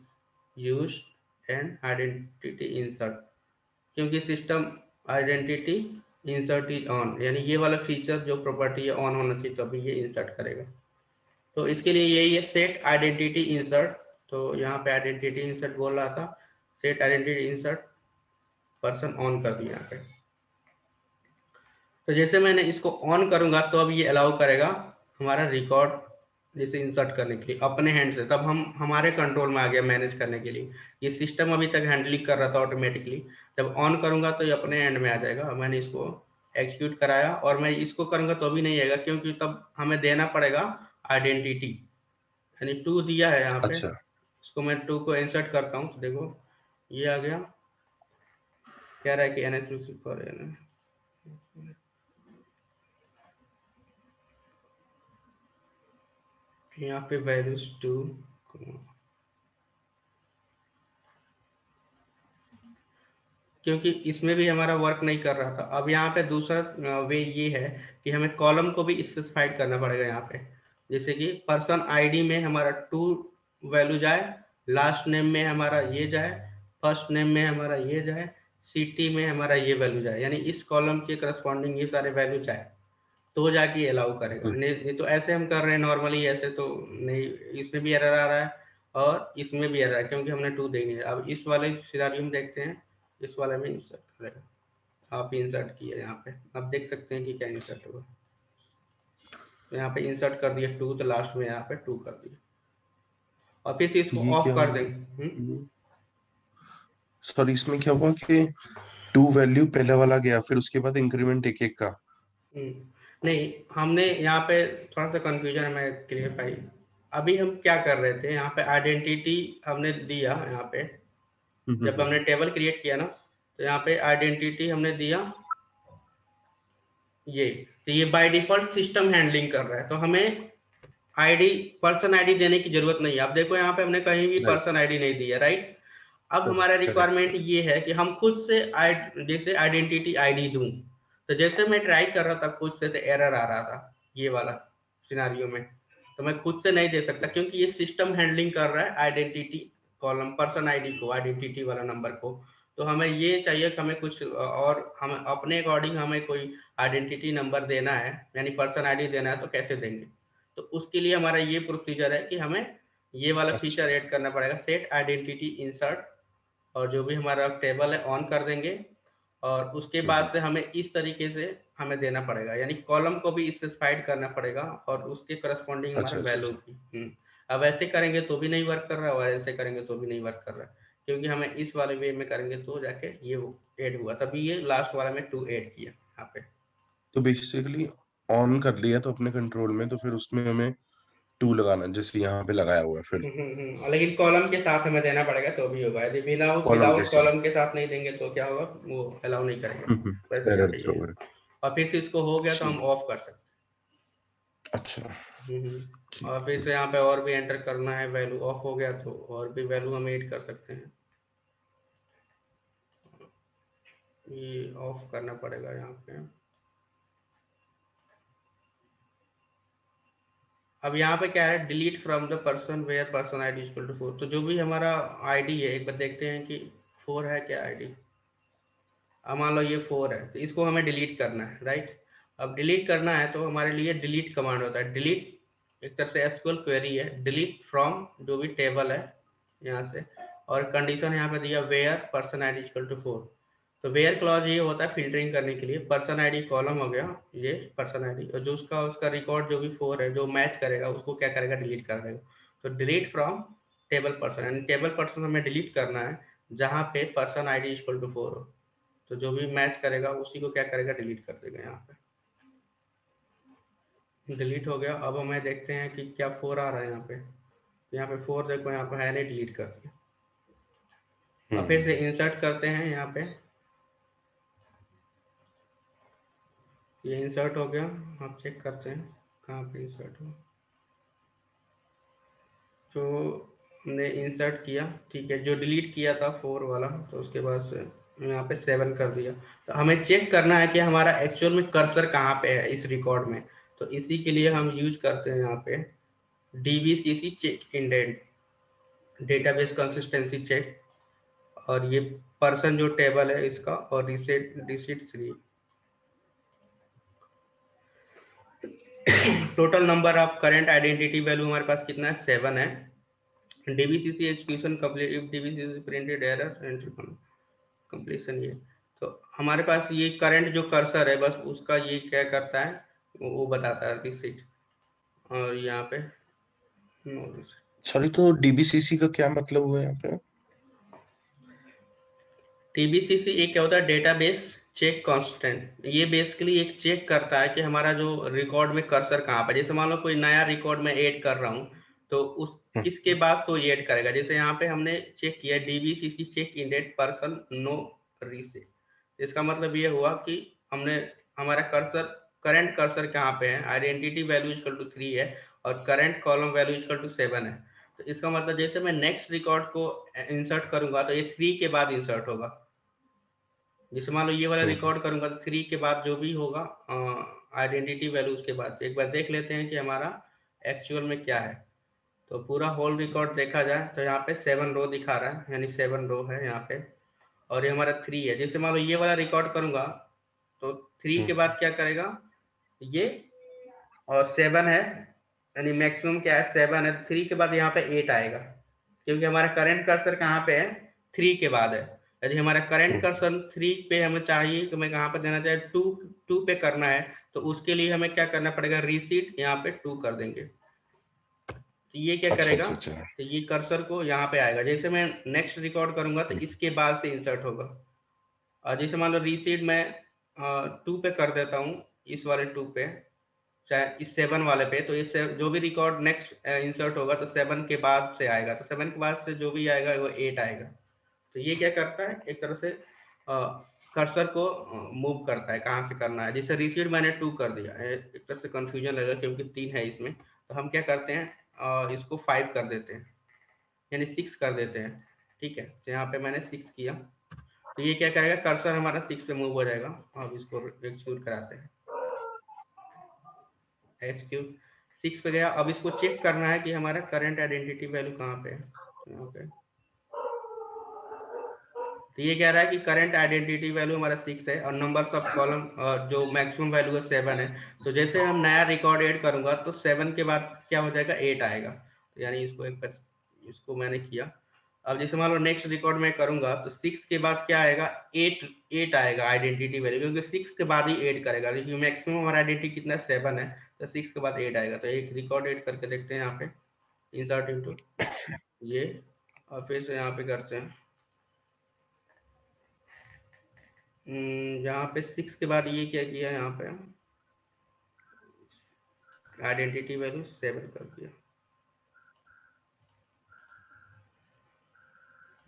S1: used and identity insert, क्योंकि system identity insert is on, यानी ये वाला फीचर जो प्रॉपर्टी है ऑन होना चाहिए, तभी ये इंसर्ट करेगा। तो इसके लिए यही है सेट आइडेंटिटी इंसर्ट, तो यहाँ पे आइडेंटिटी इंसर्ट बोल रहा था, set identity insert person on कर दिया यहाँ पे। तो जैसे मैंने इसको ऑन करूंगा तो अब ये अलाउ करेगा हमारा रिकॉर्ड जैसे इंसर्ट करने के लिए अपने हैंड से, तब हम हमारे कंट्रोल में आ गया मैनेज करने के लिए। ये सिस्टम अभी तक हैंडलिंग कर रहा था ऑटोमेटिकली, जब ऑन करूंगा तो ये अपने एंड में आ जाएगा। मैंने इसको एग्जीक्यूट कराया, और मैं इसको करूँगा तो भी नहीं आएगा, क्योंकि तब हमें देना पड़ेगा आइडेंटिटी, यानी 2 दिया है यहाँ पे।
S2: अच्छा
S1: इसको मैं 2 को इंसर्ट करता हूँ, तो देखो ये आ गया, कह रहा है कि NH फॉर यहाँ पे वैल्यूज 2, क्योंकि इसमें भी हमारा वर्क नहीं कर रहा था। अब यहाँ पे दूसरा वे ये है कि हमें कॉलम को भी स्पेसिफाइड करना पड़ेगा यहाँ पे, जैसे कि पर्सन आईडी में हमारा 2 वैल्यू जाए, लास्ट नेम में हमारा ये जाए, फर्स्ट नेम में हमारा ये जाए, सिटी में हमारा ये वैल्यू जाए, यानी इस कॉलम के करस्पॉन्डिंग ये सारे वैल्यू जाए, तो जाके अलाउ करेगा। नहीं तो ऐसे हम कर रहे हैं नॉर्मली, ऐसे तो नहीं, इसमें भी एरर आ रहा है और इसमें भी एरर है, क्योंकि हमने 2 दे नहीं है। अब इस वाले सिनेरियो में देखते हैं, इस वाले में इंसर्ट करेगा। आप इंसर्ट किए यहाँ पे, आप देख सकते हैं कि क्या इंसर्ट हुआ। तो यहाँ पे इंसर्ट कर दिया 2, तो लास्ट में यहाँ पे 2 कर दिया, और फिर से इसको
S2: ये
S1: ऑफ
S2: क्या
S1: कर
S2: हुआ?
S1: देंगे।
S2: सॉरी, इसमें क्या हुआ कि 2 वैल्यू पहले वाला गया, फिर उसके बाद इंक्रीमेंट एक एक का।
S1: नहीं, हमने यहाँ पे थोड़ा सा कंफ्यूजन है, मैं क्लियरफाई। अभी हम क्या कर रहे थे, यहाँ पे आइडेंटिटी हमने दिया, यहाँ पे जब हमने टेबल क्रिएट किया ना, तो यहाँ पे आइडेंटिटी हमने दिया ये, तो ये बाय डिफॉल्ट सिस्टम हैंडलिंग कर रहा है, तो हमें आईडी, पर्सन आईडी देने की जरूरत नहीं है। अब देखो यहाँ पे हमने कहीं भी
S2: राइट,
S1: पर्सन आईडी नहीं दिया, राइट। अब हमारा
S2: करेक्ट
S1: रिक्वायरमेंट
S2: करेक्ट।
S1: ये है कि हम खुद से जैसे आइडेंटिटी आईडी दूं, तो जैसे मैं ट्राई कर रहा था खुद से, तो एरर आ रहा था ये वाला सिनेरियो में, तो मैं खुद से नहीं दे सकता, क्योंकि ये सिस्टम हैंडलिंग कर रहा है आइडेंटिटी कॉलम, पर्सन आईडी को, आइडेंटिटी वाला नंबर को। तो हमें ये चाहिए कि हमें कुछ और, हम अपने अकॉर्डिंग हमें कोई आइडेंटिटी नंबर देना है, यानी पर्सन आईडी देना है, तो कैसे देंगे। तो उसके लिए हमारा ये प्रोसीजर है कि हमें ये वाला फीचर
S2: अच्छा
S1: ऐड करना पड़ेगा, सेट आइडेंटिटी इंसर्ट, और जो भी हमारा टेबल है ऑन कर देंगे, और उसके बाद से हमें इस तरीके से हमें देना पड़ेगा, यानी कॉलम को भी स्पेसिफाइड करना पड़ेगा और उसके करस्पॉन्डिंग हमारा
S2: अच्छा अच्छा
S1: वैल्यू
S2: अच्छा।
S1: भी। अब ऐसे करेंगे तो भी नहीं वर्क कर रहा है, और ऐसे करेंगे तो भी नहीं वर्क कर रहा है, क्योंकि हमें इस वाले वे में करेंगे तो जाके ये ऐड हुआ, तभी ये लास्ट वाला में 2 ऐड किया यहाँ पे।
S2: तो बेसिकली ऑन कर लिया तो अपने कंट्रोल में, तो फिर उसमें हमें 2 लगाना है, जैसे यहाँ पे लगाया हुआ है, फिर
S1: लेकिन कॉलम के साथ हमें देना पड़ेगा तो भी होगा, यदि विदाउट
S2: कॉलम के
S1: विदाउट
S2: साथ।
S1: कॉलम के साथ नहीं देंगे तो क्या होगा, वो अलाउ नहीं करेगा, वैसे यहाँ
S2: एरर
S1: पे ये
S2: थ्रो
S1: है।
S2: है।
S1: और फिर से इसको हो गया तो हम
S2: ठीक।
S1: ऑफ कर सकते
S2: अच्छा
S1: हैं। और
S2: ठीक
S1: फिर
S2: है।
S1: से यहाँ पे और भी एंटर करना है, वैल्यू ऑफ हो गया तो और भी वैल्यू हम ऐड कर सकते हैं, ये ऑफ करना पड़ेगा यहाँ पे। अब यहाँ पे क्या है, delete from the person where person ID equal to 4, तो जो भी हमारा आईडी है, एक बार देखते हैं कि 4 है क्या आईडी। अब मान लो ये 4 है, तो इसको हमें डिलीट करना है, राइट। अब डिलीट करना है तो हमारे लिए डिलीट कमांड होता है, डिलीट एक तरह से एसक्यूएल क्वेरी है, डिलीट फ्रॉम जो भी टेबल है यहाँ से, और कंडीशन यहाँ पे दिया where person ID equal to 4। तो वेयर क्लॉज ये होता है फिल्टरिंग करने के लिए, पर्सन आईडी कॉलम हो गया ये पर्सन आईडी, और जो उसका उसका रिकॉर्ड जो भी 4 है जो मैच करेगा उसको क्या करेगा, डिलीट कर देगा। तो डिलीट फ्रॉम टेबल पर्सन, यानी टेबल पर्सन हमें डिलीट करना है जहाँ पे पर्सन आईडी इक्वल टू 4 हो, तो जो भी मैच करेगा उसी को क्या करेगा, डिलीट कर देगा। यहाँ पे डिलीट हो गया। अब हमें देखते हैं कि क्या 4 आ रहा है यहाँ पे, यहाँ पे 4 देखो यहाँ पे है नहीं, डिलीट कर दिया। अब फिर से इंसर्ट करते हैं यहाँ पे, ये इंसर्ट हो गया। आप चेक करते हैं कहाँ पे इंसर्ट हो, तो हमने इंसर्ट किया, ठीक है, जो डिलीट किया था 4 वाला, तो उसके बाद से यहाँ पे 7 कर दिया। तो हमें चेक करना है कि हमारा एक्चुअल में कर्सर कहाँ पे है इस रिकॉर्ड में, तो इसी के लिए हम यूज करते हैं यहाँ पे DBCC check indent, database consistency check, और ये पर्सन जो टेबल है इसका, और reset reseed 3। Total number of current identity value हमारे पास कितना है, 7 है। DBCC execution complete if DBCC printed error entry completion, ये तो हमारे पास ये करंट जो कर्सर है बस उसका ये क्या करता है, वो बताता है रिसीट, और यहाँ पे
S2: सॉरी, तो डीबीसीसी का क्या मतलब हुआ यहाँ पे?
S1: DBCC एक क्या होता है, डेटाबेस चेक कांस्टेंट ये बेसिकली एक चेक करता है कि हमारा जो रिकॉर्ड में कर्सर कहाँ पर, जैसे मान लो कोई नया रिकॉर्ड में ऐड कर रहा हूँ तो उस किसके बाद तो ऐड करेगा। जैसे यहाँ पे हमने चेक किया DBCC check ident person no reset, इसका मतलब ये हुआ कि हमने हमारा कर्सर करंट कर्सर कहाँ पे है, आइडेंटिटी वैल्यू इक्वल टू 3 है और current column value equal to 7 है। तो इसका मतलब जैसे मैं नेक्स्ट रिकॉर्ड को इंसर्ट करूंगा तो ये 3 के बाद इंसर्ट होगा। जैसे मान लो ये वाला रिकॉर्ड करूंगा तो 3 के बाद जो भी होगा आइडेंटिटी वैल्यू उसके बाद। एक बार देख लेते हैं कि हमारा एक्चुअल में क्या है। तो पूरा होल रिकॉर्ड देखा जाए तो यहाँ पे 7 रो दिखा रहा है, यानी 7 रो है यहाँ पे, और ये हमारा 3 है। जैसे मान लो ये वाला रिकॉर्ड करूंगा तो 3 के बाद क्या करेगा ये, और 7 है, यानी मैक्सिमम क्या है 7 है। 3 के बाद यहाँ पे 8 आएगा क्योंकि हमारा करंट कर्सर कहाँ पे है 3 के बाद है। यदि हमारा करंट कर्सर 3 पे हमें चाहिए तो मैं कहाँ पे देना चाहिए 2 पे करना है, तो उसके लिए हमें क्या करना पड़ेगा, रिसीट यहाँ पे 2 कर देंगे। तो ये क्या
S2: अच्छा
S1: करेगा,
S2: अच्छा अच्छा।
S1: तो ये कर्सर को यहाँ पे आएगा। जैसे मैं नेक्स्ट रिकॉर्ड करूंगा तो इसके बाद से इंसर्ट होगा। और जैसे मान लो रिसीट मैं 2 पे कर देता हूँ, इस वाले 2 पे, चाहे इस 7 वाले पे, तो इससे जो भी रिकॉर्ड नेक्स्ट इंसर्ट होगा तो 7 के बाद से आएगा, तो 7 के बाद से जो भी आएगा वो 8 आएगा। तो ये क्या करता है, एक तरह से कर्सर को मूव करता है कहाँ से करना है। जैसे रिसीट मैंने 2 कर दिया, एक तरह से कंफ्यूजन लगेगा क्योंकि 3 है इसमें, तो हम क्या करते हैं इसको 5 कर देते हैं, यानी 6 कर देते हैं। ठीक है, तो यहाँ पे मैंने 6 किया, तो ये क्या करेगा, कर्सर हमारा 6 पे मूव हो जाएगा। अब इसको एक्सक्यूट कराते हैं, एक्सक्यूट 6 पे गया। अब इसको चेक करना है कि हमारा करंट आइडेंटिटी वैल्यू कहाँ पे है, यहाँ पे। तो ये कह रहा है कि करंट आइडेंटिटी वैल्यू हमारा 6 है और नंबर्स ऑफ कॉलम जो मैक्सिमम वैल्यू है 7 है। तो जैसे हम नया रिकॉर्ड ऐड करूंगा तो 7 के बाद क्या हो जाएगा, 8 आएगा। तो यानी इसको मैंने किया। अब जैसे मान लो नेक्स्ट रिकॉर्ड में करूंगा तो 6 के बाद क्या आएगा, 8 आएगा आइडेंटिटी वैल्यू, क्योंकि 6 के बाद ही ऐड करेगा, लेकिन मैक्सिमम हमारा आइडेंटिटी कितना 7 है, तो 6 के बाद 8 आएगा। तो एक रिकॉर्ड ऐड करके देखते हैं यहाँ पे, इंसर्ट इनटू ये, और फिर से यहाँ पे करते हैं। यहाँ पे 6 के बाद ये क्या किया, यहाँ पे आइडेंटिटी वैल्यू 7 कर दिया,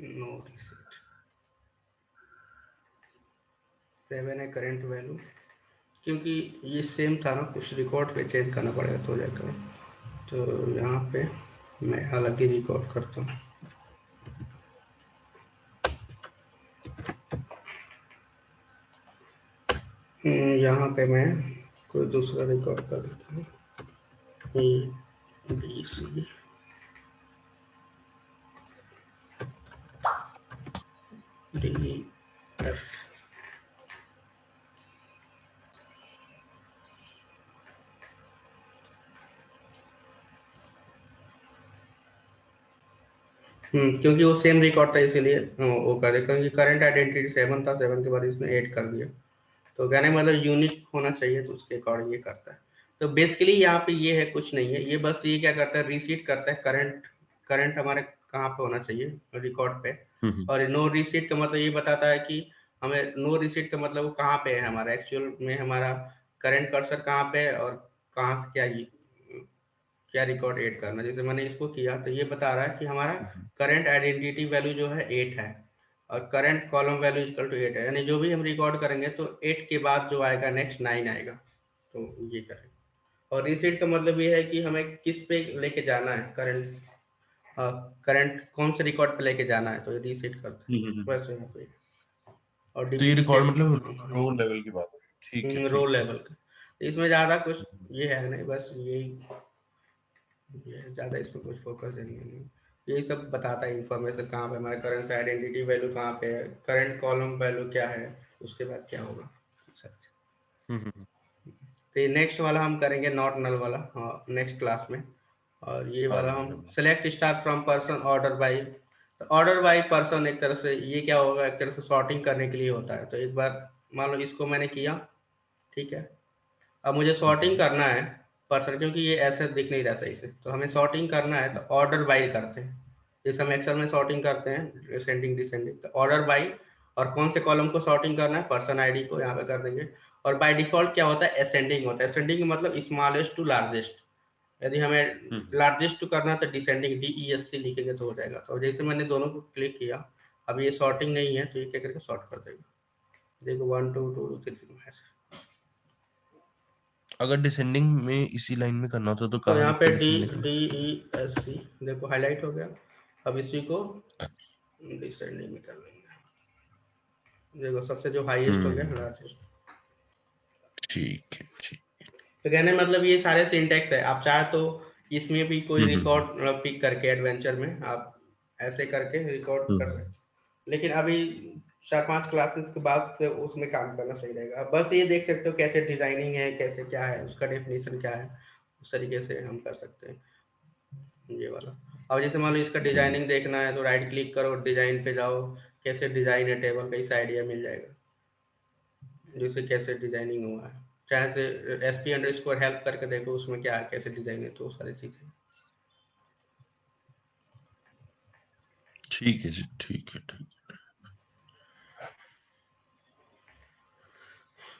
S1: नो रिसेट 7 है करंट वैल्यू, क्योंकि ये सेम था ना, कुछ रिकॉर्ड पे चेंज करना पड़ेगा तो जाकर। तो यहाँ पे मैं अलग ही रिकॉर्ड करता हूँ। यहाँ पे मैं कोई दूसरा रिकॉर्ड कर देता हूँ, ABC DF। क्योंकि वो सेम रिकॉर्ड था इसीलिए वो कर दे, क्योंकि करंट आइडेंटिटी 7 था, 7 के बाद इसने 8 कर दिया। तो कहने मतलब यूनिक होना चाहिए, तो उसके अकॉर्डिंग ये करता है। तो बेसिकली यहाँ पे ये है, कुछ नहीं है, ये बस ये क्या करता है, रिसीट करता है करंट हमारे कहाँ पे होना चाहिए रिकॉर्ड पे। और नो रिसीट का मतलब ये बताता है कि हमें नो रिसीट का मतलब वो कहाँ पे है हमारा एक्चुअल में, हमारा करंट कर्सर कहाँ पे है और कहाँ से क्या रिकॉर्ड ऐड करना। जैसे मैंने इसको किया तो ये बता रहा है कि हमारा करंट आइडेंटिटी वैल्यू जो है 8 है और current column value equal to 8 है, यानी जो भी हम रिकॉर्ड करेंगे तो 8 के बाद जो आएगा नेक्स्ट 9 आएगा। तो ये करें। और रीसेट का मतलब ये है कि हमें किस पे लेके जाना है, करंट कौन से रिकॉर्ड पे लेके जाना है, तो ये रीसेट करता है बस यहाँ पे। और
S2: तो ये
S1: DBC
S2: रिकॉर्ड
S1: चेक
S2: मतलब रो लेवल की बात है। ठीक है
S1: रो
S2: ठीक है।
S1: लेवल का, इसमें ज़्यादा कुछ ये है नहीं, बस यही, ये ज़्यादा इसमें कुछ फोकस नहीं है। यही सब बताता है इन्फॉर्मेशन कहाँ पे हमारा करंट आइडेंटिटी वैल्यू कहाँ पे है, करंट कॉलम वैल्यू क्या है, उसके बाद क्या होगा। तो नेक्स्ट वाला हम करेंगे नॉट नल वाला, हाँ नेक्स्ट क्लास में। और ये
S2: हाँ
S1: वाला
S2: जी
S1: हम
S2: हाँ जी।
S1: Select star from person order by, तो ऑर्डर बाई पर्सन एक तरह से ये क्या होगा, एक तरह से सॉर्टिंग करने के लिए होता है। तो एक बार मान लो इसको मैंने किया, ठीक है, अब मुझे सॉर्टिंग करना है पर्सन, क्योंकि ये ऐसे दिख नहीं रहा सही से, तो हमें सॉर्टिंग करना है तो ऑर्डर बाई करते हैं। जैसे हम एक्सेल में सॉर्टिंग करते हैं असेंडिंग डिसेंडिंग, तो ऑर्डर बाई, और कौन से कॉलम को सॉर्टिंग करना है, पर्सन आईडी को यहाँ पे कर देंगे। और बाय डिफॉल्ट क्या होता है, असेंडिंग होता है। असेंडिंग मतलब स्मॉलेस्ट टू लार्जेस्ट, यदि हमें लार्जेस्ट टू करना है तो डिसेंडिंग DESC लिखेंगे तो हो जाएगा। तो जैसे मैंने दोनों को क्लिक किया, अब ये सॉर्टिंग नहीं है तो ये क्या करके सॉर्ट कर देगा, देखो 1 2 2 3 ऐसे।
S2: अगर डिसेंडिंग में इसी लाइन में करना होता तो
S1: तो
S2: कहाँ
S1: यहाँ
S2: लिख
S1: पे
S2: के डिसेंडिंग?
S1: DESC देखो हाईलाइट हो गया। अब इसी को डिसेंडिंग में कर लेंगे, देखो सबसे जो हाईएस्ट हो गया लार्जेस्ट।
S2: ठीक है, ठीक।
S1: तो कहने मतलब ये सारे सिंटेक्स है। आप चाहे तो इसमें भी कोई रिकॉर्ड पिक करके एडवेंचर में आप ऐसे करके रिकॉर्ड कर सकते, लेकिन अभी 4-5 क्लासेस के बाद से उसमें काम करना सही रहेगा। बस ये देख सकते हो कैसे डिजाइनिंग है, कैसे क्या है, उसका डेफिनेशन क्या है, उस तरीके से हम कर सकते हैं ये वाला। अब जैसे मान लो इसका डिजाइनिंग देखना है तो राइट क्लिक करो, डिजाइन पे जाओ, कैसे डिजाइन है टेबल का इस आइडिया मिल जाएगा, जैसे कैसे डिजाइनिंग हुआ है। चाहे से SP_ हेल्प करके देखो उसमें क्या है, कैसे डिजाइन है, तो सारी चीजें।
S2: ठीक है जी, ठीक है, ठीक।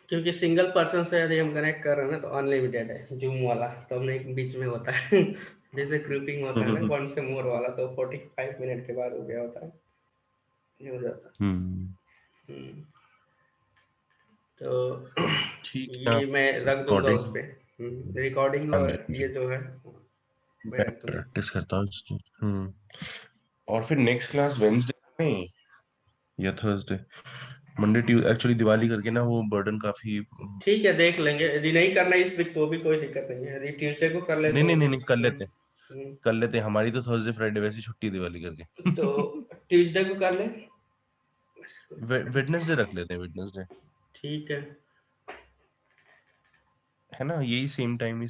S1: क्योंकि सिंगल पर्सन से यदि हम कनेक्ट कर रहे हैं ना तो अनलिमिटेड है जूम वाला, तो हमने एक बीच में होता है जैसे ग्रुपिंग होता है ना वन से मोर वाला, तो 45 मिनट के बाद हो गया होता है, ये हो जाता है। तो
S2: ठीक है,
S1: ये
S2: आप
S1: मैं रख दूंगा उस
S2: रिकॉर्डिंग।
S1: पे रिकॉर्डिंग,
S2: हाँ
S1: और
S2: जी,
S1: ये जो है मैं
S2: मैं
S1: रख दूंगा।
S2: प्रैक्टिस करता हूँ इसकी। और फिर नेक्स्ट क्लास वेंसडे में या Thursday? Monday Tuesday actually Diwali करके ना वो बर्डन काफी।
S1: ठीक है देख लेंगे, यदि नहीं करना इस वीक तो भी कोई दिक्कत नहीं है, यदि ट्यूसडे को कर ले
S2: नहीं
S1: तो
S2: नहीं नहीं
S1: भी।
S2: नहीं, कर लेते हैं, कर लेते हैं। हमारी तो थर्सडे फ्राइडे वैसे छुट्टी है दिवाली
S1: तो
S2: करके।
S1: ट्यूसडे को कर ले।
S2: वेडनेसडे रख लेते हैं, वेडनेसडे।
S1: ठीक है।
S2: है ना, यही सेम टाइम